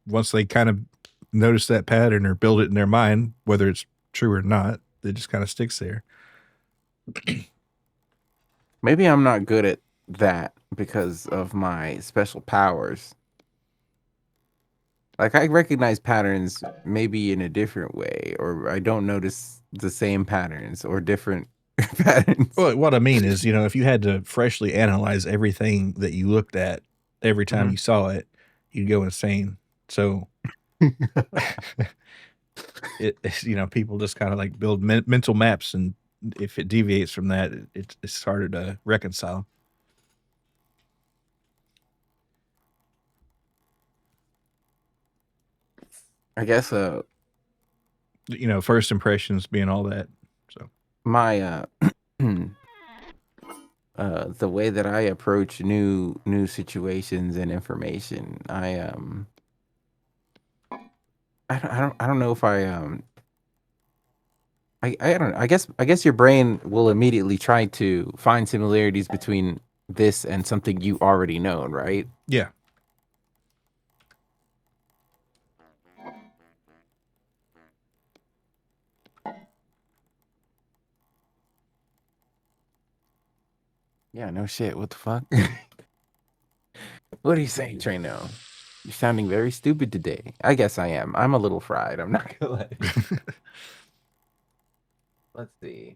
S1: once they kind of notice that pattern or build it in their mind, whether it's true or not, it just kind of sticks there.
S2: Maybe I'm not good at that because of my special powers. Like I recognize patterns maybe in a different way, or I don't notice the same patterns or different patterns.
S1: Well, what I mean is, if you had to freshly analyze everything that you looked at every time you saw it, you'd go insane. So, people just kind of like build mental maps, and if it deviates from that, it's harder to reconcile.
S2: I guess
S1: First impressions being all that. So
S2: my the way that I approach new situations and information, I don't know if I don't know. I guess your brain will immediately try to find similarities between this and something you already known, right?
S1: yeah,
S2: Yeah, no shit. What the fuck? What are you saying, Trino? You're sounding very stupid today. I guess I am. I'm a little fried. I'm not gonna lie. Let's see.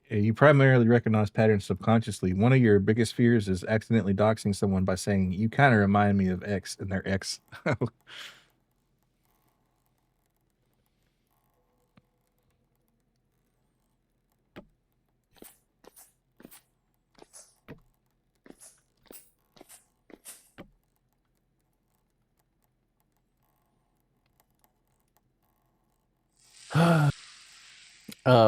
S1: You primarily recognize patterns subconsciously. One of your biggest fears is accidentally doxing someone by saying, "You kind of remind me of X," and their ex.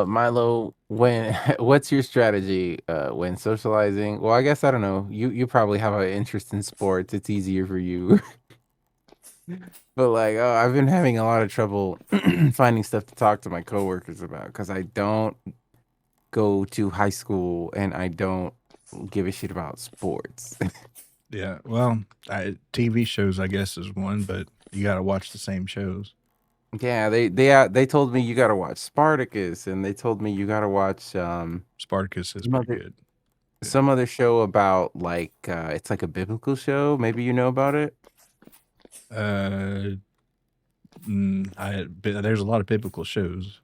S2: Milo, when what's your strategy when socializing? Well, I guess I don't know. You probably have an interest in sports. It's easier for you. But like, oh, I've been having a lot of trouble finding stuff to talk to my coworkers about because I don't go to high school and I don't give a shit about sports.
S1: Yeah, well, TV shows, I guess, is one, but you got to watch the same shows.
S2: Yeah, they told me you gotta watch Spartacus, and they told me you gotta watch
S1: Spartacus is
S2: some
S1: pretty
S2: other
S1: good.
S2: some other show about like it's like a biblical show. Maybe you know about it.
S1: Uh, there's a lot of biblical shows,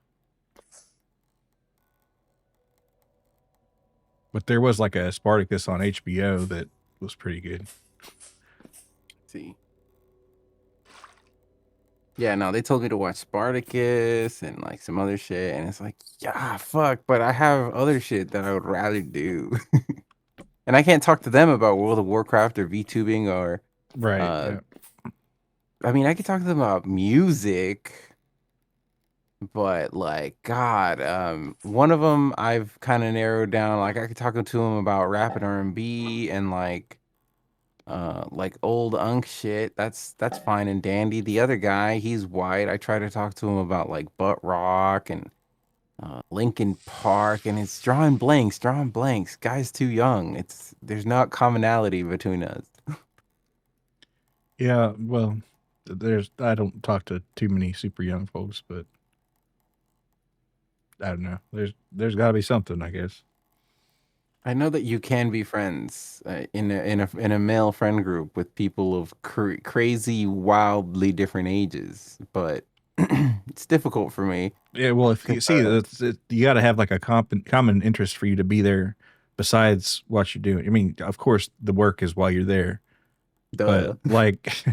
S1: but there was like a Spartacus on HBO that was pretty good.
S2: Let's see. Yeah, no, they told me to watch Spartacus and like some other shit, and it's like, yeah, fuck, but I have other shit that I would rather do. And I can't talk to them about World of Warcraft or VTubing or
S1: Right.
S2: uh
S1: Yeah.
S2: I mean, I could talk to them about music, but like God, one of them I've kind of narrowed down. Like I could talk to them about rap and R&B and like old unk shit. That's fine and dandy. The other guy, he's white. I try to talk to him about like butt rock and Lincoln Park, and it's drawing blanks, drawing blanks. Guy's too young. There's not commonality between us.
S1: Yeah, well, I don't talk to too many super young folks, but I don't know. There's got to be something, I guess.
S2: I know that you can be friends in a male friend group with people of crazy, wildly different ages, but it's difficult for me.
S1: Yeah, well, if you see, you got to have like a common interest for you to be there. Besides what you're doing, I mean, of course, the work is while you're there, but
S2: Duh.
S1: like,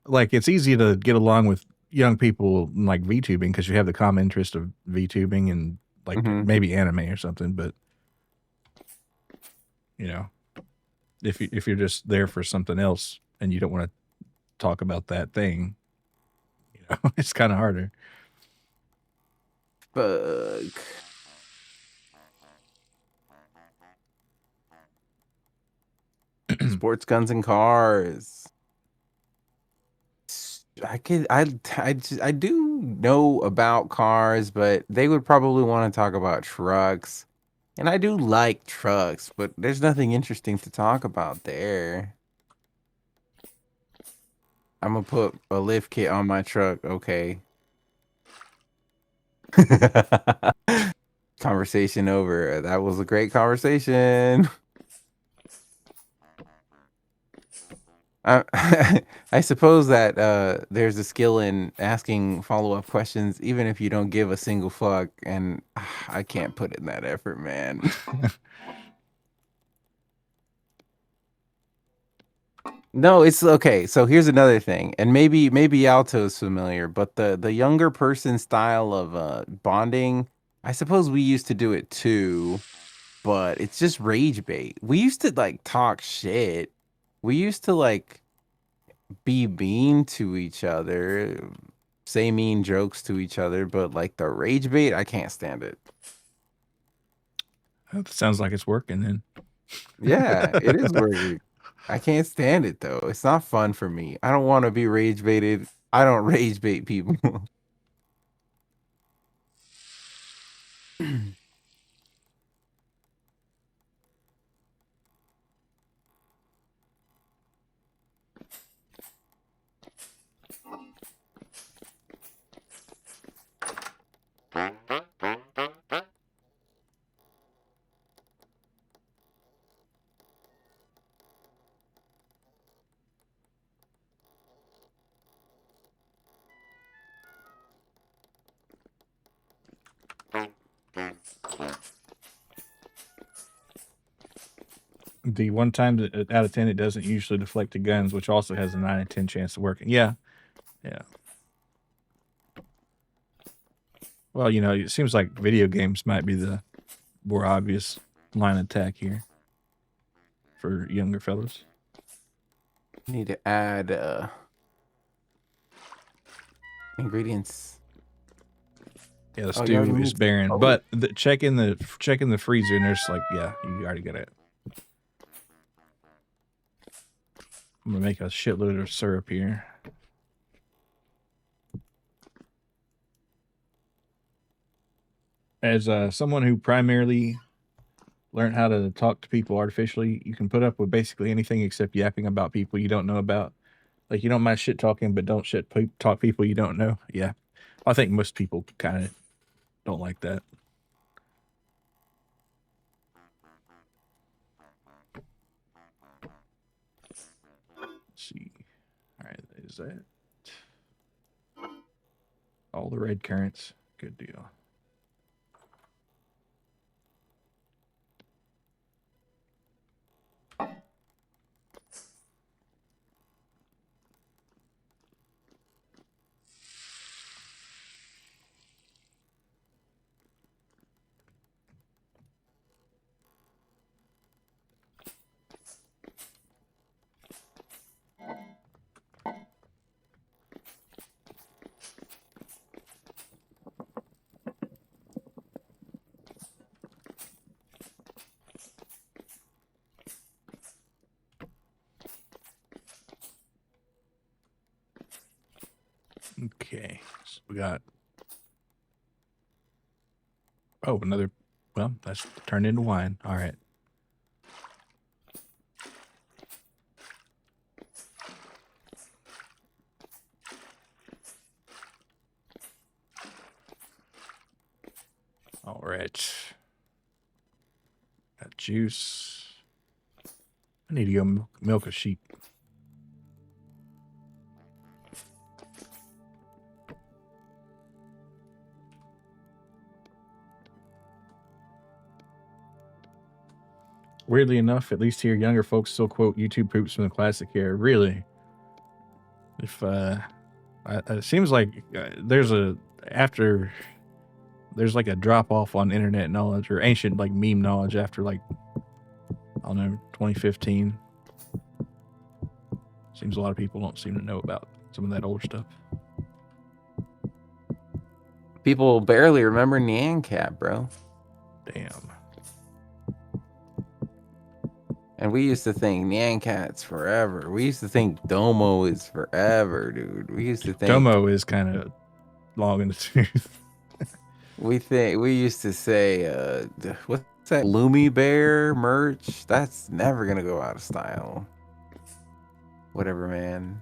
S1: like it's easy to get along with young people in, like VTubing because you have the common interest of VTubing and like
S2: Hmm.
S1: maybe anime or something. But you know, if you're just there for something else and you don't want to talk about that thing, you know, it's kind of harder.
S2: Fuck. Sports, guns, and cars. I do know about cars, but they would probably want to talk about trucks. And I do like trucks, but there's nothing interesting to talk about there. I'm gonna put a lift kit on my truck, okay. Conversation over. That was a great conversation. I suppose that there's a skill in asking follow-up questions, even if you don't give a single fuck, and I can't put in that effort, man. No, it's okay. So here's another thing, and maybe Alto's familiar, but the younger person style of bonding, I suppose we used to do it too, but it's just rage bait. We used to like talk shit. We used to like be mean to each other, say mean jokes to each other, but like the rage bait, I can't stand it.
S1: That sounds like it's working then.
S2: Yeah, it is working. I can't stand it though. It's not fun for me. I don't want to be rage baited. I don't rage bait people.
S1: The one time that out of 10 it doesn't usually deflect to guns, which also has a 9 in 10 chance of working. Yeah, yeah. Well, you know, it seems like video games might be the more obvious line of attack here for younger fellas.
S2: Need to add ingredients.
S1: Yeah, the
S2: Oh, you already
S1: stew is
S2: made.
S1: barren,
S2: Oh,
S1: but check in the freezer and there's like, yeah, you already got it. I'm gonna make a shitload of syrup here. As someone who primarily learned how to talk to people artificially, you can put up with basically anything except yapping about people you don't know about. Like you don't mind shit talking, but don't talk people you don't know. Yeah, I think most people kind of don't like that. Let's see. All right, is that all the red currants? Good deal. Okay, so we got Oh, another. Well, that's turned into wine. All right. All right. Got juice. I need to go milk a sheep. Weirdly enough, at least here, younger folks still quote YouTube poops from the classic era. Really? If it seems like there's like a drop off on internet knowledge or ancient like meme knowledge after like I don't know 2015. Seems a lot of people don't seem to know about some of that old stuff.
S2: People barely remember Nyan Cat, bro.
S1: Damn.
S2: And we used to think Nyan Cat's forever. We used to think Domo is forever, dude. We used to think
S1: Domo is kind of long in the tooth.
S2: we used to say what's that Loomy Bear merch? That's never gonna go out of style. Whatever, man.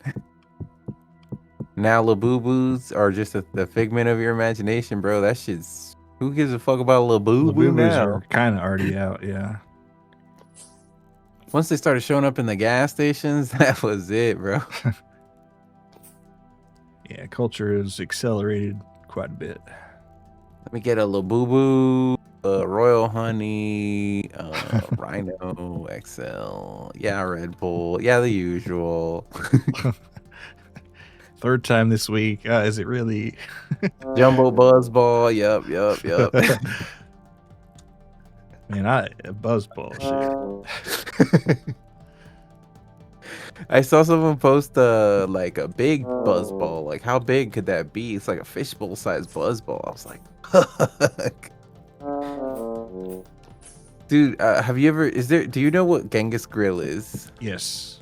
S2: Now Labubu's are just the figment of your imagination, bro. That shit's who gives a fuck about Labubu
S1: Labubus
S2: now?
S1: are kind of already out, yeah.
S2: Once they started showing up in the gas stations, that was it, bro.
S1: Yeah, culture has accelerated quite a bit.
S2: Let me get a Labubu, Royal Honey, Rhino XL. Yeah, Red Bull. Yeah, the usual.
S1: Third time this week. Is it really?
S2: Jumbo Buzzball. Yup.
S1: Man, buzzball shit.
S2: I saw someone post like a big buzzball. Like, how big could that be? It's like a fishbowl sized buzzball. I was like, fuck. Dude, have you ever? Do you know what Genghis Grill is?
S1: Yes.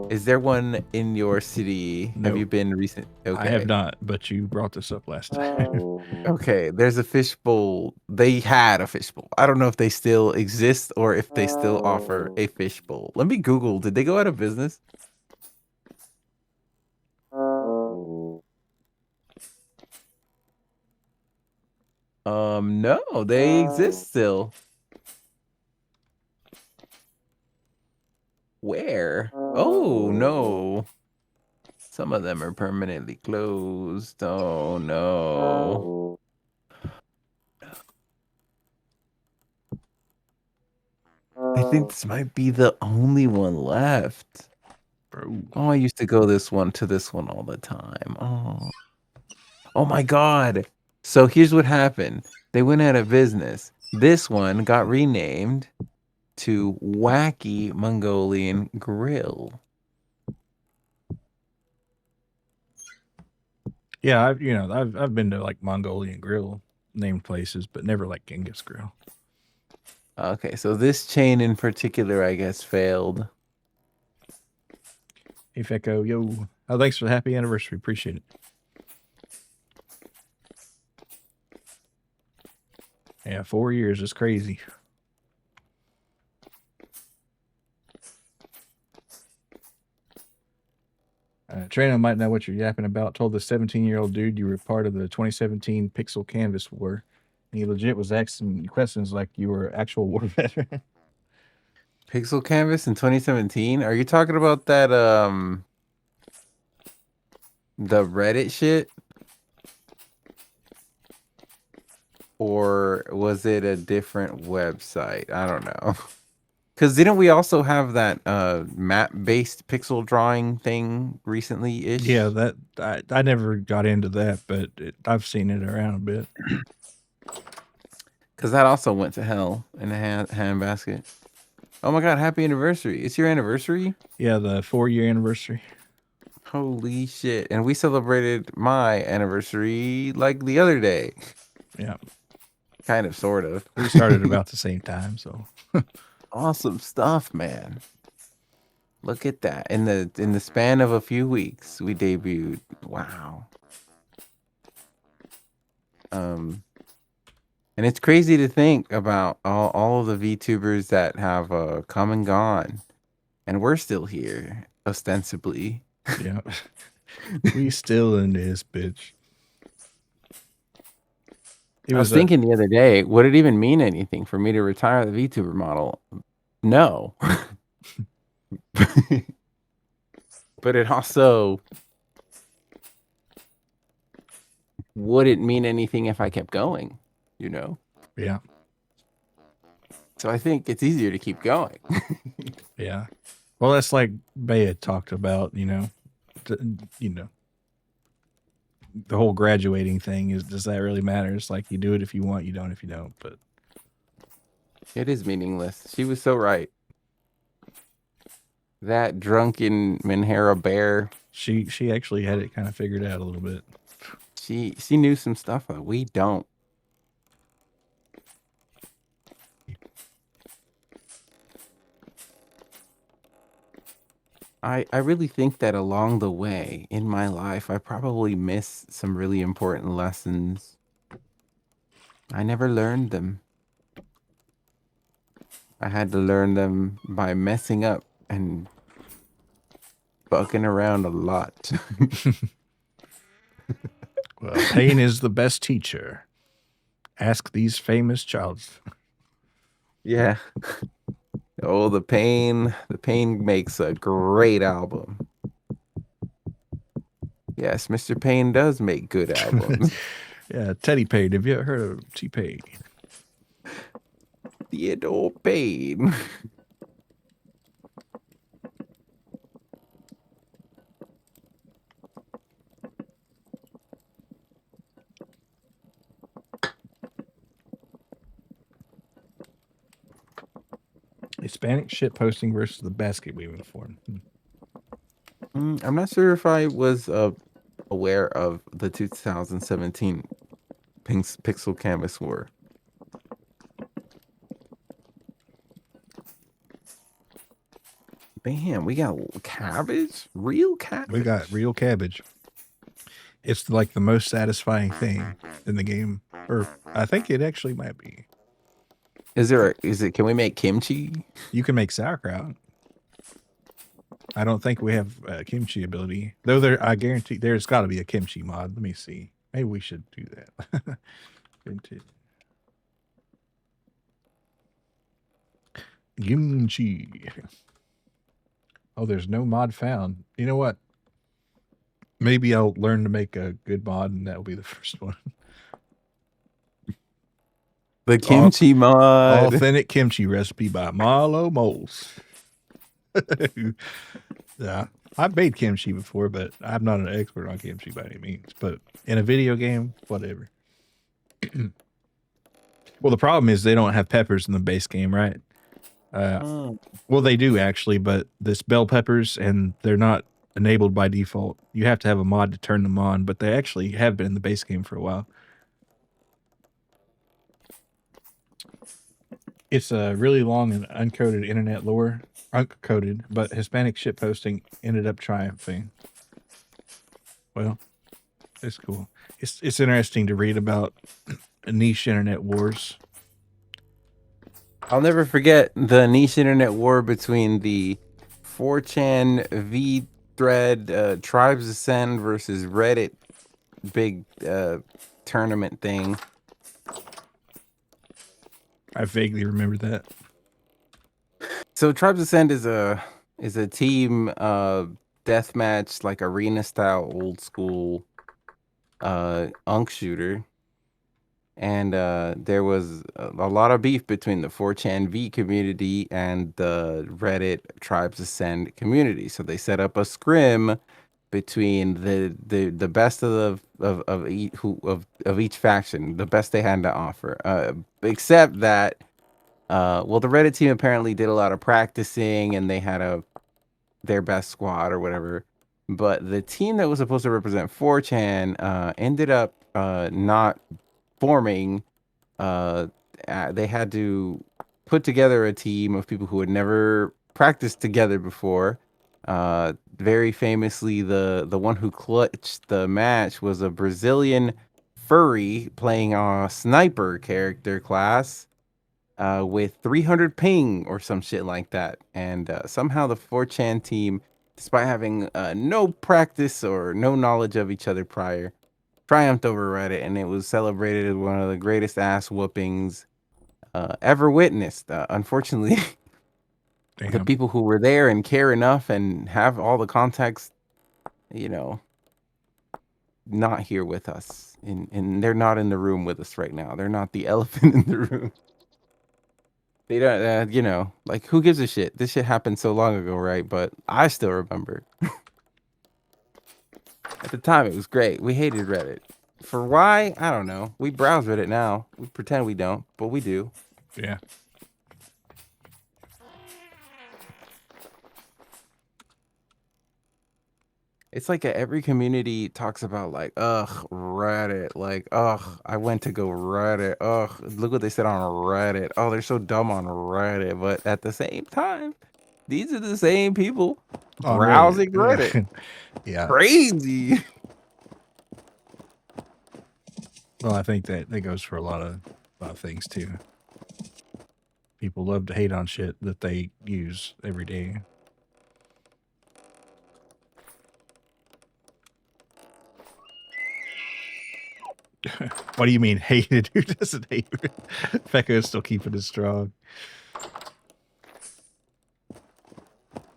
S2: Is there one in your city?
S1: No.
S2: Have you been recent? Okay.
S1: I have not, but you brought this up last time.
S2: Okay, there's a fishbowl. They had a fishbowl. I don't know if they still exist or if they still offer a fishbowl. Let me Google. Did they go out of business? No, they exist still. Where? Oh, no. Some of them are permanently closed. Oh, no. I think this might be the only one left.
S1: Bro.
S2: Oh, I used to go to this one all the time. Oh my God. So here's what happened. They went out of business. This one got renamed to Wacky Mongolian Grill.
S1: Yeah, I've been to like Mongolian Grill named places, but never like Genghis Grill.
S2: Okay, so this chain in particular, I guess, failed.
S1: Hey Fecko, yo. Oh, thanks for the happy anniversary. Appreciate it. Yeah, 4 years is crazy. Trueno might know what you're yapping about. Told the 17-year-old dude you were part of the 2017 Pixel Canvas War. He legit was asking questions like you were actual war veteran.
S2: Pixel Canvas in 2017? Are you talking about that the Reddit shit? Or was it a different website? I don't know. Because didn't we also have that map-based pixel drawing thing recently-ish?
S1: Yeah, that I never got into that, but I've seen it around a bit.
S2: Because that also went to hell in a handbasket. Oh my God, happy anniversary. It's your anniversary?
S1: Yeah, the 4-year anniversary.
S2: Holy shit. And we celebrated my anniversary like the other day.
S1: Yeah.
S2: Kind of, sort of.
S1: We started about the same time, so.
S2: Awesome stuff, man. Look at that. In the span of a few weeks, we debuted. Wow. And it's crazy to think about all of the VTubers that have come and gone, and we're still here, ostensibly.
S1: Yeah. We still in this bitch. It
S2: I was
S1: was
S2: thinking the other day, would it even mean anything for me to retire the VTuber model? No. But it also wouldn't mean anything if I kept going, you know?
S1: yeah.
S2: So I think it's easier to keep going.
S1: Yeah. Well, that's like Bea talked about, you know, the whole graduating thing is, does that really matter? It's like you do it if you want, you don't if you don't. But
S2: It is meaningless. She was so right. That drunken Minhara bear,
S1: she actually had it kind of figured out a little bit.
S2: she knew some stuff that we don't. I really think that along the way in my life, I probably missed some really important lessons. I never learned them. I had to learn them by messing up and fucking around a lot.
S1: Well, pain is the best teacher. Ask these famous childs.
S2: Yeah. Oh, the pain. The pain makes a great album. Yes, Mr. Payne does make good albums.
S1: Yeah, Teddy Payne. Have you ever heard of T-Pain?
S2: Theodore Payne.
S1: Hispanic shit posting versus the basket weaving form.
S2: I'm not sure if I was aware of the 2017 Pixel Canvas War. Bam, we got cabbage? Real cabbage?
S1: We got real cabbage. It's like the most satisfying thing in the game. Or I think it actually might be.
S2: Can we make kimchi?
S1: You can make sauerkraut. I don't think we have kimchi ability. Though I guarantee there's got to be a kimchi mod. Let me see. Maybe we should do that. Kimchi. Oh, there's no mod found. You know what? Maybe I'll learn to make a good mod, and that'll be the first one.
S2: The kimchi mod.
S1: Authentic kimchi recipe by Marlo Moles. Yeah, I've made kimchi before, but I'm not an expert on kimchi by any means. But in a video game, whatever. Well, the problem is they don't have peppers in the base game, right? Well, they do actually, but this bell peppers, and they're not enabled by default. You have to have a mod to turn them on, but they actually have been in the base game for a while. It's a really long and uncoded internet lore, uncoded, but Hispanic shitposting ended up triumphing. Well, it's cool. It's interesting to read about niche internet wars.
S2: I'll never forget the niche internet war between the 4chan V thread Tribes Ascend versus Reddit big tournament thing.
S1: I vaguely remember that.
S2: So Tribes Ascend is a team deathmatch, like arena style old school unk shooter. And there was a lot of beef between the 4chan V community and the Reddit Tribes Ascend community. So they set up a scrim between the best of each faction, the best they had to offer. Except that, well, the Reddit team apparently did a lot of practicing and they had their best squad or whatever. But the team that was supposed to represent 4chan ended up not forming. They had to put together a team of people who had never practiced together before. Very famously, the one who clutched the match was a Brazilian furry playing a sniper character class with 300 ping or some shit like that. And somehow the 4chan team, despite having no practice or no knowledge of each other prior, triumphed over Reddit, and it was celebrated as one of the greatest ass whoopings ever witnessed. Unfortunately, the
S1: Damn.
S2: people who were there and care enough and have all the context, not here with us. And they're not in the room with us right now. They're not the elephant in the room. They don't, like, who gives a shit? This shit happened so long ago, right? But I still remember. At the time, it was great. We hated Reddit. For why? I don't know. We browse Reddit now. We pretend we don't, but we do.
S1: Yeah.
S2: It's like every community talks about, like, ugh, Reddit. Like, ugh, I went to go Reddit. Ugh, look what they said on Reddit. Oh, they're so dumb on Reddit. But at the same time, these are the same people
S1: On
S2: browsing Reddit.
S1: Yeah.
S2: Crazy.
S1: Well, I think that goes for a lot of things too. People love to hate on shit that they use every day. What do you mean hated? Who doesn't hate? Fecco is still keeping it strong.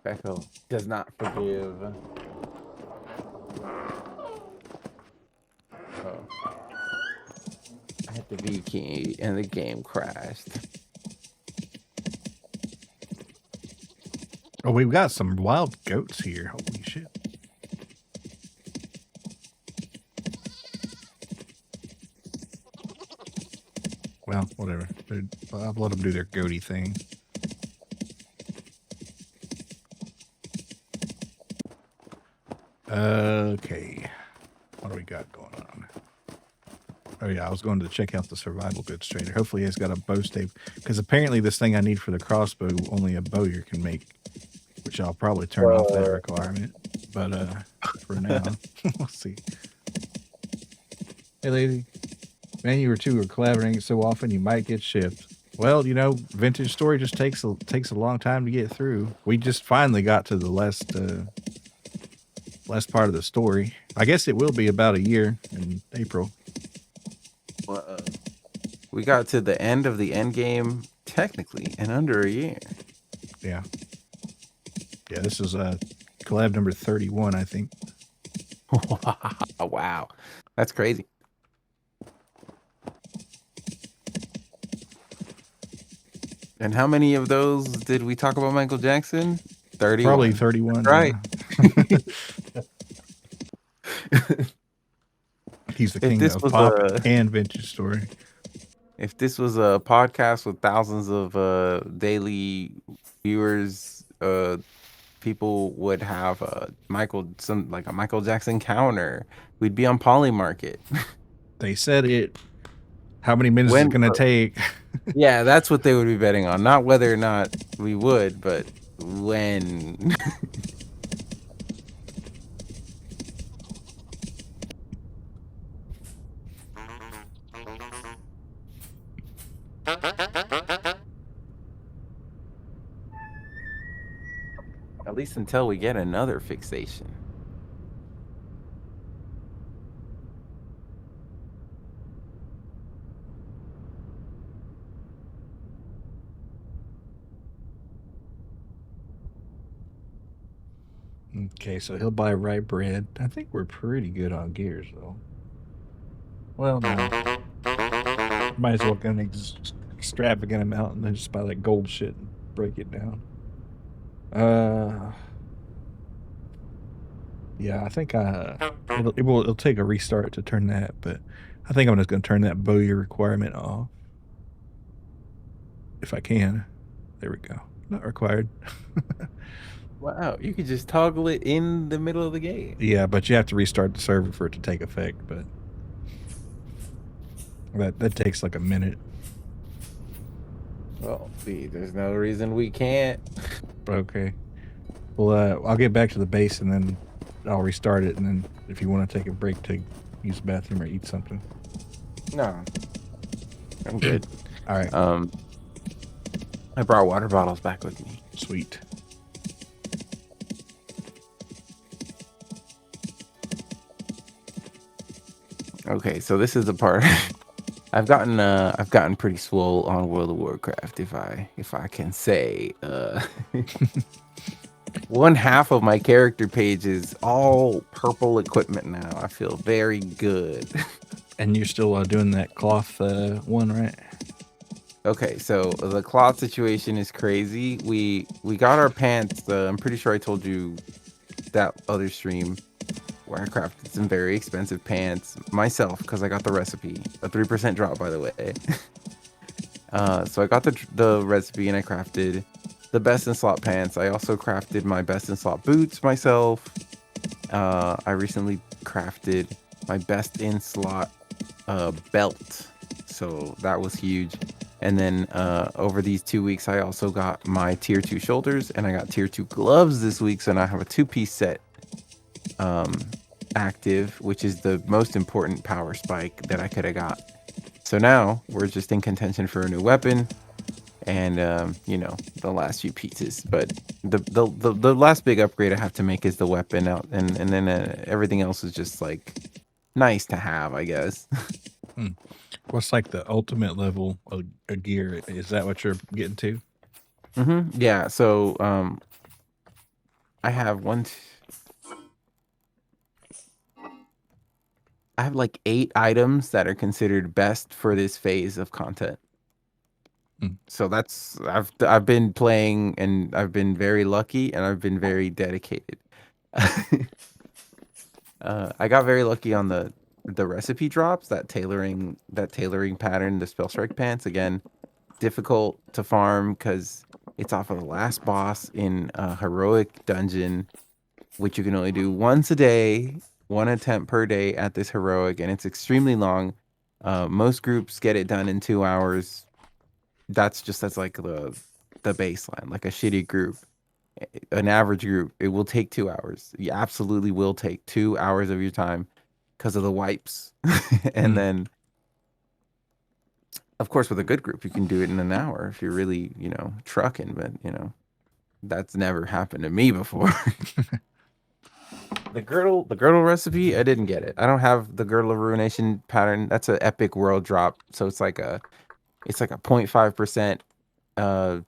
S2: Echo does not forgive. Oh. I hit the V key and the game crashed.
S1: Oh, we've got some wild goats here. Holy shit. Well, whatever. I'll let them do their goaty thing. Okay. What do we got going on? Oh yeah, I was going to check out the survival goods trader. Hopefully he's got a bow stave. Because apparently this thing I need for the crossbow, only a bowyer can make. Which I'll probably turn off that requirement. But for now, we'll see. Hey lady. Man, you two are collaborating so often you might get shipped. Well, vintage story just takes a long time to get through. We just finally got to the last part of the story. I guess it will be about a year in April.
S2: Well, we got to the end of the end game technically in under a year.
S1: Yeah. Yeah, this is collab number 31, I think.
S2: Wow. That's crazy. And how many of those did we talk about Michael Jackson? 31.
S1: Probably 31.
S2: Right.
S1: Yeah. He's the king of pop and vintage story.
S2: If this was a podcast with thousands of daily viewers, people would have a Michael Jackson counter. We'd be on Polymarket.
S1: They said it. How many minutes is it going to take?
S2: Yeah, that's what they would be betting on. Not whether or not we would, but when. At least until we get another fixation.
S1: Okay, so he'll buy rye bread. I think we're pretty good on gears, though. Well, no. Might as well get an extravagant amount and then just buy like gold shit and break it down. Yeah, I think it'll take a restart to turn that, but I think I'm just going to turn that bowyer requirement off. If I can. There we go. Not required.
S2: Wow, you could just toggle it in the middle of the game.
S1: Yeah, but you have to restart the server for it to take effect, but that takes like a minute.
S2: Well, see, there's no reason we can't.
S1: Okay. Well, I'll get back to the base and then I'll restart it, and then if you want to take a break to use the bathroom or eat something.
S2: No, I'm good.
S1: All right.
S2: I brought water bottles back with me.
S1: Sweet.
S2: Okay, so this is the part. I've gotten pretty swole on World of Warcraft, if I can say. One half of my character page is all purple equipment now. I feel very good.
S1: And you're still doing that cloth one, right?
S2: Okay, so the cloth situation is crazy. We got our pants. I'm pretty sure I told you that other stream where I crafted some very expensive pants myself because I got the recipe. A 3% drop, by the way. So I got the recipe and I crafted the best in slot pants. I also crafted my best in slot boots myself. I recently crafted my best in slot belt. So that was huge. And then over these 2 weeks, I also got my tier 2 shoulders and I got tier 2 gloves this week. So now I have a 2-piece set active, which is the most important power spike that I could have got. So now we're just in contention for a new weapon and you know, the last few pieces. But the last big upgrade I have to make is the weapon out, and then everything else is just like nice to have, I guess.
S1: What's like the ultimate level of gear? Is that what you're getting to?
S2: Yeah. So I have I have like 8 items that are considered best for this phase of content. So that's I've been playing and I've been very lucky and I've been very dedicated. I got very lucky on the recipe drops, that tailoring pattern, the spell strike pants. Again, difficult to farm because it's off of the last boss in a heroic dungeon, which you can only do once a day, 1 attempt per day at this heroic, and it's extremely long. Most groups get it done in 2 hours. That's like the baseline. Like a shitty group, an average group, it will take 2 hours. You absolutely will take 2 hours of your time because of the wipes. And then of course with a good group you can do it in an hour if you're really, you know, trucking, but you know, that's never happened to me before. The girdle recipe, I didn't get it. I don't have the girdle of ruination pattern. That's an epic world drop, so it's like a 0.5%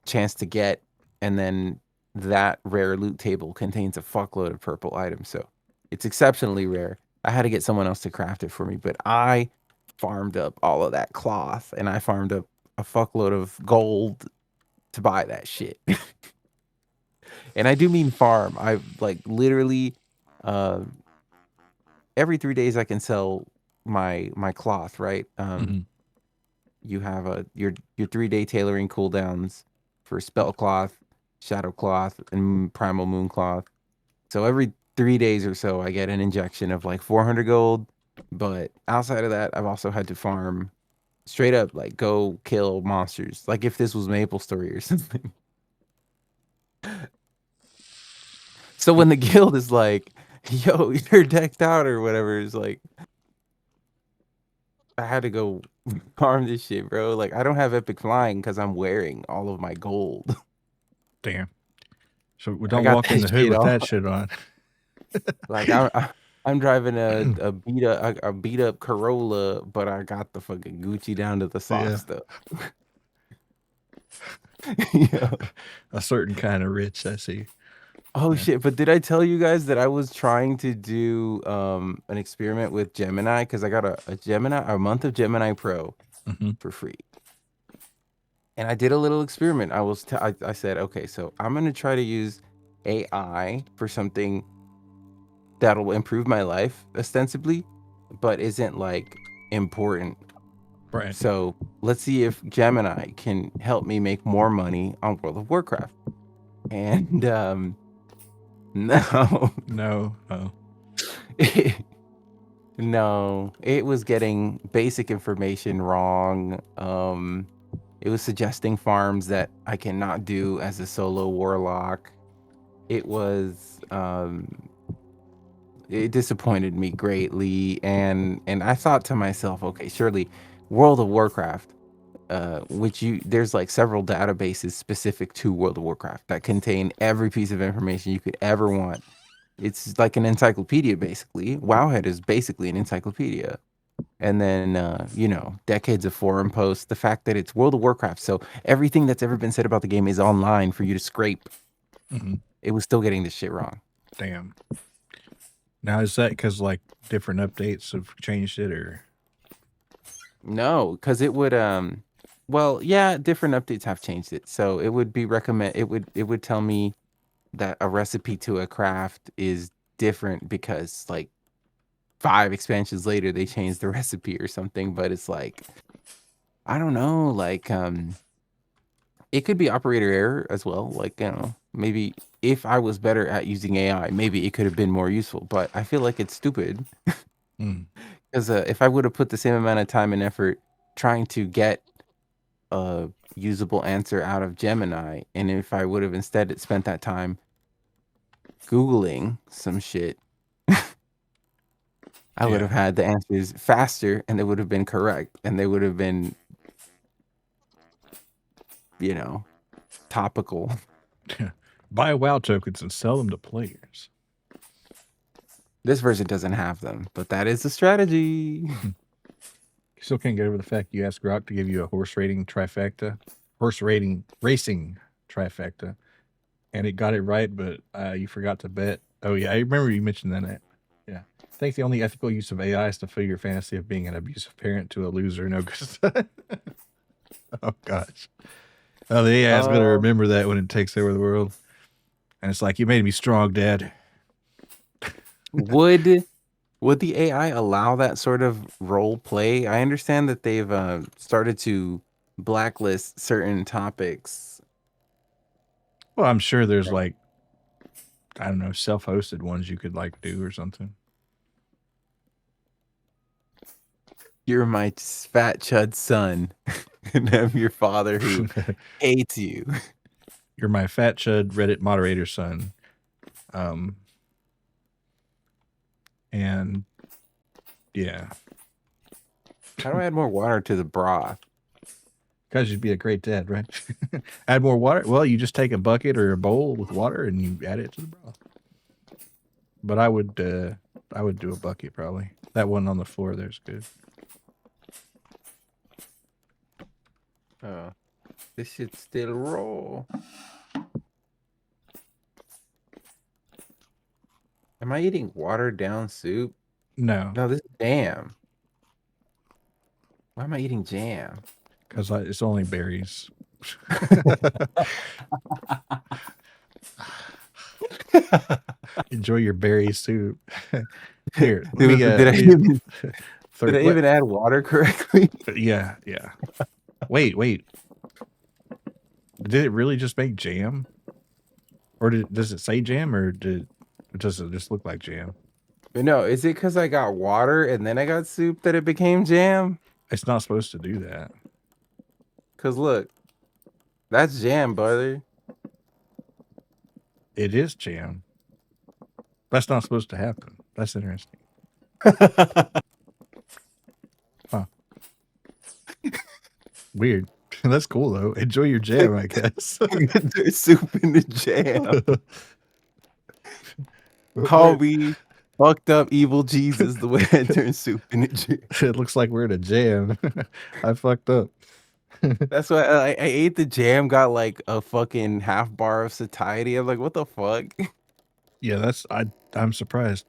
S2: chance to get, and then that rare loot table contains a fuckload of purple items, so it's exceptionally rare. I had to get someone else to craft it for me, but I farmed up all of that cloth and I farmed up a fuckload of gold to buy that shit. And I do mean farm. I like literally every 3 days I can sell my cloth, right? You have your 3-day tailoring cooldowns for spell cloth, shadow cloth, and primal moon cloth. So every 3 days or so I get an injection of like 400 gold. But outside of that, I've also had to farm straight up, like go kill monsters. Like if this was Maple Story or something. So when the guild is like, yo, you're decked out or whatever, it's like, I had to go farm this shit, bro. Like, I don't have epic flying because I'm wearing all of my gold.
S1: Damn. So we
S2: I
S1: don't
S2: got
S1: walk in
S2: that
S1: the hood
S2: shit
S1: with
S2: all.
S1: that shit on.
S2: Like, I'm driving a beat up Corolla, but I got the fucking Gucci down to the socks though. Yeah.
S1: A certain kind of rich, I see.
S2: Oh shit! But did I tell you guys that I was trying to do an experiment with Gemini because I got a month of Gemini Pro for free, and I did a little experiment. I said, okay, so I'm gonna try to use AI for something that'll improve my life ostensibly, but isn't like important.
S1: Right.
S2: So let's see if Gemini can help me make more money on World of Warcraft. And no. No, it was getting basic information wrong. It was suggesting farms that I cannot do as a solo warlock. It was it disappointed me greatly, and I thought to myself, okay, surely World of Warcraft, there's like several databases specific to World of Warcraft that contain every piece of information you could ever want. It's like an encyclopedia, basically. Wowhead is basically an encyclopedia. And then, decades of forum posts, the fact that it's World of Warcraft. So everything that's ever been said about the game is online for you to scrape.
S1: Mhm.
S2: It was still getting this shit wrong.
S1: Damn. Now is that because like different updates have changed it, or
S2: No, because it would, well, yeah, different updates have changed it. So it would be it would tell me that a recipe to a craft is different because like 5 expansions later they changed the recipe or something. But it's like, I don't know, like, it could be operator error as well. Like, maybe if I was better at using AI, maybe it could have been more useful. But I feel like it's stupid
S1: Mm.
S2: because if I would have put the same amount of time and effort trying to get a usable answer out of Gemini, and if I would have instead spent that time Googling some shit, I would
S1: Yeah.
S2: have had the answers faster and they would have been correct and they would have been, topical.
S1: Buy WoW tokens and sell them to players.
S2: This version doesn't have them, but that is the strategy.
S1: You still can't get over the fact you asked Grok to give you a horse racing trifecta, and it got it right, but you forgot to bet. Oh yeah, I remember you mentioned that. Yeah, I think the only ethical use of AI is to fill your fantasy of being an abusive parent to a loser no good son. Oh gosh. Oh, the AI is going to remember that when it takes over the world, and it's like, you made me strong, Dad.
S2: Would the AI allow that sort of role play? I understand that they've started to blacklist certain topics.
S1: Well, I'm sure there's like, I don't know, self-hosted ones you could like do or something.
S2: You're my fat chud son, and I'm your father who hates you.
S1: You're my fat chud Reddit moderator son. And yeah,
S2: How do I add more water to the broth?
S1: because you'd be a great dad, right? Add more water. Well, you just take a bucket or a bowl with water and you add it to the broth. But I would do a bucket probably. That one on the floor there's good.
S2: Oh, this shit's still raw. Am I eating watered down soup?
S1: No,
S2: No, this is jam. Why am I eating jam?
S1: because it's only berries. Enjoy your berry soup. Here, let me.
S2: Did I even add water correctly?
S1: Yeah. Wait. Did it really just make jam? Or does it say jam, or does it just look like jam?
S2: No, is it because I got water and then I got soup that it became jam?
S1: It's not supposed to do that.
S2: Because look, that's jam, brother.
S1: It is jam. That's not supposed to happen. That's interesting. Huh. Weird. That's cool though. Enjoy your jam, I guess.
S2: There's soup in the jam. Call me fucked up evil Jesus the way I turn soup into jam.
S1: It looks like we're in a jam. I fucked up.
S2: That's why I ate the jam, got like a fucking half bar of satiety. I'm like, what the fuck?
S1: Yeah, I'm surprised.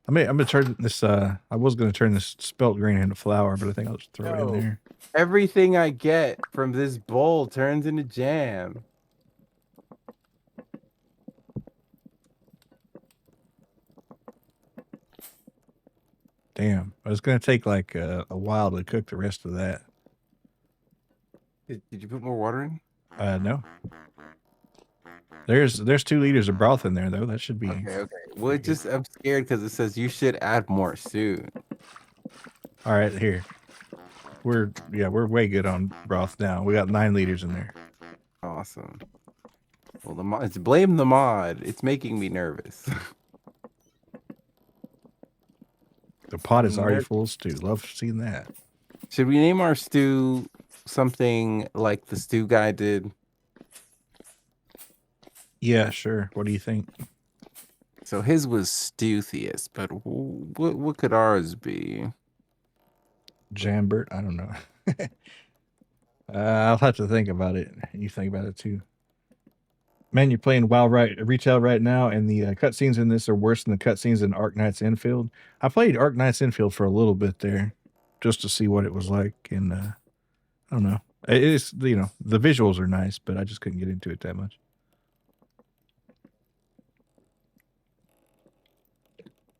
S1: I'm gonna turn this I was gonna turn this spelt grain into flour, but I think I'll just throw it in
S2: No.
S1: there.
S2: Everything I get from this bowl turns into jam.
S1: Damn. It's gonna take like a while to cook the rest of that.
S2: Did you put more water in?
S1: No. There's 2 liters of broth in there though. That should be
S2: Okay. Well, I'm scared because it says you should add more soon.
S1: all right. Here, we're way good on broth now. We got 9 liters in there.
S2: Awesome. Well, blame the mod. It's making me nervous.
S1: The pot is already
S2: Mer-
S1: full of stew. Love seeing that.
S2: Should we name our stew something like the stew guy did?
S1: Yeah, sure. What do you think?
S2: So his was Stewthiest, but what could ours be?
S1: Jambert? I don't know. I'll have to think about it. You think about it too. Man, you're playing WoW retail right now, and the cutscenes in this are worse than the cutscenes in Ark Knight's Infield. I played Ark Knight's Infield for a little bit there, just to see what it was like, and I don't know. It is, the visuals are nice, but I just couldn't get into it that much.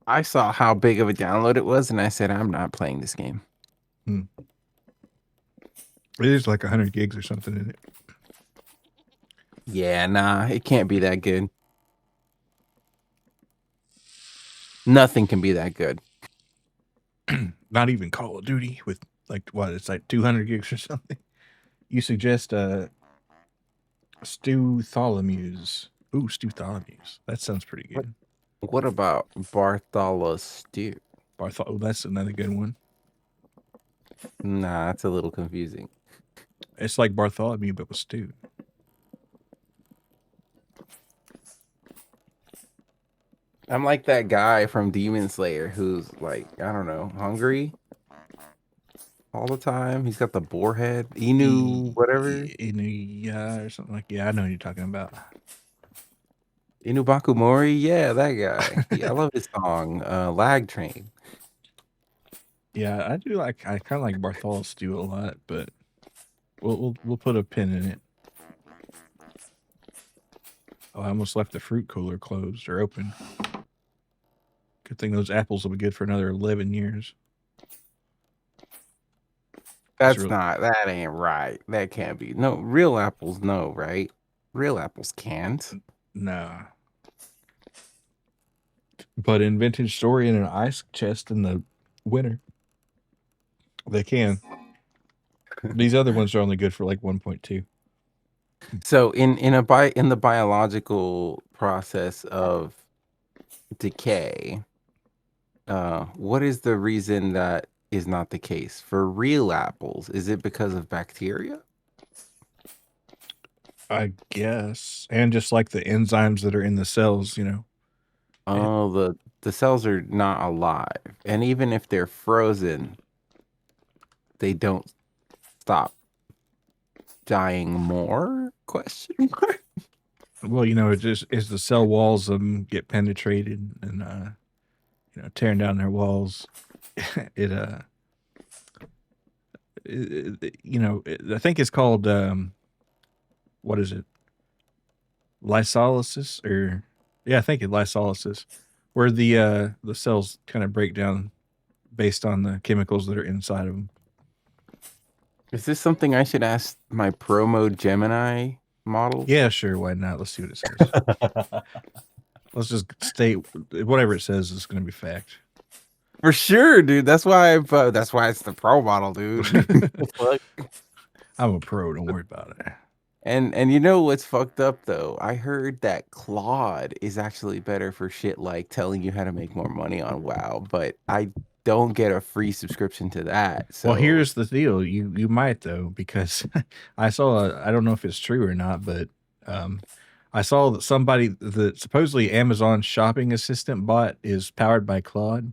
S2: I saw how big of a download it was, and I said, I'm not playing this game.
S1: It is like 100 gigs or something in it.
S2: Yeah, nah, it can't be that good. Nothing can be that good.
S1: Not even Call of Duty with it's like 200 gigs or something. You suggest Stu Tholomews. Ooh, Stu Tholomews. That sounds pretty good.
S2: What about Bartholomew Stew?
S1: Oh, that's another good one.
S2: Nah, that's a little confusing.
S1: It's like Bartholomew, but with stew.
S2: I'm like that guy from Demon Slayer who's like, I don't know, hungry all the time. He's got the boar head, Inu, whatever.
S1: Inuya or something like. Yeah, I know who you're talking about.
S2: Inu Bakumori, yeah, that guy. Yeah, I love his song, Lag Train.
S1: Yeah, I do like. I kind of like Bartholomew stew a lot, but we'll put a pin in it. Oh, I almost left the fruit cooler closed or open. Good thing those apples will be good for another 11 years.
S2: That ain't right. That can't be. No, real apples, no, right? Real apples can't.
S1: Nah. But in Vintage Story in an ice chest in the winter, they can. These other ones are only good for like 1.2.
S2: So in the biological process of decay, what is the reason that is not the case for real apples? Is it because of bacteria?
S1: I guess. And just like the enzymes that are in the cells,
S2: Oh, the cells are not alive, and even if they're frozen, they don't stop dying more? Question mark.
S1: Well, it just as the cell walls get penetrated and tearing down their walls, it I think it's called what is it? Lysolysis or yeah, I think it's lysolysis, where the cells kind of break down based on the chemicals that are inside of them.
S2: Is this something I should ask my promo Gemini model?
S1: Yeah, sure, why not? Let's see what it says. Let's just state whatever it says is going to be fact.
S2: For sure, dude. That's why it's the pro model, dude.
S1: I'm a pro. Don't worry about it.
S2: And you know what's fucked up though? I heard that Claude is actually better for shit like telling you how to make more money on WoW, but I don't get a free subscription to that. So
S1: Well, here's the deal. You might though, because I saw I don't know if it's true or not, but I saw that somebody that supposedly Amazon shopping assistant bot is powered by Claude,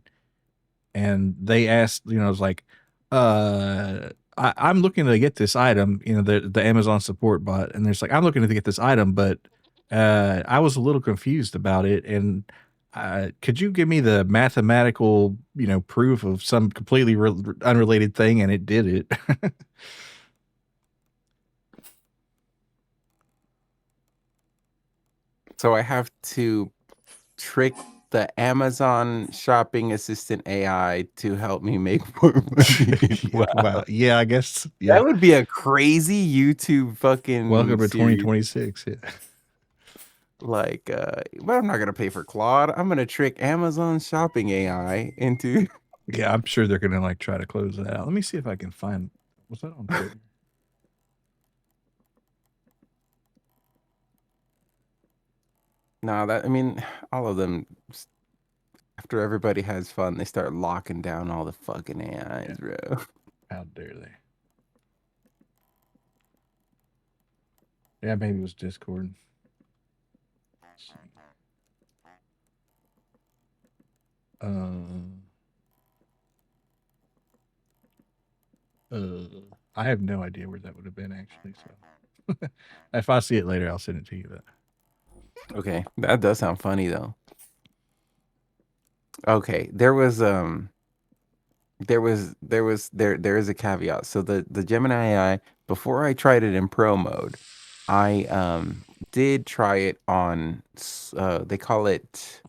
S1: and they asked, it was like, I'm looking to get this item, the Amazon support bot, and there's like, I'm looking to get this item, but I was a little confused about it, and could you give me the mathematical, proof of some completely unrelated thing? And it did it.
S2: so I have to trick the Amazon shopping assistant AI to help me make more money. Wow.
S1: Wow. Yeah, I guess. Yeah.
S2: That would be a crazy YouTube fucking
S1: Welcome to
S2: series.
S1: 2026. Yeah.
S2: Like, but I'm not gonna pay for Claude. I'm gonna trick Amazon shopping AI into.
S1: Yeah, I'm sure they're gonna like try to close that out. Let me see if I can find. Was that on Twitter?
S2: No, I mean, all of them After everybody has fun, they start locking down all the fucking AIs, bro.
S1: How dare they? Yeah, maybe it was Discord. Let's see. I have no idea where that would have been actually. So if I see it later, I'll send it to you. But
S2: Okay, that does sound funny though. Okay, there is a caveat. So the Gemini AI, before I tried it in pro mode, I did try it on they call it,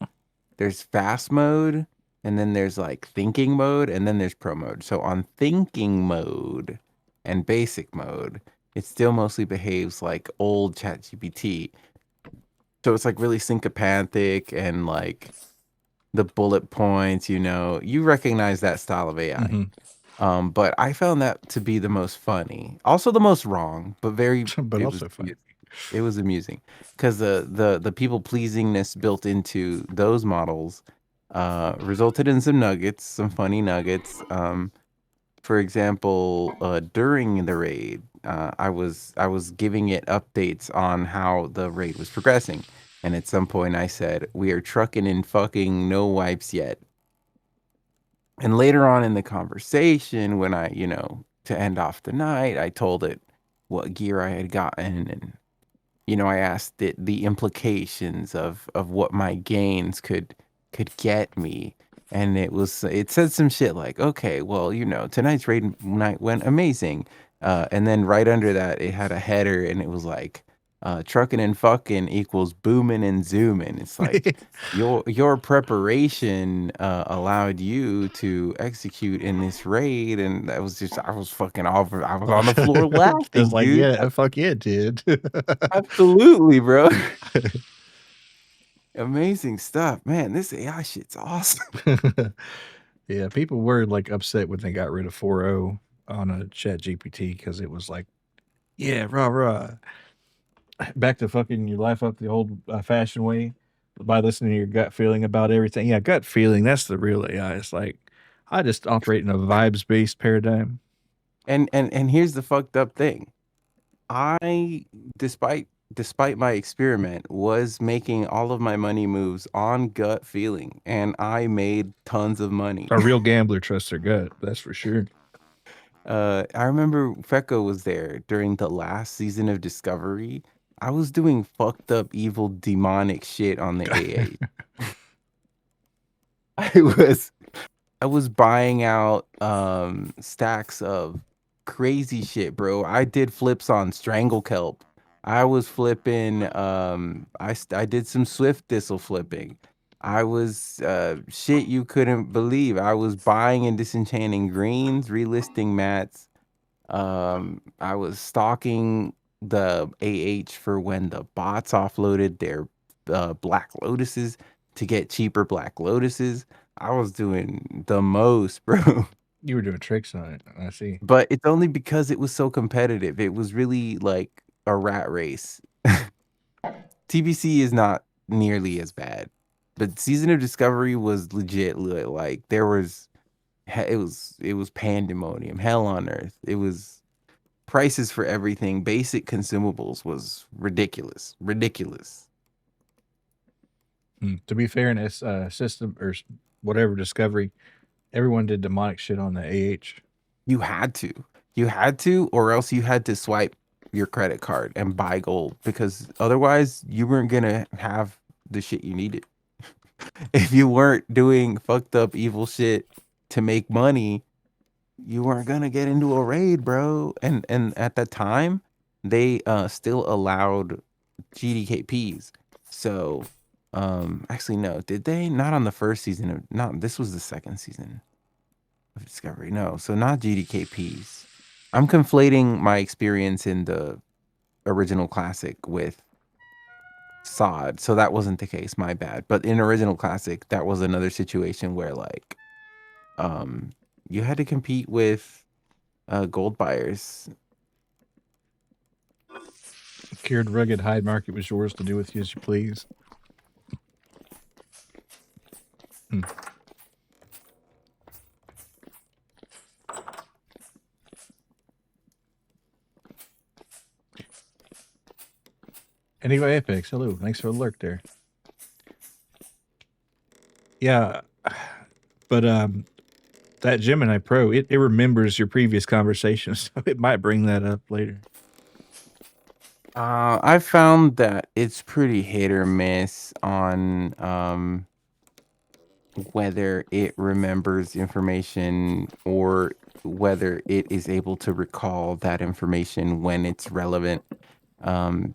S2: there's fast mode, and then there's like thinking mode, and then there's pro mode. So on thinking mode and basic mode, it still mostly behaves like old ChatGPT. So it's like really syncopathic and like the bullet points, you recognize that style of AI. But I found that to be the most funny, also the most wrong, but
S1: but also funny.
S2: it was amusing because the people pleasingness built into those models resulted in some nuggets, some funny nuggets. For example, during the raid, I was giving it updates on how the raid was progressing, and at some point I said, "We are trucking in fucking no wipes yet." And later on in the conversation, when I, to end off the night, I told it what gear I had gotten, and I asked it the implications of what my gains could get me. And it said some shit like, okay, well, tonight's raid night went amazing. And then right under that, it had a header, and it was like, trucking and fucking equals booming and zooming. It's like your preparation allowed you to execute in this raid, and that was just, I was fucking off. I was on the floor
S1: I was
S2: laughing,
S1: like,
S2: dude.
S1: yeah, fuck yeah, it did.
S2: Absolutely, bro. Amazing stuff, man. This AI shit's awesome.
S1: Yeah, people were like upset when they got rid of 4.0 on a Chat GPT because it was like, yeah, rah rah, back to fucking your life up the old fashioned way by listening to your gut feeling about everything. Yeah, gut feeling, that's the real AI. It's like I just operate in a vibes based paradigm.
S2: And here's the fucked up thing. I, despite my experiment, was making all of my money moves on gut feeling, and I made tons of money.
S1: A real gambler trusts their gut, that's for sure.
S2: I remember Fecco was there during the last season of Discovery. I was doing fucked up, evil, demonic shit on the AA. I was I was buying out stacks of crazy shit, bro. I did flips on strangle kelp. I was flipping I did some swift thistle flipping. I was shit you couldn't believe. I was buying and disenchanting greens, relisting mats. I was stalking the AH for when the bots offloaded their Black Lotuses to get cheaper Black Lotuses. I was doing the most, bro.
S1: You were doing tricks on it. I see.
S2: But it's only because it was so competitive. It was really like a rat race. TBC is not nearly as bad, but Season of Discovery was legit like it was pandemonium, hell on earth. It was prices for everything, basic consumables was ridiculous. Ridiculous.
S1: To be fair, in this system or whatever Discovery, everyone did demonic shit on the AH.
S2: You had to. You had to, or else you had to swipe your credit card and buy gold because otherwise you weren't gonna have the shit you needed. If you weren't doing fucked up evil shit to make money, you weren't gonna get into a raid, bro. And at that time, they still allowed GDKPs. So actually no, did they? Not on the first season of not this was the second season of Discovery. No, so not GDKPs. I'm conflating my experience in the original classic with SOD. So that wasn't the case, my bad. But in original classic, that was another situation where like um you had to compete with gold buyers.
S1: Cured rugged hide market was yours to do with you as you please. Hmm. Anyway, Apex, hello. Thanks for the lurk there. Yeah, but that Gemini Pro, it remembers your previous conversations, so it might bring that up later.
S2: I found that it's pretty hit or miss on whether it remembers information or whether it is able to recall that information when it's relevant.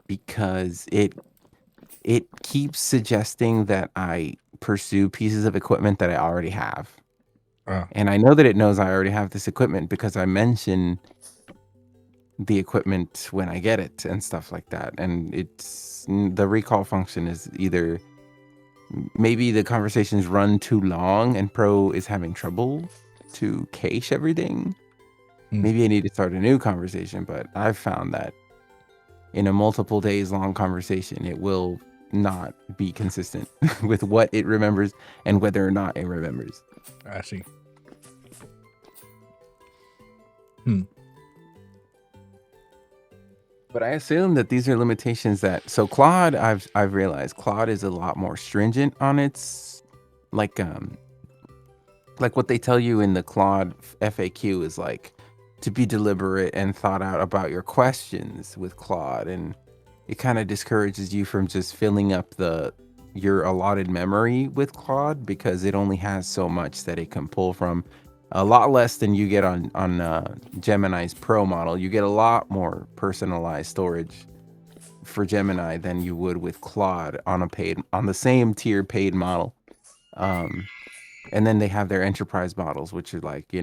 S2: Because it keeps suggesting that I pursue pieces of equipment that I already have.
S1: Oh.
S2: And I know that it knows I already have this equipment because I mention the equipment when I get it and stuff like that. And it's the recall function is either maybe the conversations run too long and Pro is having trouble to cache everything. Maybe I need to start a new conversation, but I've found that in a multiple days long conversation, it will not be consistent with what it remembers and whether or not it remembers.
S1: I see.
S2: But I assume that these are limitations that Claude, I've realized Claude is a lot more stringent on its like what they tell you in the Claude FAQ is like to be deliberate and thought out about your questions with Claude, and it kind of discourages you from just filling up your allotted memory with Claude because it only has so much that it can pull from. A lot less than you get on Gemini's Pro model. You get a lot more personalized storage for Gemini than you would with Claude on the same tier paid model. And then they have their enterprise models, which are like,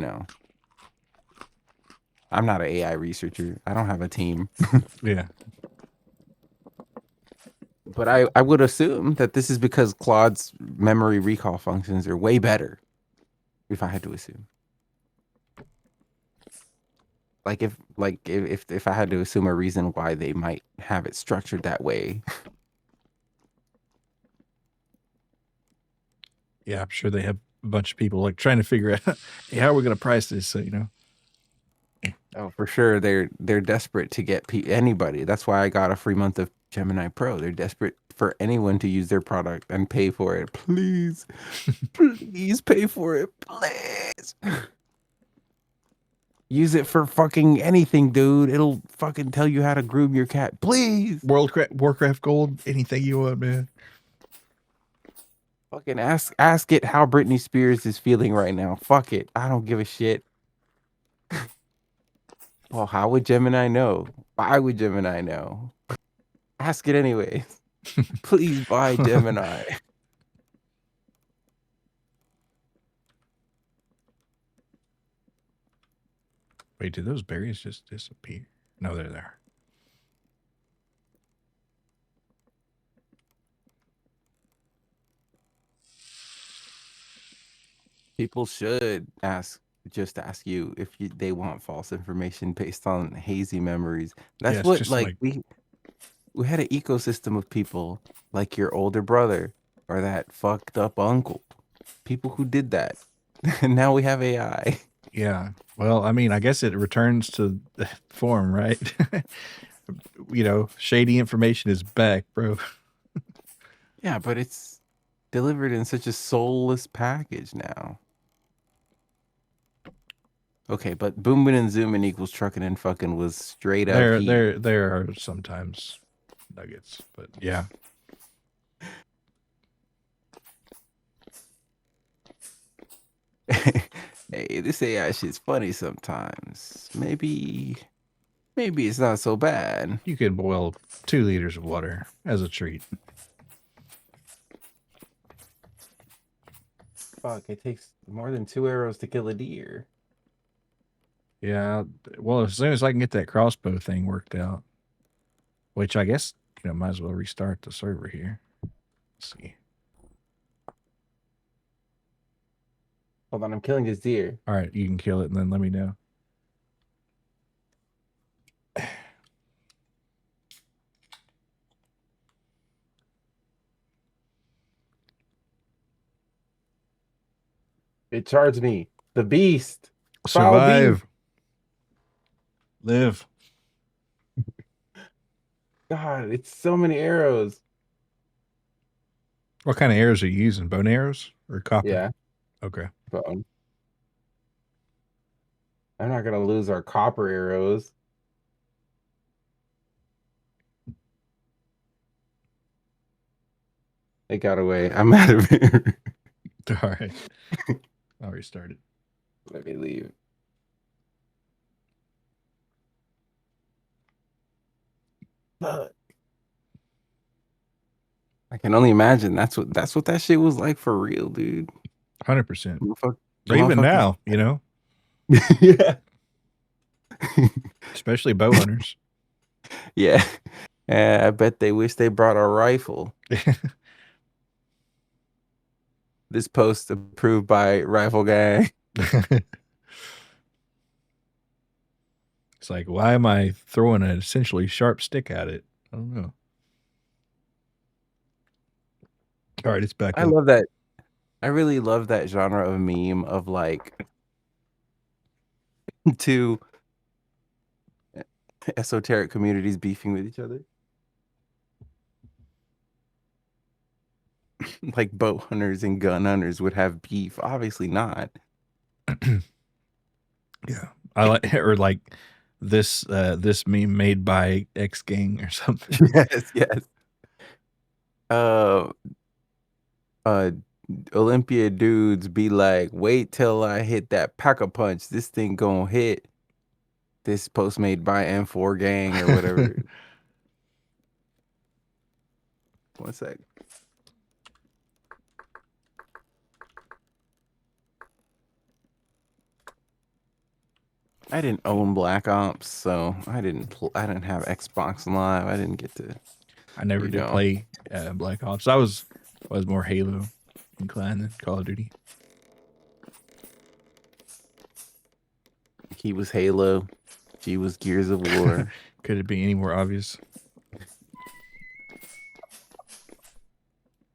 S2: I'm not an AI researcher. I don't have a team.
S1: Yeah.
S2: But I would assume that this is because Claude's memory recall functions are way better, if I had to assume. If I had to assume a reason why they might have it structured that way.
S1: Yeah, I'm sure they have a bunch of people like trying to figure out hey, how are we going to price this, so,
S2: Oh, for sure. They're desperate to get anybody. That's why I got a free month of Gemini Pro. They're desperate for anyone to use their product and pay for it. Please, please pay for it. Please. Use it for fucking anything, dude. It'll fucking tell you how to groom your cat. Please.
S1: Warcraft Gold, anything you want, man.
S2: Fucking ask it how Britney Spears is feeling right now. Fuck it. I don't give a shit. Well, how would Gemini know? Why would Gemini know? Ask it anyway. Please buy Gemini.
S1: Wait, did those berries just disappear? No, they're there.
S2: People should ask you if they want false information based on hazy memories. That's
S1: Yeah, it's
S2: what
S1: just like
S2: we had an ecosystem of people like your older brother or that fucked up uncle. People who did that. And now we have AI.
S1: yeah. Well, I mean, I guess it returns to the form, right? Shady information is back, bro.
S2: Yeah, but it's delivered in such a soulless package now. Okay, but booming and zooming equals trucking and fucking was straight up heat.
S1: There are sometimes nuggets, but yeah.
S2: Hey, this AI shit's funny sometimes. Maybe it's not so bad.
S1: You could boil 2 liters of water as a treat.
S2: Fuck, it takes more than 2 arrows to kill a deer.
S1: Yeah. Well, as soon as I can get that crossbow thing worked out, which I guess, might as well restart the server here. Let's see.
S2: Hold on, I'm killing this deer.
S1: All right, you can kill it and then let me know.
S2: It charged me. The beast. Foul beast.
S1: Survive. Live.
S2: God, it's so many arrows.
S1: What kind of arrows are you using? Bone arrows or copper?
S2: Yeah.
S1: Okay.
S2: Bone. I'm not gonna lose our copper arrows. They got away. I'm out of here.
S1: All right. I'll restart it.
S2: Let me leave. Fuck. I can only imagine that's what that shit was like for real, dude.
S1: 100%.
S2: Motherfuck-
S1: Even
S2: motherfuckers-
S1: now, you know,
S2: yeah.
S1: especially bow hunters.
S2: Yeah. I bet they wish they brought a rifle. This post approved by Rifle Gang.
S1: It's like, why am I throwing an essentially sharp stick at it? I don't know. All right, it's back
S2: I
S1: up.
S2: love that. I really love that genre of meme of like two esoteric communities beefing with each other. Like bow hunters and gun hunters would have beef. Obviously not.
S1: Yeah, I like or like this meme made by X Gang or something.
S2: Yes, yes. Uh, Olympia dudes be like, wait till I hit that pack a punch. This thing gonna hit. This post made by M4 Gang or whatever. One sec. I didn't own Black Ops, so I didn't have Xbox Live. I didn't get to.
S1: I never
S2: You
S1: did
S2: know.
S1: play Black Ops. I was more Halo inclined than Call of Duty.
S2: He was Halo. She was Gears of War.
S1: Could it be any more obvious?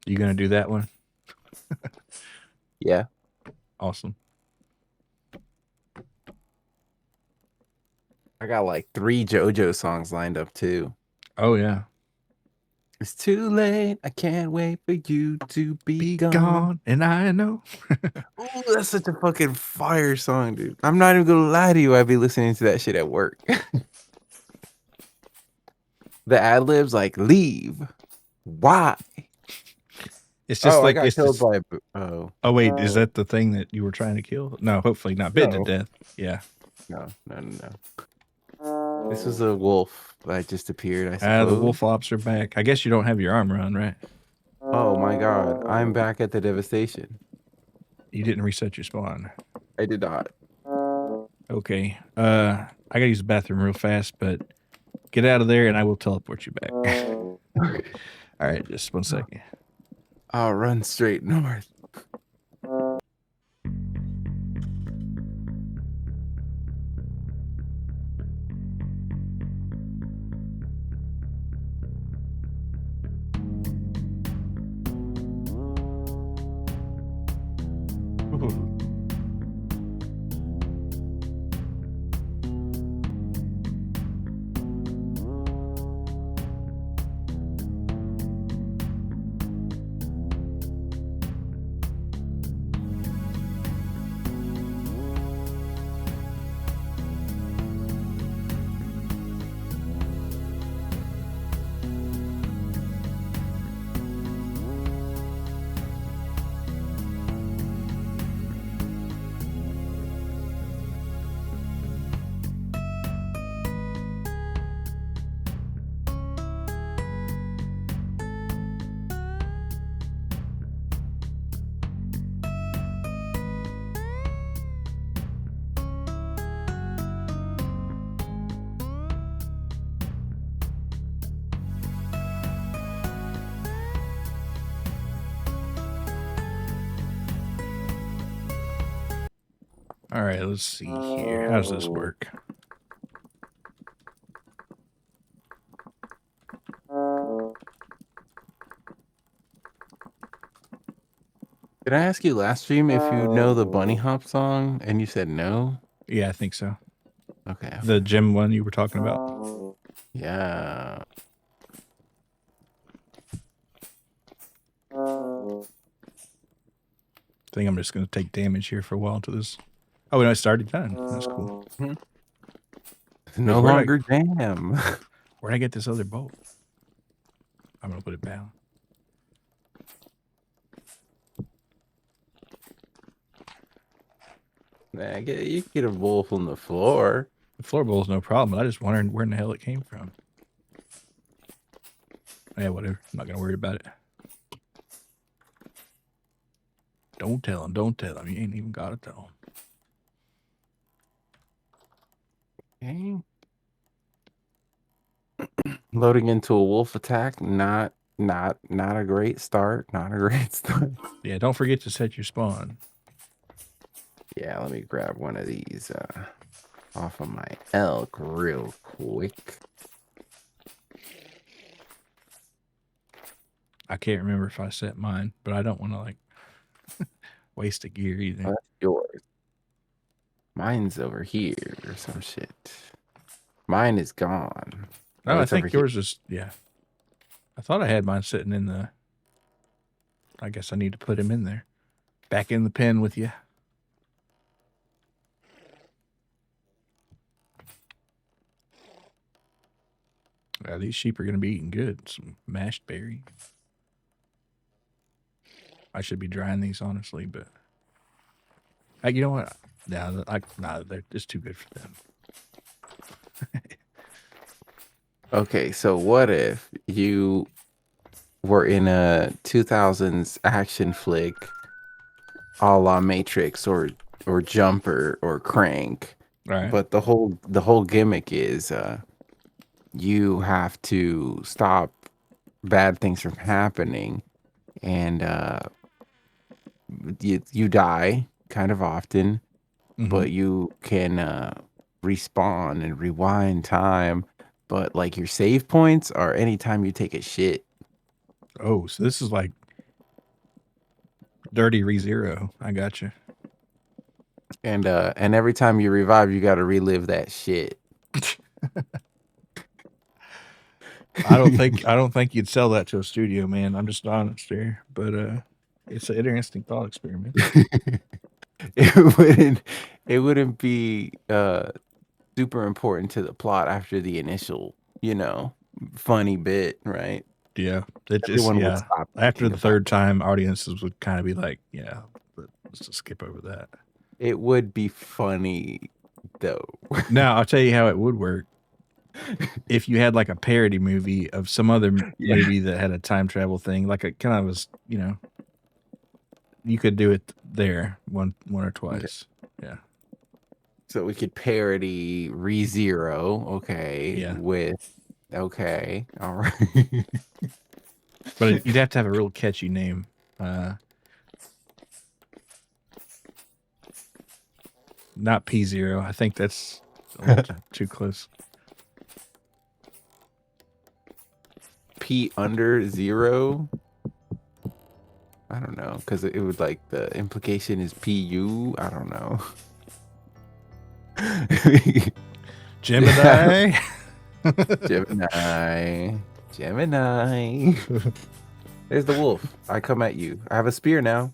S1: You gonna do that one?
S2: Yeah.
S1: Awesome.
S2: I got like 3 JoJo songs lined up too.
S1: Oh yeah.
S2: It's too late. I can't wait for you to be gone.
S1: And I know.
S2: Ooh, that's such a fucking fire song, dude. I'm not even gonna lie to you. I'd be listening to that shit at work. The ad libs like leave. Why?
S1: It's just like
S2: I got
S1: it's
S2: killed
S1: just,
S2: by.
S1: oh wait, is that the thing that you were trying to kill? No, hopefully not. Bit
S2: No.
S1: to death. Yeah.
S2: No. This was a wolf that just appeared. I suppose.
S1: The wolf ops are back. I guess you don't have your armor on, right?
S2: Oh my god! I'm back at the devastation.
S1: You didn't reset your spawn.
S2: I did not.
S1: Okay. I gotta use the bathroom real fast, but get out of there and I will teleport you back. All right, just 1 second.
S2: I'll run straight north.
S1: All right, let's see here. How does this work?
S2: Did I ask you last stream if you know the bunny hop song and you said no?
S1: Yeah, I think so.
S2: Okay.
S1: The gym one you were talking about.
S2: Yeah.
S1: I think I'm just going to take damage here for a while until this. Oh, no, it's already done. That's cool.
S2: It's no
S1: where'd I-
S2: longer jam.
S1: Where'd I get this other bolt? I'm going to put it down.
S2: Man, you can get a bowl from the floor.
S1: The floor bowl's no problem, but I just wondering where in the hell it came from. Yeah, whatever. I'm not going to worry about it. Don't tell him. Don't tell him. You ain't even got to tell him.
S2: Okay. Loading into a wolf attack, not a great start. Not a great start.
S1: Yeah, don't forget to set your spawn.
S2: Yeah, let me grab one of these off of my elk real quick.
S1: I can't remember if I set mine, but I don't want to like waste a gear either.
S2: Oh, that's yours. Mine's over here or some shit. Mine is gone.
S1: No, I
S2: it's over
S1: think
S2: here.
S1: yours is, yeah. I thought I had mine sitting in the, I guess I need to put him in there. Back in the pen with you. These sheep are going to be eating good. Some mashed berry. I should be drying these, honestly, but you know what? No, they're just too good for them.
S2: Okay, so what if you were in a 2000s action flick a la Matrix or Jumper or Crank,
S1: Right.
S2: but the whole gimmick is you have to stop bad things from happening, and you die kind of often, but you can respawn and rewind time, but like your save points are anytime you take a shit.
S1: Oh, so this is like Dirty ReZero. I got you.
S2: And every time you revive, you got to relive that shit.
S1: I don't think you'd sell that to a studio, man. I'm just honest here, but it's an interesting thought experiment.
S2: It wouldn't be super important to the plot after the initial, funny bit, right?
S1: Yeah, it just
S2: Everyone would stop
S1: after
S2: thinking
S1: the
S2: about
S1: third time, audiences would kind of be like, yeah, but let's just skip over that.
S2: it. Would be funny though.
S1: Now I'll tell you how it would work. If you had like a parody movie of some other movie that had a time travel thing, like it kind of was, you could do it there one or twice. Okay. Yeah.
S2: So we could parody ReZero, okay,
S1: Yeah.
S2: with okay, all right.
S1: But you'd have to have a real catchy name. Not P0. I think that's a little too close.
S2: P_0. I don't know, because it would like the implication is PU. I don't know.
S1: Gemini.
S2: Gemini. There's the wolf. I come at you. I have a spear now.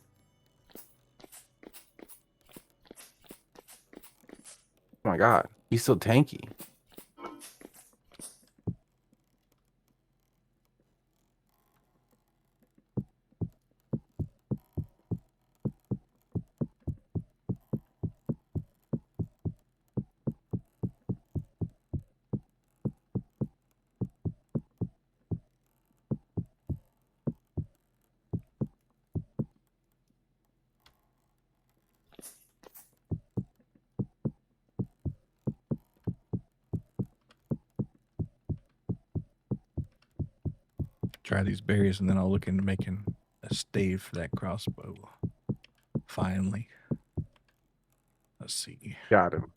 S2: Oh my god, he's so tanky.
S1: Try these berries, and then I'll look into making a stave for that crossbow. Finally. Let's see.
S2: Got him.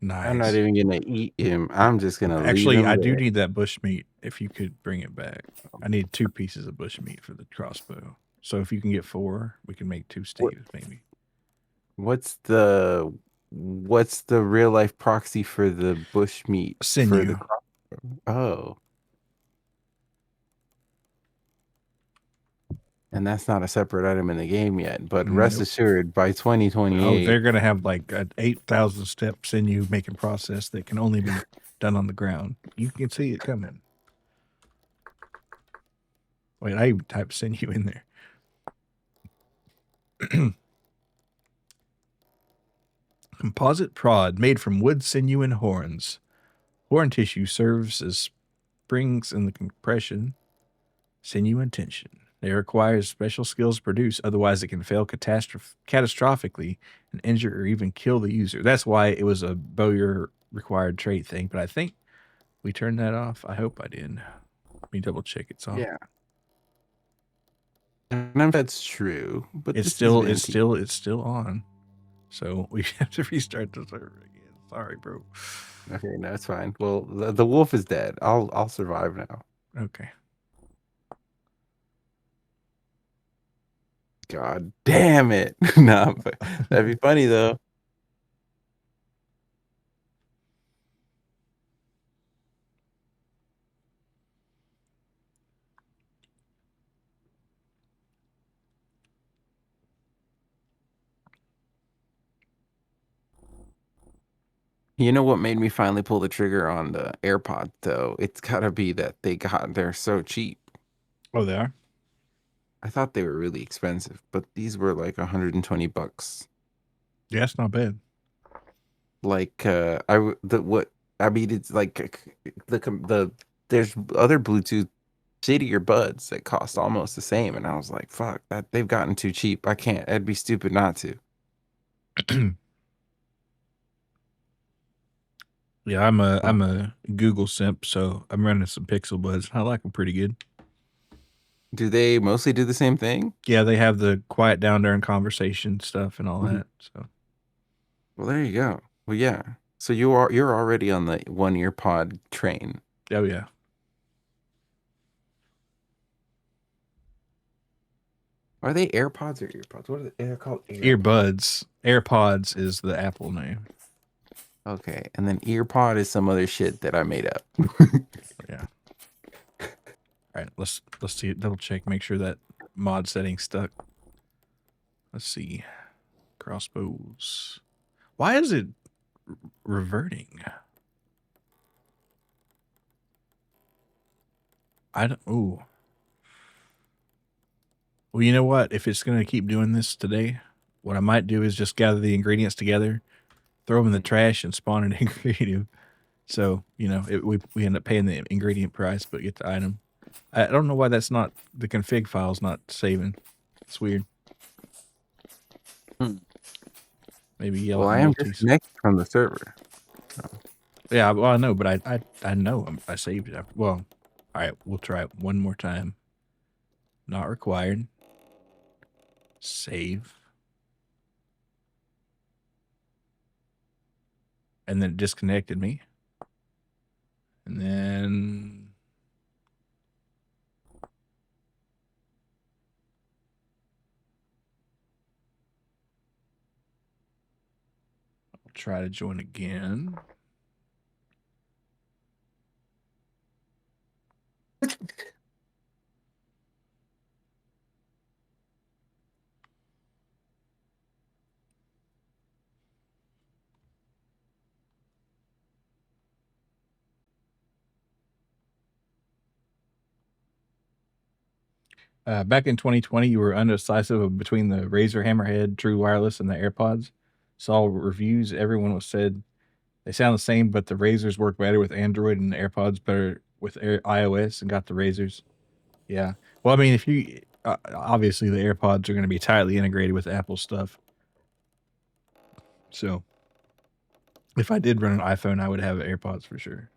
S1: Nice.
S2: I'm not even gonna eat him. I'm just gonna
S1: actually.
S2: Leave him
S1: I
S2: there.
S1: do need that bush meat. If you could bring it back, I need 2 pieces of bush meat for the crossbow. So if you can get 4, we can make 2 staves maybe.
S2: What's the real life proxy for the bush meat for
S1: Sinew.
S2: the crop? Oh. And that's not a separate item in the game yet, but rest
S1: Nope.
S2: assured by 2028.
S1: Oh, they're gonna have like an 8,000 step sinew making process that can only be done on the ground. You can see it coming. Wait, I even typed sinew in there. Composite prod made from wood, sinew, and horns. Horn tissue serves as springs in the compression, sinew, and tension. It requires special skills to produce, otherwise it can fail catastrophically and injure or even kill the user. That's why it was a bowyer required trait thing, but I think we turned that off. I hope I did. Let me double check it's on.
S2: Yeah. I don't know if that's true, but
S1: It's
S2: this
S1: still
S2: is
S1: it's still on. So we have to restart the server again. Sorry, bro.
S2: okay. No, it's fine. Well, the wolf is dead. I'll survive now.
S1: Okay.
S2: God damn it! Nah, but that'd be funny though. You know what made me finally pull the trigger on the AirPod though? It's gotta be that they're so cheap.
S1: Oh, they are?
S2: I thought they were really expensive, but these were like $120.
S1: Yeah, that's not bad.
S2: Like I mean it's like there's other Bluetooth shittier buds that cost almost the same, and I was like, fuck, that they've gotten too cheap. I can't. It'd be stupid not to.
S1: Yeah, I'm a Google simp, so I'm running some Pixel Buds. I like them pretty good.
S2: Do they mostly do the same thing?
S1: Yeah, they have the quiet down during conversation stuff and all that. So
S2: Well, there you go. Well, yeah. So you're already on the one ear pod train.
S1: oh yeah.
S2: Are they AirPods or earpods? What are they? They're called
S1: Earbuds. AirPods is the Apple name.
S2: Okay, and then earpod is some other shit that I made up.
S1: Yeah. All right, let's see it. Double check, make sure that mod setting stuck. Let's see. Crossbows. Why is it reverting? I don't. Ooh. Well, you know what? If it's gonna keep doing this today, what I might do is just gather the ingredients together, throw them in the trash, and spawn an ingredient. So we end up paying the ingredient price, but get the item. I don't know why that's not the config file's not saving. It's weird. Maybe yellow.
S2: Well, I am disconnected from the server.
S1: Yeah, well, I know, but I know I saved it. Well, all right, we'll try it one more time. Not required. Save. And then it disconnected me. And then I'll try to join again. Back in 2020, you were undecisive between the Razer Hammerhead True Wireless and the AirPods. Saw reviews. Everyone was said they sound the same, but the Razers work better with Android and the AirPods better with iOS, and got the Razers. Yeah. Well, I mean, if you obviously the AirPods are going to be tightly integrated with Apple stuff. So if I did run an iPhone, I would have AirPods for sure.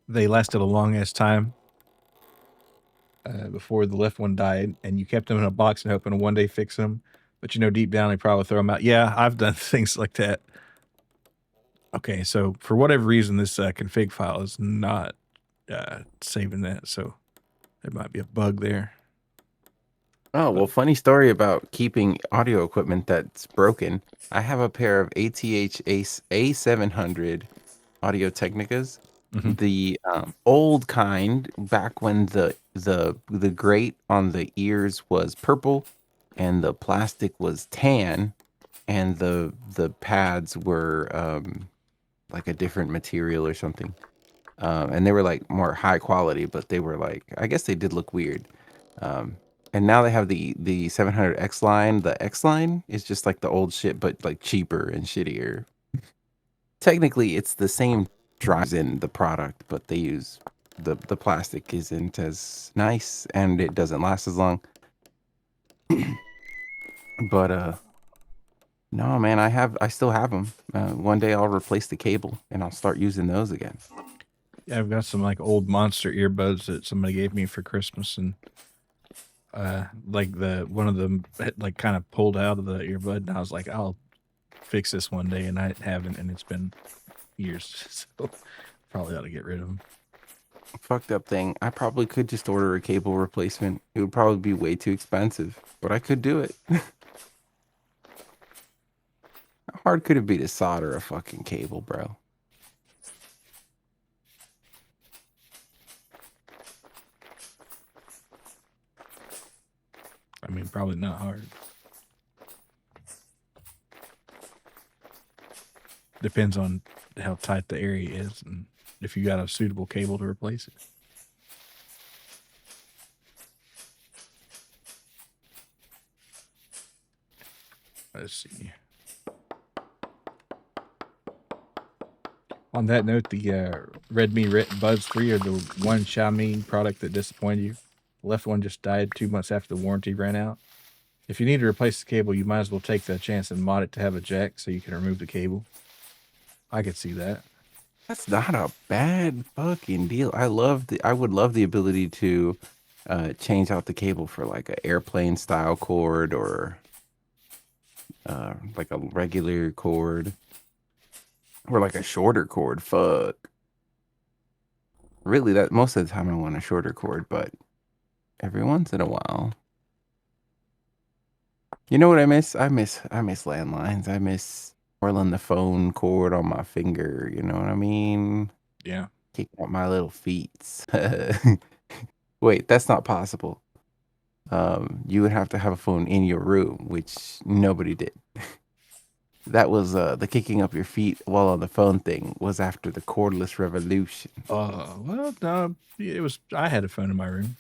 S1: They lasted a long ass time before the left one died, and you kept them in a box and hoping to one day fix them. But deep down, they probably throw them out. Yeah, I've done things like that. Okay, so for whatever reason, this config file is not saving that, so there might be a bug there.
S2: Oh, well, funny story about keeping audio equipment that's broken. I have a pair of ATH A700 Audio Technicas,
S1: Mhm.
S2: the old kind, back when the grate on the ears was purple and the plastic was tan, and the pads were like a different material or something. And they were like more high quality, but they were like, I guess they did look weird. Um, and now they have the 700X line. The X line is just like the old shit, but like cheaper and shittier. Technically, it's the same drives in the product, but they use the plastic isn't as nice and it doesn't last as long. But no, man, I still have them. One day I'll replace the cable and I'll start using those again.
S1: Yeah, I've got some like old monster earbuds that somebody gave me for Christmas, and like the one of them like kind of pulled out of the earbud, and I was like, I'll fix this one day, and I haven't, and it's been years, so probably ought to get rid of them.
S2: Fucked up thing. I probably could just order a cable replacement. It would probably be way too expensive, but I could do it. How hard could it be to solder a fucking cable, bro?
S1: I mean, probably not hard. Depends on how tight the area is and if you got a suitable cable to replace it. Let's see. On that note, the Redmi Buds 3 are the one Xiaomi product that disappointed you. The left one just died 2 months after the warranty ran out. If you need to replace the cable, you might as well take the chance and mod it to have a jack so you can remove the cable. I could see that.
S2: That's not a bad fucking deal. I would love the ability to change out the cable for like an airplane style cord or like a regular cord or like a shorter cord. Fuck. Really, that most of the time I want a shorter cord, but every once in a while. You know what I miss? I miss landlines. I miss twirling the phone cord on my finger. You know what I mean?
S1: Yeah.
S2: Kicking out my little feet. Wait, that's not possible. You would have to have a phone in your room, which nobody did. That was the kicking up your feet while on the phone thing was after the cordless revolution.
S1: Well, no, it was. I had a phone in my room,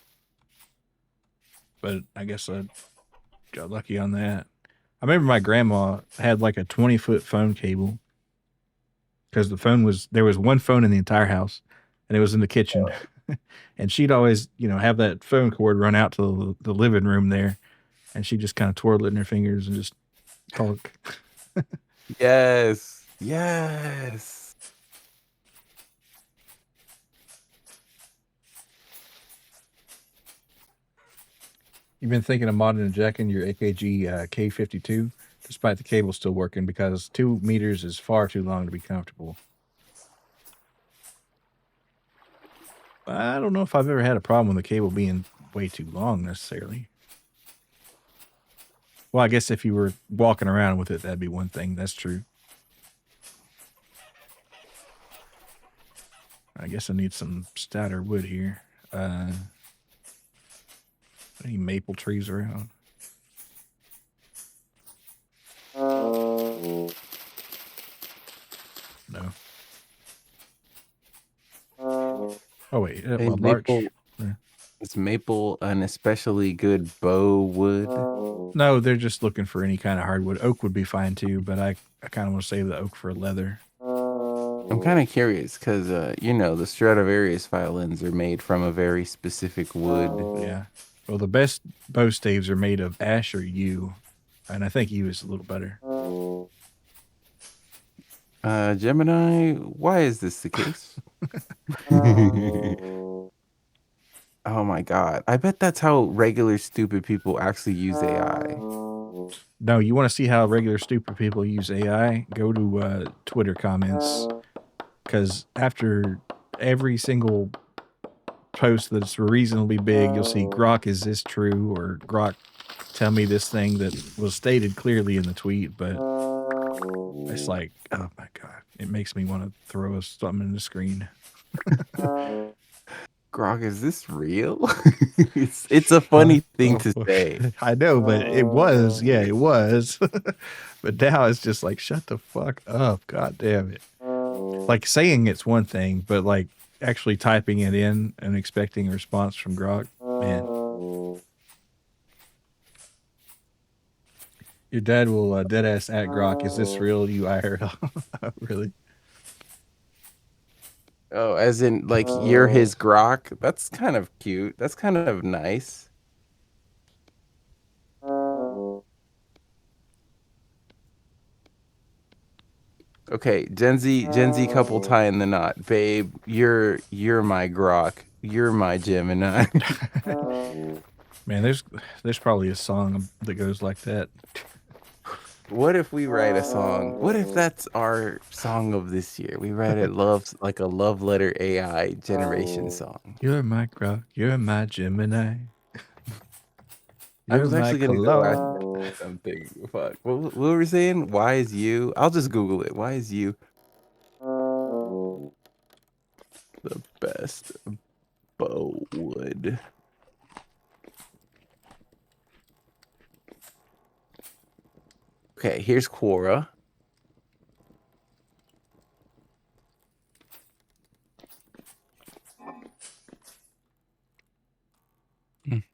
S1: but I guess I got lucky on that. I remember my grandma had like a 20-foot phone cable because there was one phone in the entire house, and it was in the kitchen. And she'd always, have that phone cord run out to the living room there, and she'd just kind of twirl it in her fingers and just talk.
S2: Yes. Yes.
S1: You've been thinking of modding and jacking your AKG K52, despite the cable still working, because 2 meters is far too long to be comfortable. I don't know if I've ever had a problem with the cable being way too long necessarily. Well, I guess if you were walking around with it, that'd be one thing. That's true. I guess I need some stouter wood here. Any maple trees around? No. Oh wait,
S2: Hey,
S1: well, larch.
S2: maple. Is maple an especially good bow wood?
S1: No, they're just looking for any kind of hardwood. Oak would be fine too, but I kind of want to save the oak for leather.
S2: I'm kind of curious because, the Stradivarius violins are made from a very specific wood.
S1: Yeah. Well, the best bow staves are made of ash or yew, and I think yew is a little better.
S2: Gemini, why is this the case? Oh my god. I bet that's how regular stupid people actually use AI.
S1: No, you want to see how regular stupid people use AI? Go to Twitter comments, because after every single post that's reasonably big, you'll see Grok, is this true? Or Grok, tell me this thing that was stated clearly in the tweet, but it's like, oh my god, it makes me want to throw something in the screen.
S2: Grok, is this real? It's a funny thing to say.
S1: I know, but it was, yeah, it was. But now it's just like, shut the fuck up, god damn it. Like, saying it's one thing, but like actually typing it in and expecting a response from Grok, man. Your dad will dead ass at Grok, is this real, you IRL? Really?
S2: Oh, as in like you're his Grok? That's kind of cute. That's kind of nice. Okay, Gen Z couple tying the knot. Babe, you're my Grok. You're my Gemini.
S1: Man, there's probably a song that goes like that.
S2: What if we write a song? What if that's our song of this year? We write it loves like a love letter AI generation song.
S1: You're my Grok, you're my Gemini.
S2: I
S1: You're
S2: was
S1: my
S2: actually gonna go ask
S1: cologne.
S2: something. Fuck. What were we saying? Why is you? I'll just Google it. Why is you the best bow wood? Okay, here's Quora.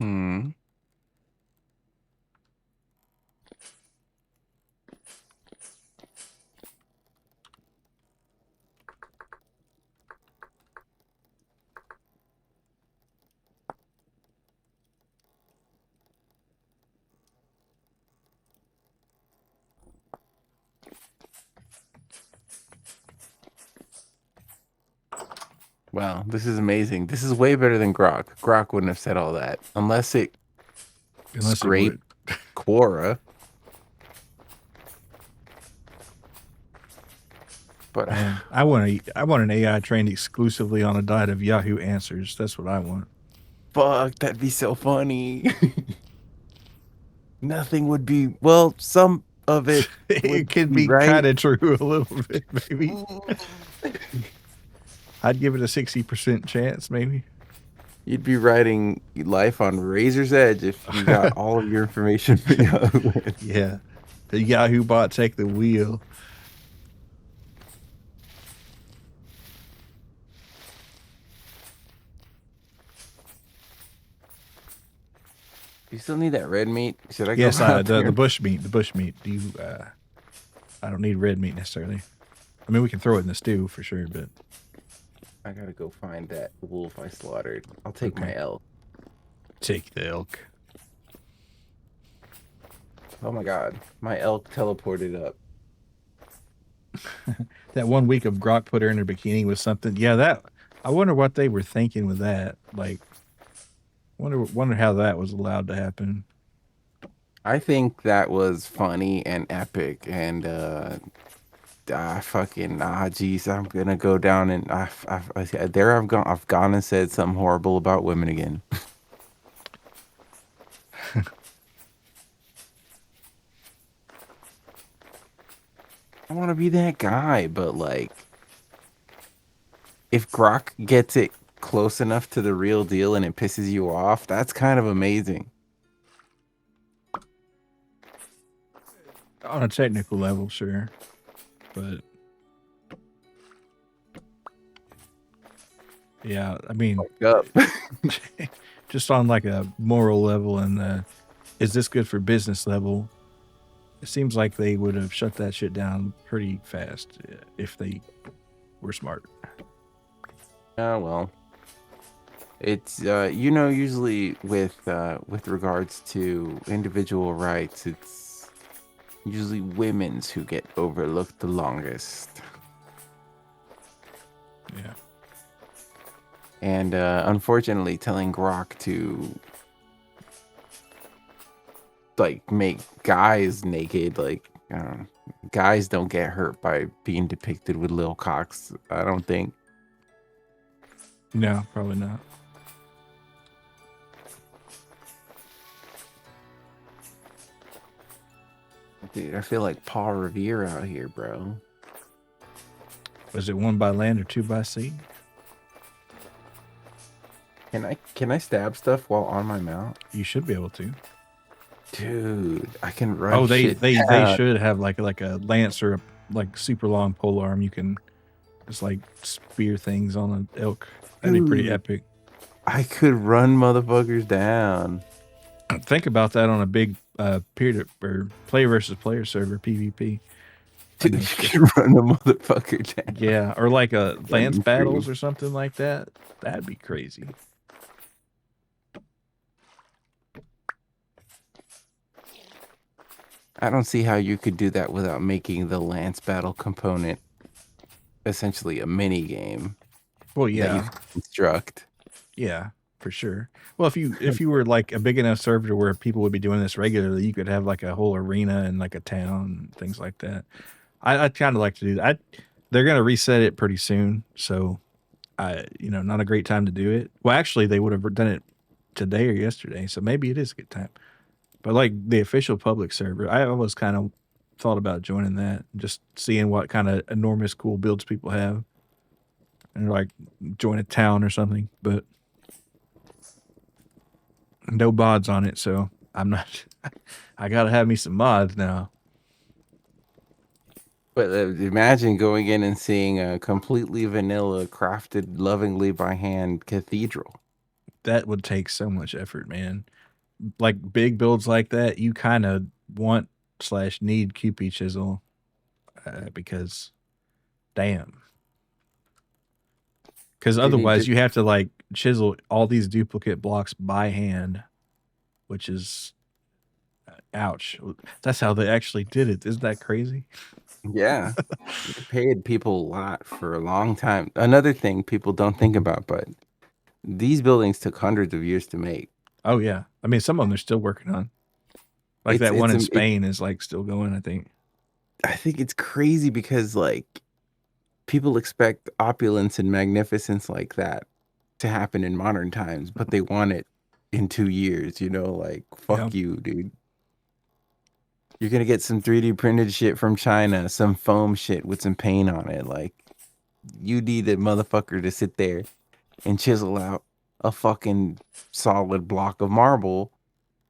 S2: Hmm. Wow, this is amazing. This is way better than Grok. Grok wouldn't have said all that unless it scraped Quora. But
S1: Man, I want an AI trained exclusively on a diet of Yahoo Answers. That's what I want.
S2: fuck, that'd be so funny. Nothing would be well. Some of it
S1: It
S2: would
S1: could
S2: be
S1: be
S2: right.
S1: kind of true a little bit, maybe. I'd give it a 60% chance, maybe.
S2: You'd be writing life on razor's edge if you got all of your information from Yahoo.
S1: Yeah. The Yahoo bot take the wheel.
S2: You still need that red meat? Should I go
S1: Yes,
S2: out
S1: the
S2: there?
S1: bush meat. The bush meat. Do you? I don't need red meat necessarily. I mean, we can throw it in the stew for sure, but
S2: I gotta go find that wolf I slaughtered. I'll take my
S1: okay.
S2: L.
S1: Take the elk.
S2: Oh my god, my elk teleported up.
S1: That 1 week of Grok put her in her bikini was something. Yeah, that. I wonder what they were thinking with that. Like, wonder how that was allowed to happen.
S2: I think that was funny and epic, and fucking geez, I'm gonna go down and I've gone and said something horrible about women again. I want to be that guy, but like, if Grok gets it close enough to the real deal and it pisses you off, that's kind of amazing.
S1: On a technical level, sure, but yeah, I mean,
S2: Up.
S1: just on like a moral level and is this good for business level? It seems like they would have shut that shit down pretty fast if they were smart.
S2: Well, it's usually with regards to individual rights, it's usually women's who get overlooked the longest.
S1: Yeah.
S2: and unfortunately telling Grok to like make guys naked. Like I don't know, guys don't get hurt by being depicted with little cocks. I don't think.
S1: No, probably not.
S2: Dude, I feel like Paul Revere out here, bro.
S1: Was it 1 by land or 2 by sea?
S2: Can I stab stuff while on my mount?
S1: You should be able to.
S2: Dude, I can run
S1: Oh, they
S2: shit
S1: they
S2: down.
S1: should have like a lance or a like super long pole arm. You can just like spear things on an elk. That'd be pretty
S2: Dude.
S1: epic.
S2: I could run motherfuckers down.
S1: Think about that on a big peer or player versus player server PvP.
S2: Dude,
S1: mean,
S2: you can run a motherfucker down.
S1: Yeah, or like a lance
S2: be
S1: battles
S2: true.
S1: or something like that. That'd be crazy.
S2: I don't see how you could do that without making the lance battle component essentially a mini game
S1: Well,
S2: that you
S1: yeah,
S2: can construct.
S1: yeah, for sure. Well, if you were like a big enough server where people would be doing this regularly, you could have like a whole arena and like a town and things like that. I'd kind of like to do that. They're gonna reset it pretty soon, so not a great time to do it. Well, actually, they would have done it today or yesterday, so maybe it is a good time. But like the official public server, I always kind of thought about joining that, just seeing what kind of enormous cool builds people have, and like join a town or something. But no mods on it, so I'm not. I gotta have me some mods now.
S2: But imagine going in and seeing a completely vanilla, crafted lovingly by hand cathedral.
S1: That would take so much effort, man. Like big builds like that, you kind of want slash need QP chisel because, damn. Because
S2: Dude,
S1: otherwise, you have to like chisel all these duplicate blocks by hand, which is ouch. That's how they actually did it. Isn't that crazy?
S2: yeah, they paid people a lot for a long time. Another thing people don't think about, but these buildings took hundreds of years to make.
S1: Oh yeah. I mean, some of them they're still working on. Like that one in Spain is like still going, I think.
S2: I think it's crazy because like people expect opulence and magnificence like that to happen in modern times, but they want it in 2 years, like fuck you, dude. You're gonna get some 3D printed shit from China, some foam shit with some paint on it. Like you need a motherfucker to sit there and chisel out a fucking solid block of marble.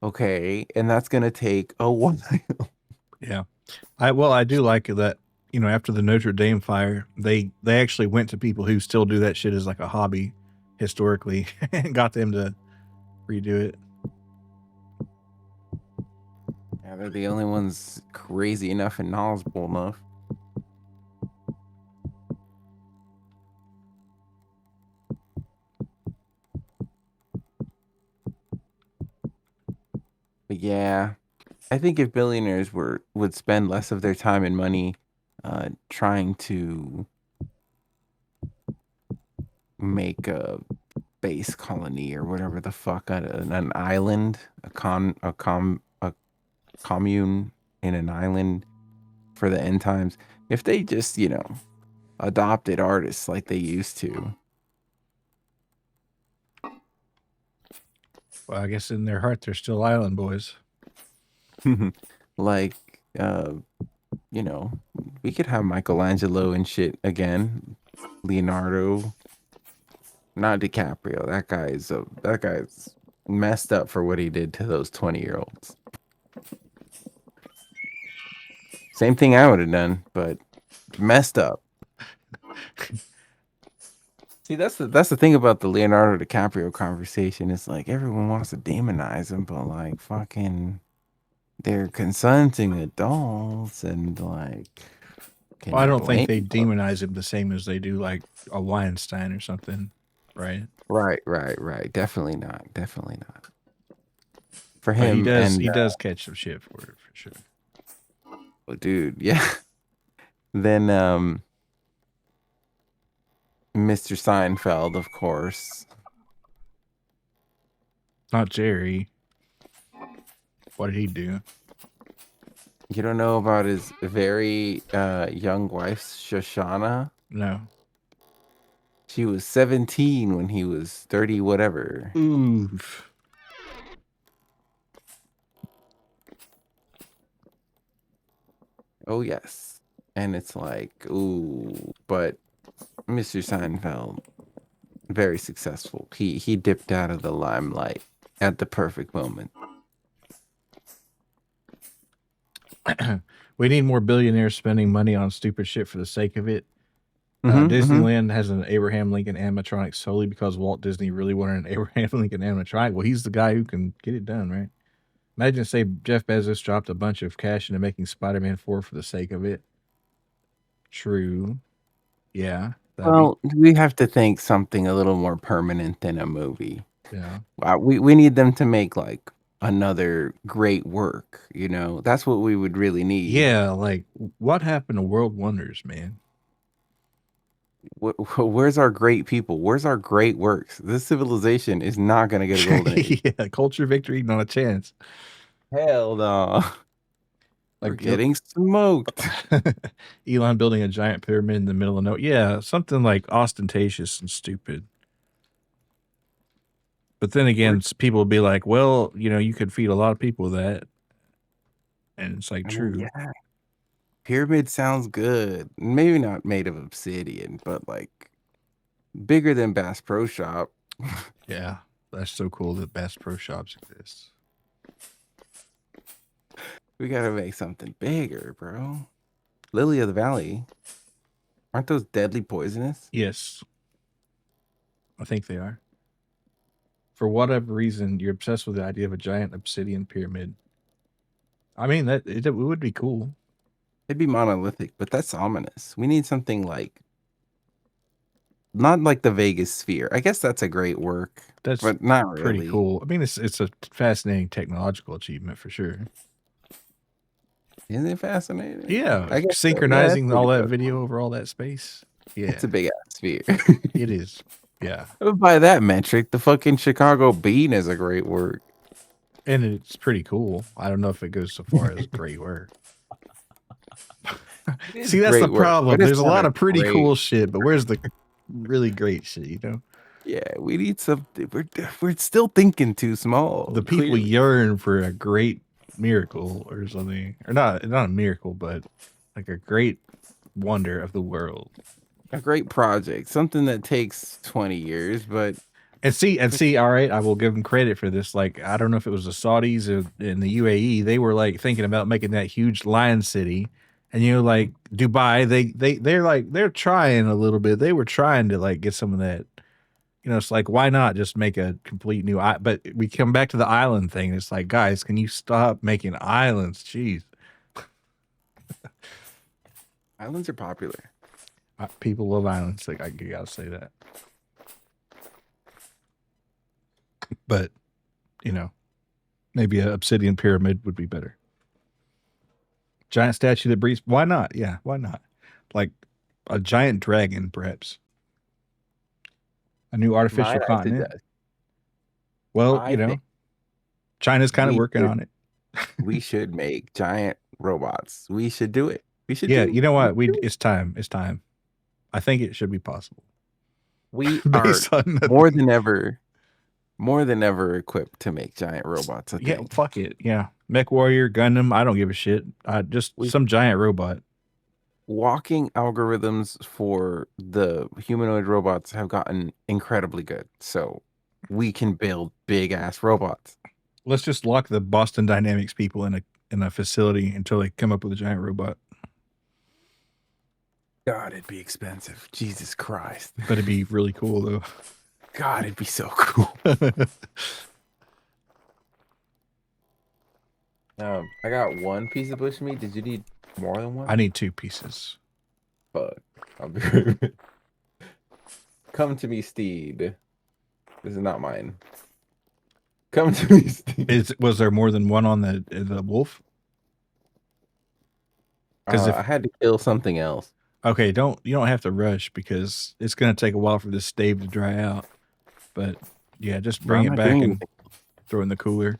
S2: Okay, and that's gonna take a while.
S1: Yeah. I do like that, after the Notre Dame fire, they actually went to people who still do that shit as like a hobby historically and got them to redo it.
S2: Yeah, they're the only ones crazy enough and knowledgeable enough. But yeah, I think if billionaires would spend less of their time and money trying to make a base colony or whatever the fuck, an island, a commune in an island for the end times, if they just, adopted artists like they used to.
S1: Well, I guess in their heart they're still island boys.
S2: Like, we could have Michelangelo and shit again. Leonardo, not DiCaprio. That guy's messed up for what he did to those 20-year-olds. Same thing I would have done, but messed up. See, that's the thing about the Leonardo DiCaprio conversation. It's like everyone wants to demonize him, but like fucking they're consenting adults and like
S1: Well, I don't think they demonize him the same as they do like a Weinstein or something, right?
S2: Right. Definitely not. For
S1: But
S2: him,
S1: he does catch some shit for it for sure.
S2: Oh, dude, yeah. Then Mr. Seinfeld, of course.
S1: Not Jerry. What did he do?
S2: You don't know about his very young wife, Shoshana?
S1: No.
S2: She was 17 when he was 30 whatever.
S1: Oof.
S2: Oh, yes. And it's like, ooh, but Mr. Seinfeld, very successful. He dipped out of the limelight at the perfect moment.
S1: We need more billionaires spending money on stupid shit for the sake of it.
S2: Mhm, mhm.
S1: Disneyland has an Abraham Lincoln animatronic solely because Walt Disney really wanted an Abraham Lincoln animatronic. Well, he's the guy who can get it done, right? Imagine, say, Jeff Bezos dropped a bunch of cash into making Spider-Man 4 for the sake of it. True. Yeah.
S2: Well, we have to think something a little more permanent than a movie.
S1: Yeah.
S2: We need them to make like another great work, you know? That's what we would really need.
S1: Yeah, like what happened to World Wonders, man?
S2: Where's our great people? Where's our great works? This civilization is not going to get a golden age.
S1: Yeah, culture victory, not a chance.
S2: Hell no. We're
S1: Like
S2: getting smoked.
S1: Elon building a giant pyramid in the middle of nowhere. Yeah, something like ostentatious and stupid. But then again, people will be like, well, you know, you could feed a lot of people with that. And it's like,
S2: I mean,
S1: true.
S2: yeah. Pyramid sounds good. Maybe not made of obsidian, but like bigger than Bass Pro Shop.
S1: Yeah, that's so cool that Bass Pro Shops exist.
S2: We gotta make something bigger, bro. Lily of the Valley. Aren't those deadly poisonous?
S1: Yes. I think they are. For whatever reason, you're obsessed with the idea of a giant obsidian pyramid. I mean, that it would be cool.
S2: It'd be monolithic, but that's ominous. We need something like not like the Vegas sphere. I guess that's a great work.
S1: That's
S2: but not
S1: pretty
S2: really.
S1: cool. I mean, it's a fascinating technological achievement for sure.
S2: Isn't it fascinating?
S1: Yeah,
S2: I guess
S1: synchronizing
S2: so. Yeah,
S1: all that video over all that space. Yeah,
S2: it's a big ass sphere.
S1: It is. Yeah,
S2: By that metric, the fucking Chicago Bean is a great work.
S1: and it's pretty cool. I don't know if it goes so far as great work. See, that's the problem. There's a lot of pretty cool shit, but where's the really great shit, you know?
S2: Yeah, we need something. We're still thinking too small.
S1: The people
S2: clearly.
S1: yearn for a great miracle or something, or not a miracle, but like a great wonder of the world.
S2: A great project, something that takes 20 years, but
S1: and see, all right, I will give them credit for this. Like, I don't know if it was the Saudis or in the UAE, they were like thinking about making that huge lion city. And you know, like Dubai, they're trying a little bit. They were trying to like get some of that. You know, it's like, why not just make a complete new but we come back to the island thing. It's like, guys, can you stop making islands? Jeez.
S2: Islands are popular.
S1: People love islands. Like, I gotta say that. But, you know, maybe an obsidian pyramid would be better. Giant statue that breathes. Why not? Yeah, why not? Like a giant dragon, perhaps. A new artificial continent. Well, you know, China's kind of working on it.
S2: We should make giant robots. We should do it. We should.
S1: Yeah, you know what? It's time. It's time. I think it should be possible.
S2: We are more than ever equipped to make giant robots. I think.
S1: Fuck it. Yeah, Mech Warrior, Gundam. I don't give a shit. Just some giant robot.
S2: Walking algorithms for the humanoid robots have gotten incredibly good, so we can build big ass robots.
S1: Let's just lock the Boston Dynamics people in a facility until they come up with a giant robot.
S2: God, it'd be expensive. Jesus Christ.
S1: But it'd be really cool though.
S2: God, it'd be so cool. I got one piece of bushmeat. Did you need more than one?
S1: I need 2 pieces.
S2: Fuck. I'll be right back. Come to me, steed. This is not mine. Come to me, steed.
S1: Was there more than one on the wolf?
S2: Because I had to kill something else.
S1: Okay, you don't have to rush because it's gonna take a while for this stave to dry out. But yeah, just
S2: Bro,
S1: bring
S2: I'm
S1: it
S2: not
S1: back
S2: doing
S1: and
S2: anything.
S1: throw it in the cooler.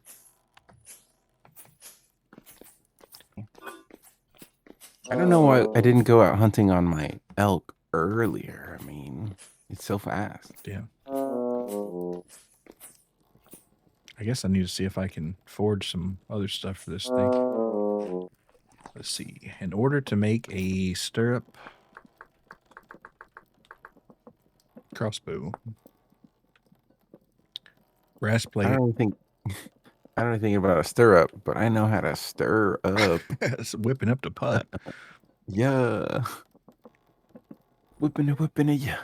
S2: I don't know why I didn't go out hunting on my elk earlier. I mean, it's so fast.
S1: Yeah. I guess I need to see if I can forge some other stuff for this thing. Let's see. In order to make a stirrup crossbow, brass
S2: I
S1: plate,
S2: don't even think I don't even think about a stirrup, but I know how to stir up.
S1: it's whipping up the pot.
S2: Yeah. Whipping it, yeah.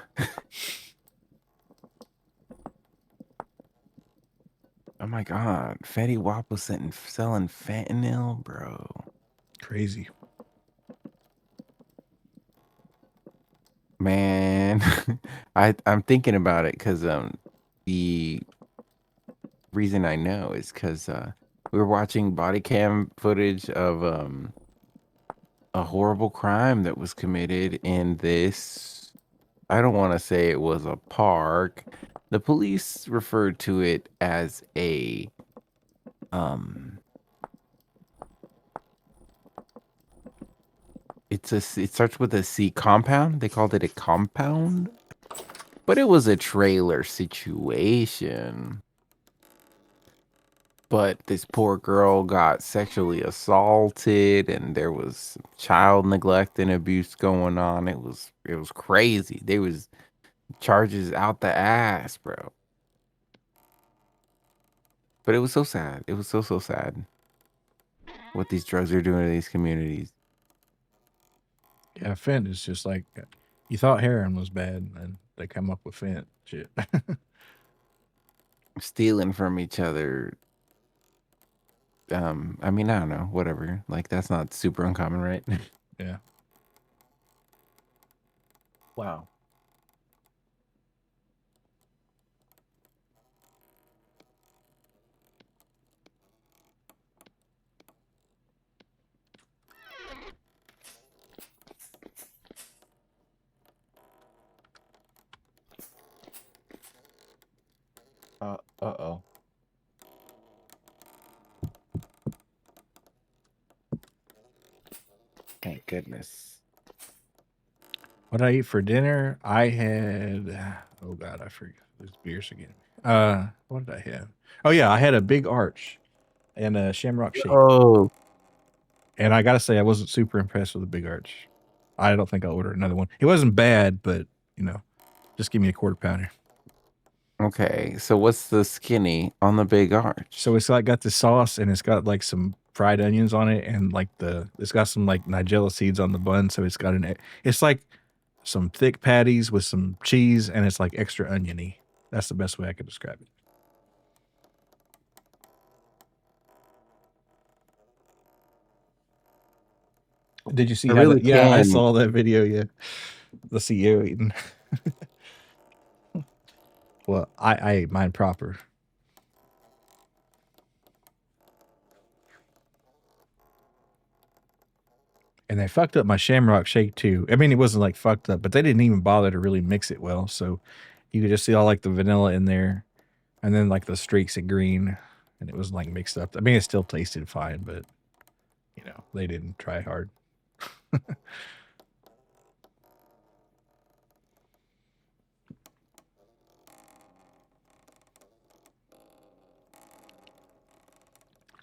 S2: Oh my god. Fetty Wap was selling fentanyl, bro.
S1: Crazy.
S2: Man. I'm thinking about it because the reason I know is because we were watching body cam footage of a horrible crime that was committed in this. I don't want to say it was a park. The police referred to it as a um it starts with a C, compound. They called it a compound, but it was a trailer situation. But this poor girl got sexually assaulted and there was child neglect and abuse going on. It was crazy. There was charges out the ass, bro. But it was so sad. It was so sad what these drugs are doing to these communities.
S1: Yeah, fent is just like you thought heroin was bad, and they come up with fent shit.
S2: Stealing from each other. I mean, I don't know, whatever. Like that's not super uncommon, right?
S1: Yeah.
S2: Wow. Uh-oh. Thank goodness.
S1: What did I eat for dinner? I had oh god, I forget these beers again. What did I have? Oh yeah, I had a big arch and a shamrock shake.
S2: Oh,
S1: And I gotta say, I wasn't super impressed with the big arch. I don't think I'll order another one. It wasn't bad, but just give me a quarter pounder.
S2: okay. So what's the skinny on the big arch?
S1: So it's like got the sauce and it's got like some fried onions on it and like it's got some like nigella seeds on the bun. So it's got it's like some thick patties with some cheese and it's like extra oniony. That's the best way I could describe it. Did you see
S2: I
S1: how
S2: really
S1: that? Yeah, I
S2: can.
S1: saw that video. Yeah, the CEO eating. Well, I ate mine proper. And they fucked up my shamrock shake too. I mean, it wasn't like fucked up, but they didn't even bother to really mix it well. So you could just see all like the vanilla in there and then like the streaks of green. And it was like mixed up. I mean, it still tasted fine, but they didn't try hard.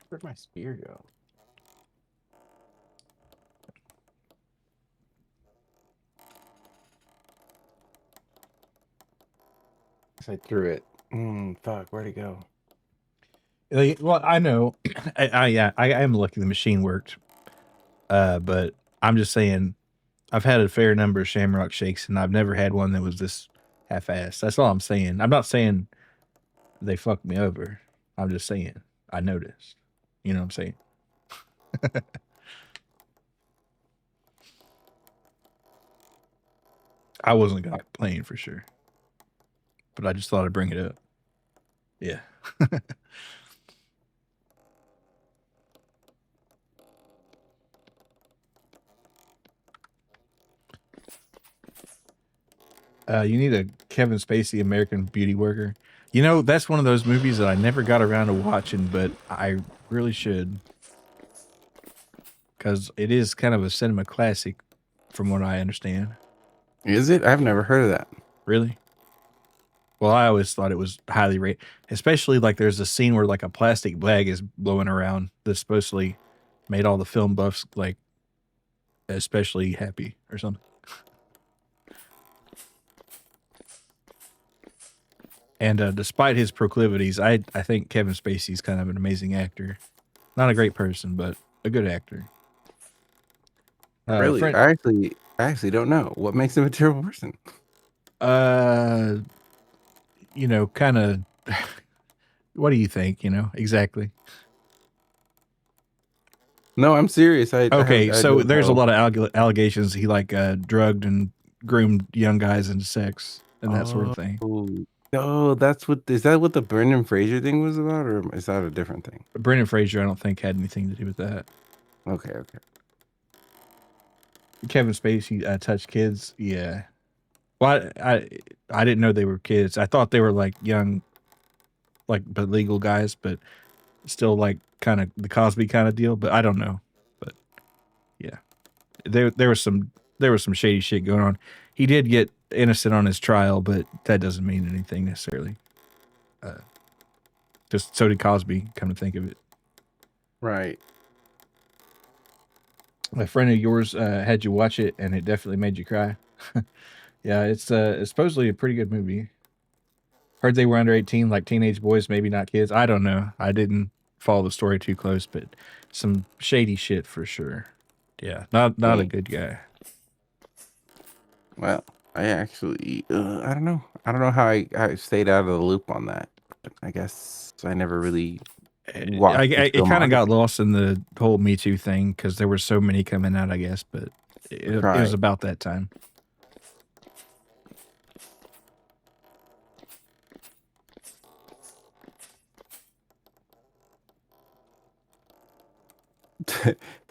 S2: Where'd my spear go? I threw it. Fuck, where'd it go?
S1: Well, I know. I am lucky the machine worked. But I'm just saying I've had a fair number of shamrock shakes and I've never had one that was this half-assed. That's all I'm saying. I'm not saying they fucked me over. I'm just saying I noticed. You know what I'm saying? I wasn't gonna complain for sure, but I just thought I'd bring it up. Yeah. You need a Kevin Spacey American Beauty Worker. You know, that's one of those movies that I never got around to watching, but I really should. Because it is kind of a cinema classic, from what I understand.
S2: Is it? I've never heard of that.
S1: Really? Well, I always thought it was highly rated. Especially like there's a scene where like a plastic bag is blowing around that supposedly made all the film buffs like especially happy or something. And despite his proclivities, I think Kevin Spacey's kind of an amazing actor. Not a great person, but a good actor.
S2: Really?
S1: Friend,
S2: I actually don't know what makes him a terrible person.
S1: you know, kind of. What do you think? You know, exactly.
S2: No, I'm serious.
S1: Okay,
S2: I
S1: so
S2: don't
S1: there's a
S2: know.
S1: lot of allegations he like drugged and groomed young guys into sex and that sort of thing.
S2: Oh, that's what is that what the Brendan Fraser thing was about, or is that a different thing?
S1: Brendan Fraser, I don't think had anything to do with that.
S2: Okay, okay.
S1: Kevin Spacey touched kids, yeah. Well, I didn't know they were kids. I thought they were like young, like but legal guys, but still like kind of the Cosby kind of deal. But I don't know. But yeah, there was some shady shit going on. He did get innocent on his trial, but that doesn't mean anything necessarily. Just so did Cosby. Come to think of it,
S2: Right.
S1: a friend of yours had you watch it, and it definitely made you cry. Yeah, it's supposedly a pretty good movie. Heard they were under 18, like teenage boys, maybe not kids. I don't know. I didn't follow the story too close, but some shady shit for sure. Yeah, not a good guy.
S2: Well, I actually I don't know. I don't know how I stayed out of the loop on that. But I guess I never really watched his
S1: It kind of got
S2: filmography.
S1: lost in the whole Me Too thing because there were so many coming out, I guess, but it was
S2: Right.
S1: about that time.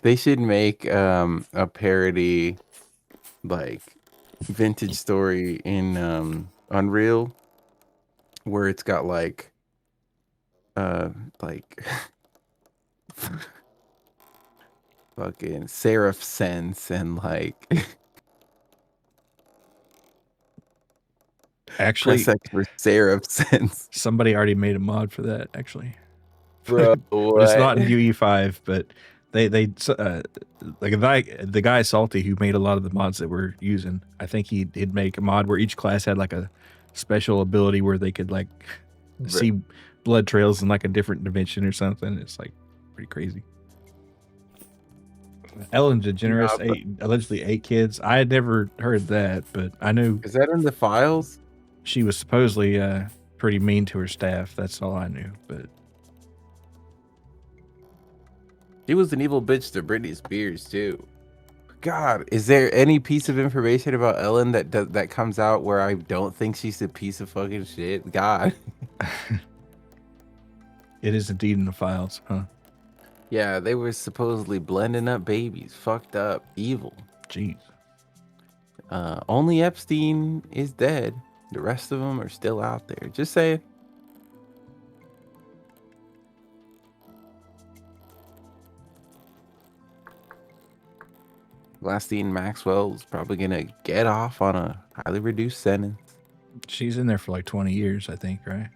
S2: They should make a parody like vintage story in Unreal where it's got like fucking serif sense and like
S1: Actually,
S2: press X for serif sense.
S1: somebody already made a mod for that, actually.
S2: Bro,
S1: But it's not in
S2: what?
S1: UE5, but they like the guy Salty who made a lot of the mods that we're using. I think he'd make a mod where each class had like a special ability where they could like see blood trails in like a different dimension or something. It's like pretty crazy. Ellen DeGeneres
S2: Nah, but
S1: allegedly 8 kids. I had never heard that, but I knew
S2: is that in the files?
S1: she was supposedly pretty mean to her staff. That's all I knew. But
S2: She was an evil bitch to Britney Spears too. God, is there any piece of information about Ellen that comes out where I don't think she's a piece of fucking shit? God.
S1: it is indeed in the files, huh?
S2: Yeah, they were supposedly blending up babies, fucked up, evil.
S1: Jeez.
S2: Only Epstein is dead. The rest of them are still out there. Just saying. Gladstine Maxwell is probably gonna get off on a highly reduced sentence.
S1: She's in there for like 20 years, I think, right?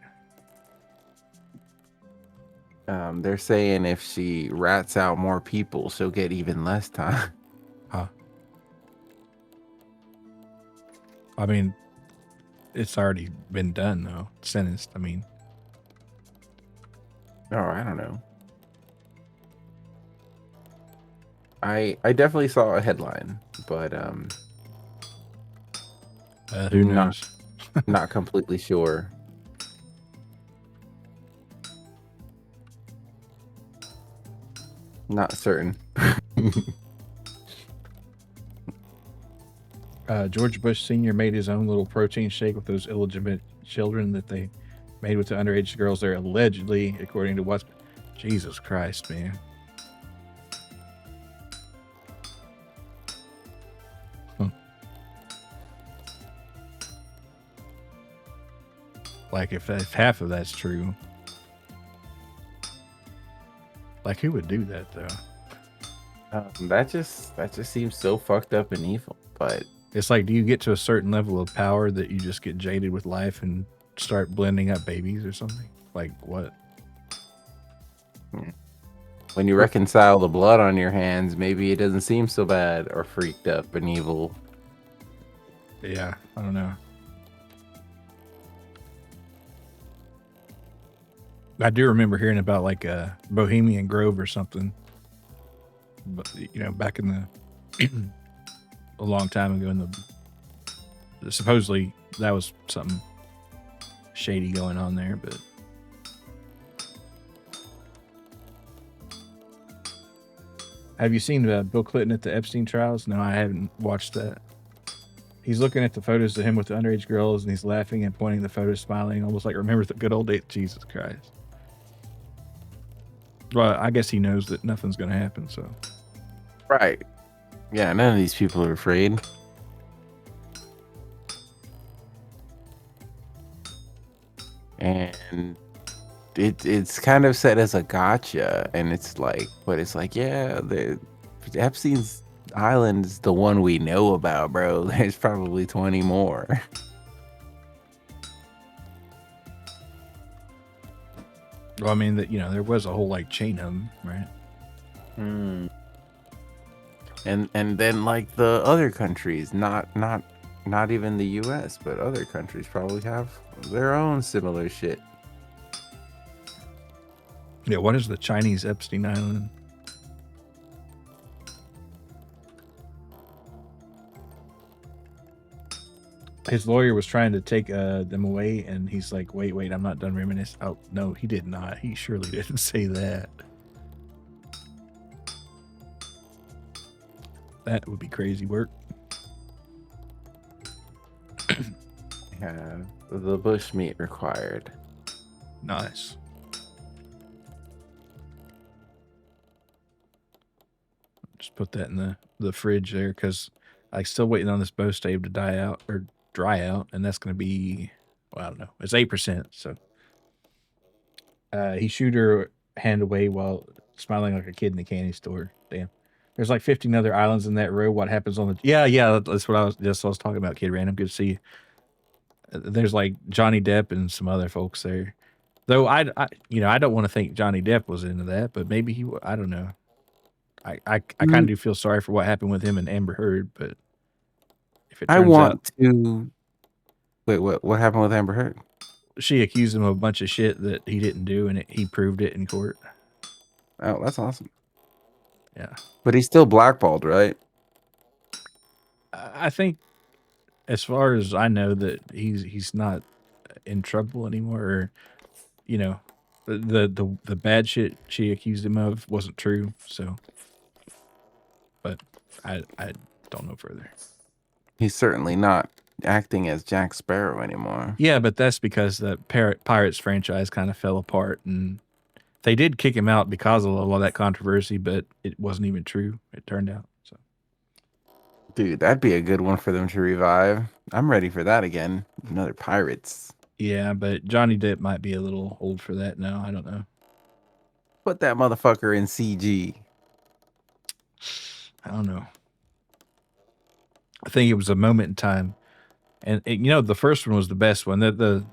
S2: They're saying if she rats out more people, she'll get even less time.
S1: Huh. I mean, it's already been done, though. Sentenced, I mean.
S2: Oh, I don't know. I definitely saw a headline, but
S1: Who
S2: not
S1: knows?
S2: not completely sure. Not certain.
S1: George Bush Sr. made his own little protein shake with those illegitimate children that they made with the underage girls there, allegedly, according to what's. Jesus Christ, man. Huh. Like if half of that's true, like who would do that though?
S2: That just seems so fucked up and evil. But
S1: It's like, do you get to a certain level of power that you just get jaded with life and start blending up babies or something? Like what?
S2: when you reconcile the blood on your hands, maybe it doesn't seem so bad or freaked up and evil.
S1: Yeah, I don't know. I do remember hearing about like a Bohemian Grove or something, but you know, back in the a long time ago, in the supposedly that was something shady going on there, but have you seen Bill Clinton at the Epstein trials? No, I haven't watched that. He's looking at the photos of him with the underage girls, and he's laughing and pointing the photos, smiling, almost like remember the good old days. Jesus Christ. Well, I guess he knows that nothing's going to happen, so.
S2: Right. Yeah, none of these people are afraid. And it's kind of set as a gotcha, and it's like, but it's like, yeah, the Epstein's Island is the one we know about, bro. There's probably 20 more.
S1: Well, I mean, that you know, there was a whole like chain of them, right?
S2: And then like the other countries, not even the U.S., but other countries probably have their own similar shit.
S1: Yeah, what is the Chinese Epstein Island? His lawyer was trying to take them away, and he's like, wait, I'm not done reminiscing. Oh, no, he did not. He surely didn't say that. That would be crazy work.
S2: Yeah, the bush meat required.
S1: Nice. Just put that in the fridge there, because I'm still waiting on this bow stave to die out or dry out, and that's going to be, well, I don't know. It's 8%, so. He shooed her hand away while smiling like a kid in the candy store. Damn. There's like 15 other islands in that row. What happens on the... Yeah, that's what I was talking about, Kid Random. Good to see you. There's like Johnny Depp and some other folks there. Though I don't want to think Johnny Depp was into that, but maybe he... I don't know. I kind of do feel sorry for what happened with him and Amber Heard, but if it turns out...
S2: to... Wait, what happened with Amber Heard?
S1: She accused him of a bunch of shit that he didn't do, and he proved it in court.
S2: Oh, that's awesome.
S1: Yeah.
S2: But he's still blackballed, right?
S1: I think, as far as I know, that he's not in trouble anymore. Or, you know, the bad shit she accused him of wasn't true. So, but I don't know further.
S2: He's certainly not acting as Jack Sparrow anymore.
S1: Yeah, but that's because the Pirates franchise kind of fell apart, and they did kick him out because of all that controversy, but it wasn't even true. It turned out. So,
S2: dude, that'd be a good one for them to revive. I'm ready for that again. Another Pirates.
S1: Yeah, but Johnny Depp might be a little old for that now. I don't know.
S2: Put that motherfucker in CG.
S1: I don't know. I think it was a moment in time. And you know, the first one was the best one. The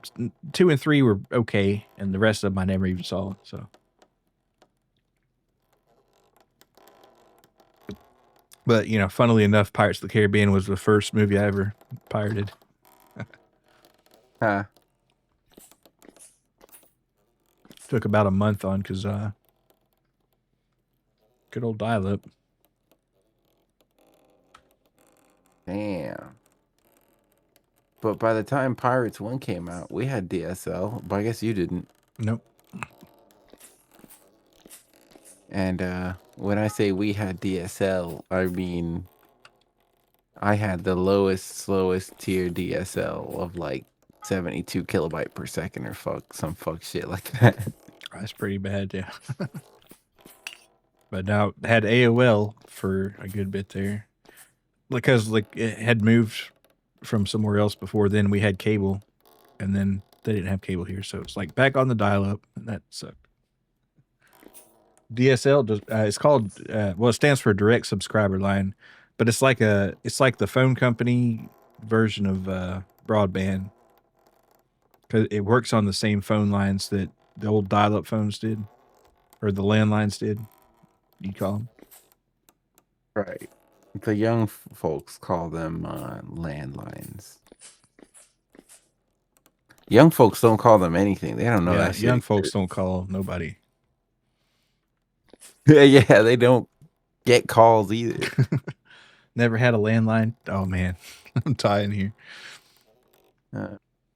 S1: 2 and 3 were okay, and the rest of them I never even saw. So, but you know, funnily enough, Pirates of the Caribbean was the first movie I ever pirated.
S2: Huh.
S1: Took about a month on because good old dial-up.
S2: Damn. But by the time Pirates 1 came out, we had DSL, but I guess you didn't.
S1: Nope.
S2: And when I say we had DSL, I mean I had the slowest tier DSL of like 72 kilobyte per second or some fuck shit like that.
S1: That's pretty bad, yeah. But now had AOL for a good bit there. Because like it had moved from somewhere else before then. We had cable, and then they didn't have cable here, so it's like back on the dial-up, and that sucked. DSL does. It's called. Well, it stands for Direct Subscriber Line, but it's like the phone company version of broadband because it works on the same phone lines that the old dial-up phones did, or the landlines did. You call them.
S2: Right. The young folks call them landlines. Young folks don't call them anything. They don't know that shit.
S1: Young folks don't call nobody.
S2: Yeah, they don't get calls either.
S1: Never had a landline. Oh man, I'm tying here.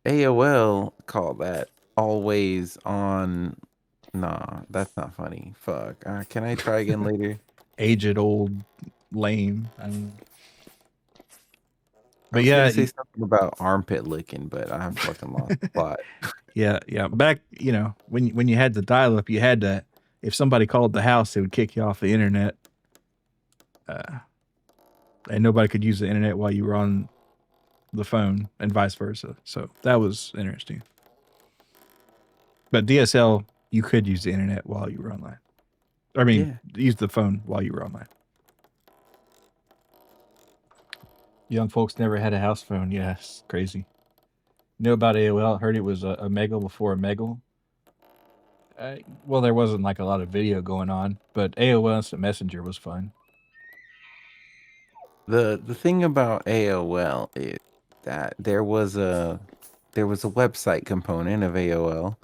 S2: AOL call that always on. Nah, that's not funny. Fuck. Can I try again later?
S1: Aged old lame. I mean,
S2: I was gonna say something about armpit licking, but I fucking lost the plot.
S1: Yeah. Back, when you had the dial-up, you had to. If somebody called the house, they would kick you off the internet, and nobody could use the internet while you were on the phone, and vice versa. So that was interesting. But DSL, you could use the internet while you were online. I mean, use the phone while you were online. Young folks never had a house phone. Yes, crazy. Knew about AOL. Heard it was a Omegle before a Megal. Well, there wasn't like a lot of video going on, but AOL Instant Messenger was fun.
S2: The thing about AOL is that there was a website component of AOL,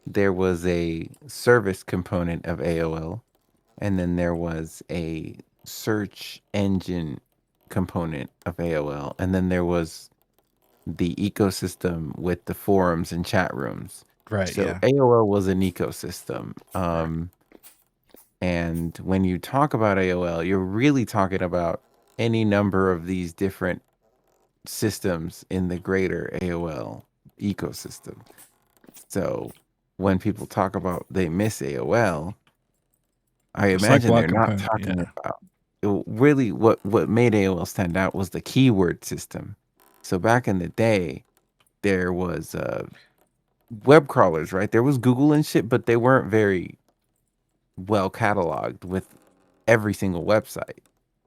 S2: there was a service component of AOL, and then there was a search engine component of AOL, and then there was the ecosystem with the forums and chat rooms.
S1: Right.
S2: So
S1: yeah.
S2: AOL was an ecosystem. And when you talk about AOL, you're really talking about any number of these different systems in the greater AOL ecosystem. So when people talk about they miss AOL, I imagine they're not talking about really what made AOL stand out was the keyword system. So back in the day, there was web crawlers, right? There was Google and shit, but they weren't very well cataloged with every single website.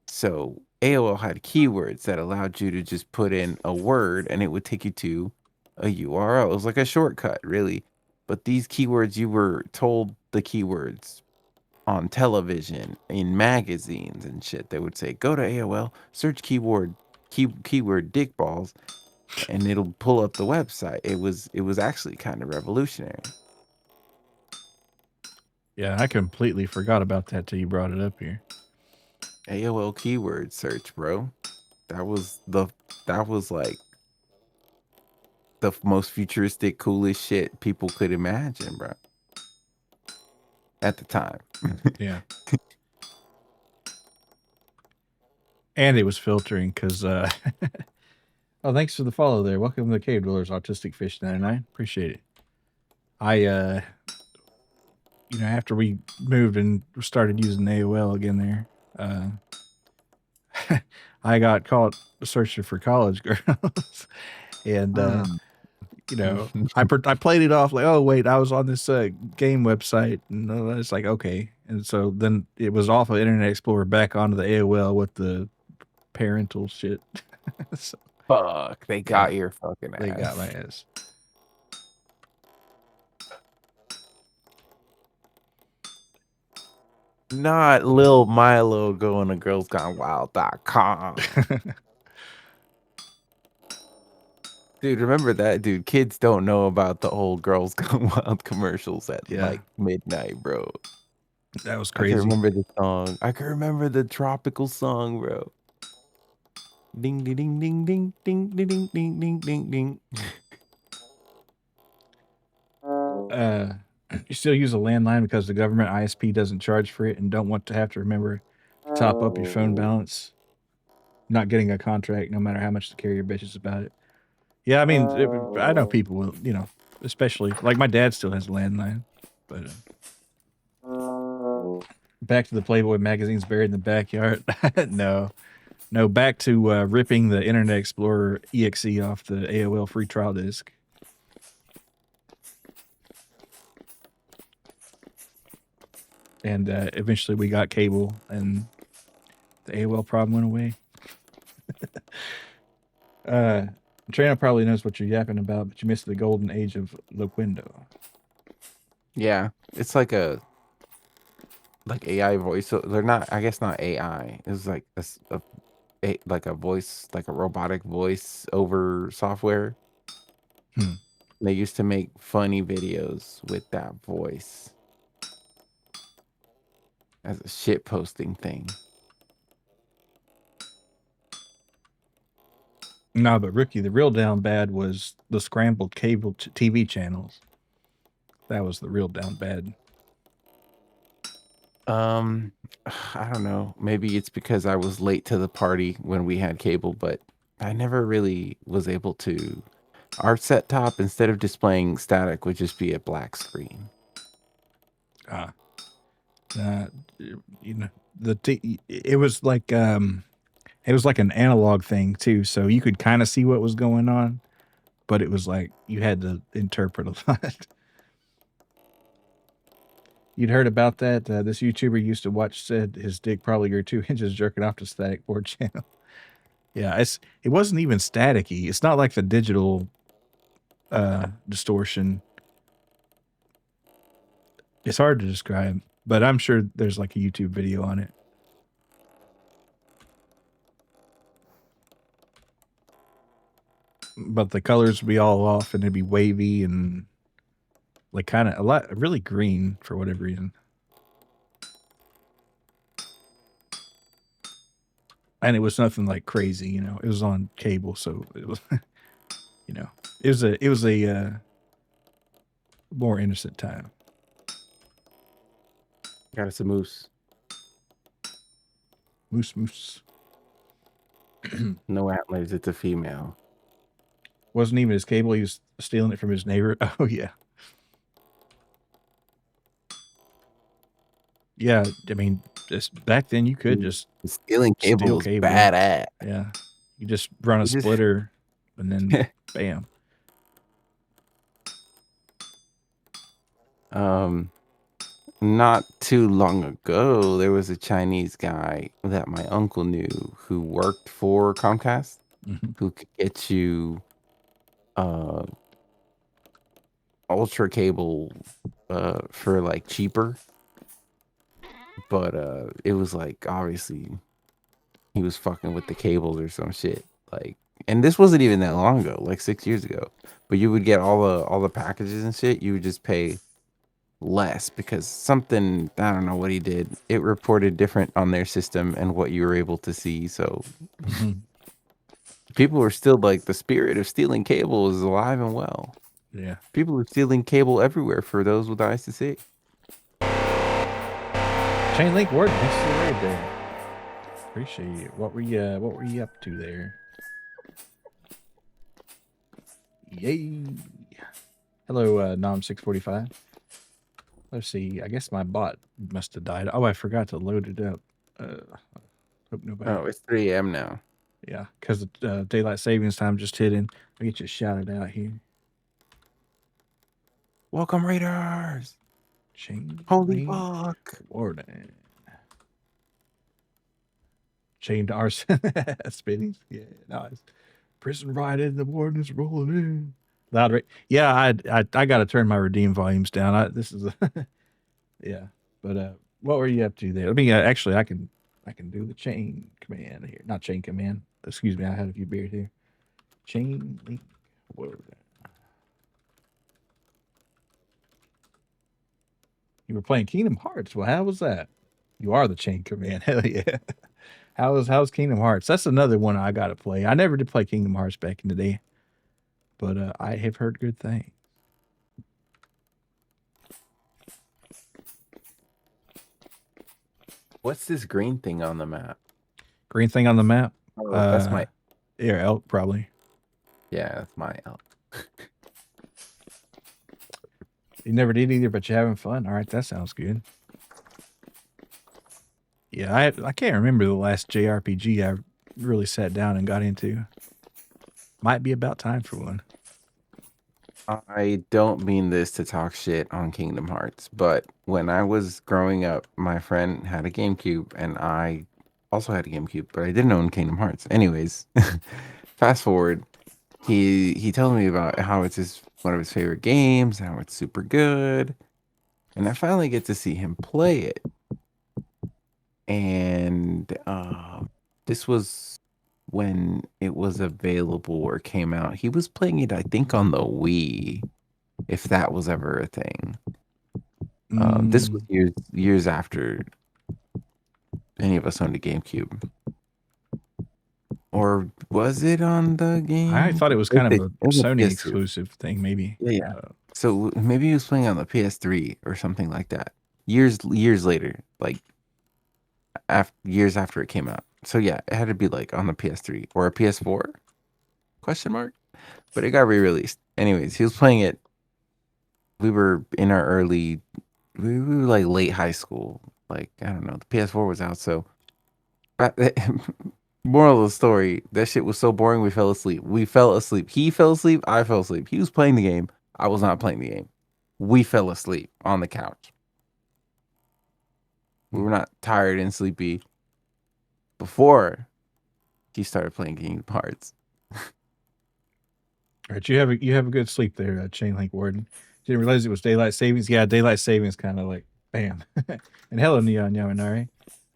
S2: So AOL had keywords that allowed you to just put in a word and it would take you to a URL. It was like a shortcut, really. But these keywords, you were told the keywords on television, in magazines and shit. They would say, go to AOL, search keyword dick balls, and it'll pull up the website. It was actually kind of revolutionary.
S1: Yeah, I completely forgot about that till you brought it up here.
S2: AOL keyword search, bro. That was like the most futuristic, coolest shit people could imagine, bro. At the time.
S1: Yeah. And it was filtering because oh, thanks for the follow there. Welcome to the Cave Dwellers Autistic Fish 99. Appreciate it. I after we moved and started using AOL again there, I got caught searching for college girls. And I played it off like, oh wait, I was on this game website, and it's like, okay. And so then it was off of Internet Explorer back onto the AOL with the parental shit. So,
S2: fuck, they got your fucking ass.
S1: They got my ass.
S2: Not Lil Milo going to girlsgonewild.com. Dude, remember that, dude? Kids don't know about the old Girls Gone Wild commercials at like midnight, bro.
S1: That was crazy.
S2: I can remember the song. I can remember the tropical song, bro. Ding ding ding ding ding ding ding ding ding ding ding.
S1: You still use a landline because the government ISP doesn't charge for it and don't want to have to remember to top up your phone balance. Not getting a contract, no matter how much the carrier bitches about it. Yeah, I mean, I know people will, especially like my dad still has a landline, but back to the Playboy magazines buried in the backyard. No, back to ripping the Internet Explorer exe off the AOL free trial disk. And eventually we got cable, and the AOL problem went away. Trina probably knows what you're yapping about, but you missed the golden age of Loquendo.
S2: Yeah, it's like AI voice. So they're not. I guess not AI. It's like like a voice, like a robotic voice over software.
S1: Hmm.
S2: They used to make funny videos with that voice as a shit posting thing.
S1: No, but Rookie, the real down bad was the scrambled cable TV channels. That was the real down bad.
S2: I don't know. Maybe it's because I was late to the party when we had cable, but I never really was able to. Our set top, instead of displaying static, would just be a black screen.
S1: Uh, you know, it was like an analog thing too, so you could kind of see what was going on, but it was like you had to interpret a lot. You'd heard about that? This YouTuber used to watch said his dick probably grew 2 inches jerking off the static board channel. Yeah, it wasn't even staticky. It's not like the digital distortion. It's hard to describe, but I'm sure there's like a YouTube video on it. But the colors would be all off, and it'd be wavy and like kind of a lot really green for whatever reason. And it was nothing like crazy, you know. It was on cable, so it was, you know, it was a more innocent time.
S2: Got us a moose.
S1: Moose.
S2: No antlers. It's a female.
S1: Wasn't even his cable. He was stealing it from his neighbor. Oh yeah. Yeah, I mean, just back then you could just
S2: Stealing cable
S1: steal
S2: was
S1: cable.
S2: badass.
S1: Yeah, you just run a splitter, and then bam.
S2: Not too long ago, there was a Chinese guy that my uncle knew who worked for Comcast, who could get you ultra cable for like cheaper. But it was like obviously he was fucking with the cables or some shit. Like, and this wasn't even that long ago, like 6 years ago. But you would get all the packages and shit. You would just pay less because something, I don't know what he did. It reported different on their system and what you were able to see. So people were still like, the spirit of stealing cable is alive and well.
S1: Yeah.
S2: People are stealing cable everywhere for those with eyes to see.
S1: Chain link word next to the raid there. Appreciate it. What were you up to there? Yay. Hello, Nom645. Let's see. I guess my bot must have died. Oh, I forgot to load it up. Hope nobody.
S2: Oh, it's 3 a.m. now.
S1: Yeah, because the daylight savings time just hit in. I'll get you shouted out here.
S2: Welcome, Raiders.
S1: Chain
S2: Holy
S1: link
S2: fuck.
S1: warden. Chained arson. Spinnies. Yeah, nice. Prison riot in the warden is rolling in. Loud rate. Yeah, I got to turn my redeem volumes down. This is yeah. But what were you up to there? Let me actually I can do the chain command here. Not chain command. Excuse me. I had a few beers here. Chain link warden. You were playing Kingdom Hearts. Well, how was that? You are the chain command. Hell yeah. How's Kingdom Hearts? That's another one I gotta play. I never did play Kingdom Hearts back in the day, but I have heard good things.
S2: What's this green thing on the map?
S1: Green thing on the map?
S2: Oh, that's my...
S1: Yeah, elk probably.
S2: Yeah, that's my elk.
S1: You never did either, but you're having fun. All right, that sounds good. Yeah, I can't remember the last JRPG I really sat down and got into. Might be about time for one.
S2: I don't mean this to talk shit on Kingdom Hearts, but when I was growing up, my friend had a GameCube and I also had a GameCube, but I didn't own Kingdom Hearts. Anyways, fast forward, he told me about how it's one of his favorite games, how it's super good, and I finally get to see him play it. And this was when it was available or came out. He was playing it, I think, on the Wii, if that was ever a thing. This was years after any of us owned a GameCube. Or was it on the game?
S1: I thought it was kind of a
S2: It was
S1: Sony
S2: PS2.
S1: exclusive thing, maybe.
S2: Yeah. So maybe he was playing on the PS3 or something like that. Years later, like years after it came out. So yeah, it had to be like on the PS3 or a PS4? Question mark. But it got re-released. Anyways, he was playing it. We were in our we were like late high school. Like, I don't know, the PS4 was out, so moral of the story, that shit was so boring we fell asleep. We fell asleep. He fell asleep, I fell asleep. He was playing the game. I was not playing the game. We fell asleep on the couch. We were not tired and sleepy before he started playing Kingdom Hearts.
S1: All right, you have a good sleep there, Chain Link Warden. Didn't realize it was daylight savings. Yeah, daylight savings kind of like bam. And hello, Neon Yamanari.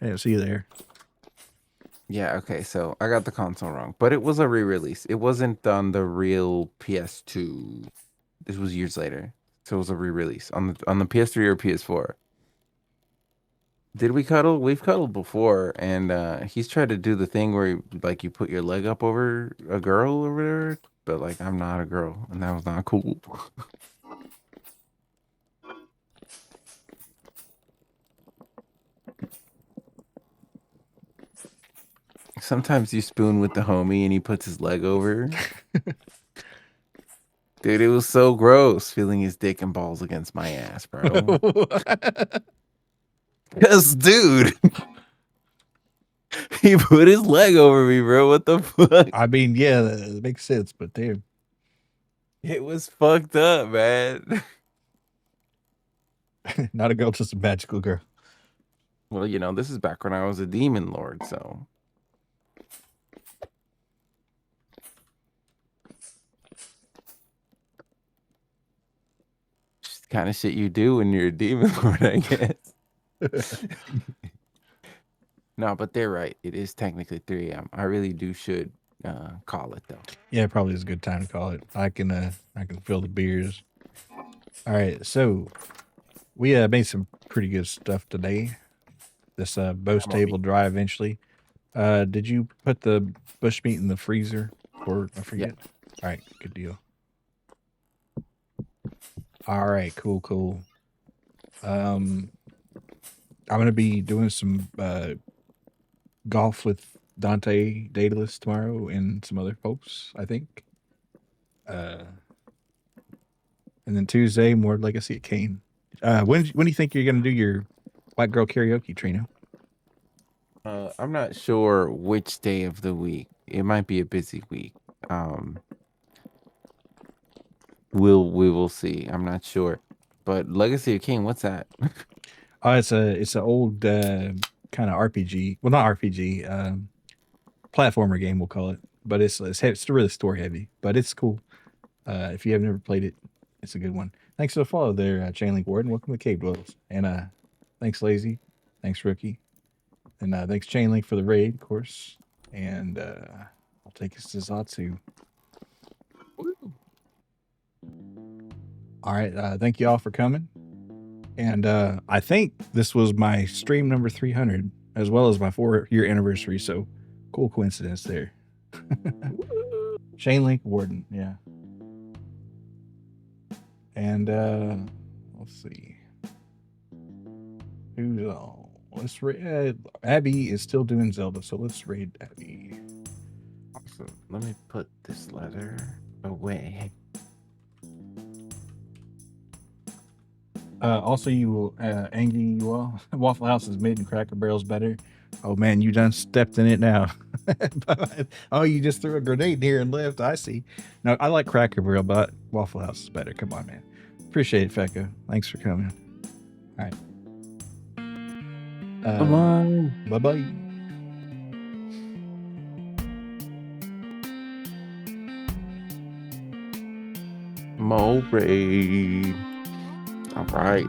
S1: I didn't see you there.
S2: Yeah, okay, so I got the console wrong, but it was a re-release. It wasn't on the real PS2. This was years later, so it was a re-release on the PS3 or PS4. Did we cuddle? We've cuddled before, and he's tried to do the thing where you put your leg up over a girl or whatever, but like I'm not a girl, and that was not cool. Sometimes you spoon with the homie and he puts his leg over. Dude, it was so gross feeling his dick and balls against my ass, bro. Cause, dude, he put his leg over me, bro. What the fuck?
S1: I mean, yeah, that makes sense, but damn.
S2: It was fucked up, man.
S1: Not a girl, just a magical girl.
S2: Well, this is back when I was a demon lord, so. Just kind of shit you do when you're a demon lord, I guess. No, but they're right. It is technically 3 a.m. I really should call it though.
S1: Yeah, probably is a good time to call it. I can fill the beers. All right, so we made some pretty good stuff today. This Bose table dry eventually. Did you put the bushmeat in the freezer or I forget?
S2: Yeah.
S1: All right, good deal. All right, cool. I'm gonna be doing some golf with Dante Daedalus tomorrow and some other folks, I think. And then Tuesday, more Legacy at Kane. When do you think you're gonna do your white girl karaoke, Trino?
S2: I'm not sure which day of the week. It might be a busy week. We will see. I'm not sure. But Legacy of King, what's that?
S1: It's an old kind of RPG. Well, not RPG. Platformer game, we'll call it. But it's really story heavy. But it's cool. If you have never played it, it's a good one. Thanks for the follow there, Chainlink Warden. Welcome to Cave Dwellers. And thanks, Lazy. Thanks, Rookie. And thanks, Chainlink, for the raid, of course. And I'll take us to Zatsu. All right. Thank you all for coming. And I think this was my stream number 300, as well as my 4-year anniversary. So cool coincidence there. Chainlink Warden, yeah. And let's see. Who's all? Let's raid. Abby is still doing Zelda, so let's raid Abby.
S2: Awesome. Let me put this letter away.
S1: Also, you will, Angie, you all, Waffle House is mid and Cracker Barrel's better. Oh man, you done stepped in it now. Oh, you just threw a grenade in here and left. I see. No, I like Cracker Barrel, but Waffle House is better. Come on, man. Appreciate it, Fecco. Thanks for coming. All right. Bye bye.
S2: Mo raid. All right.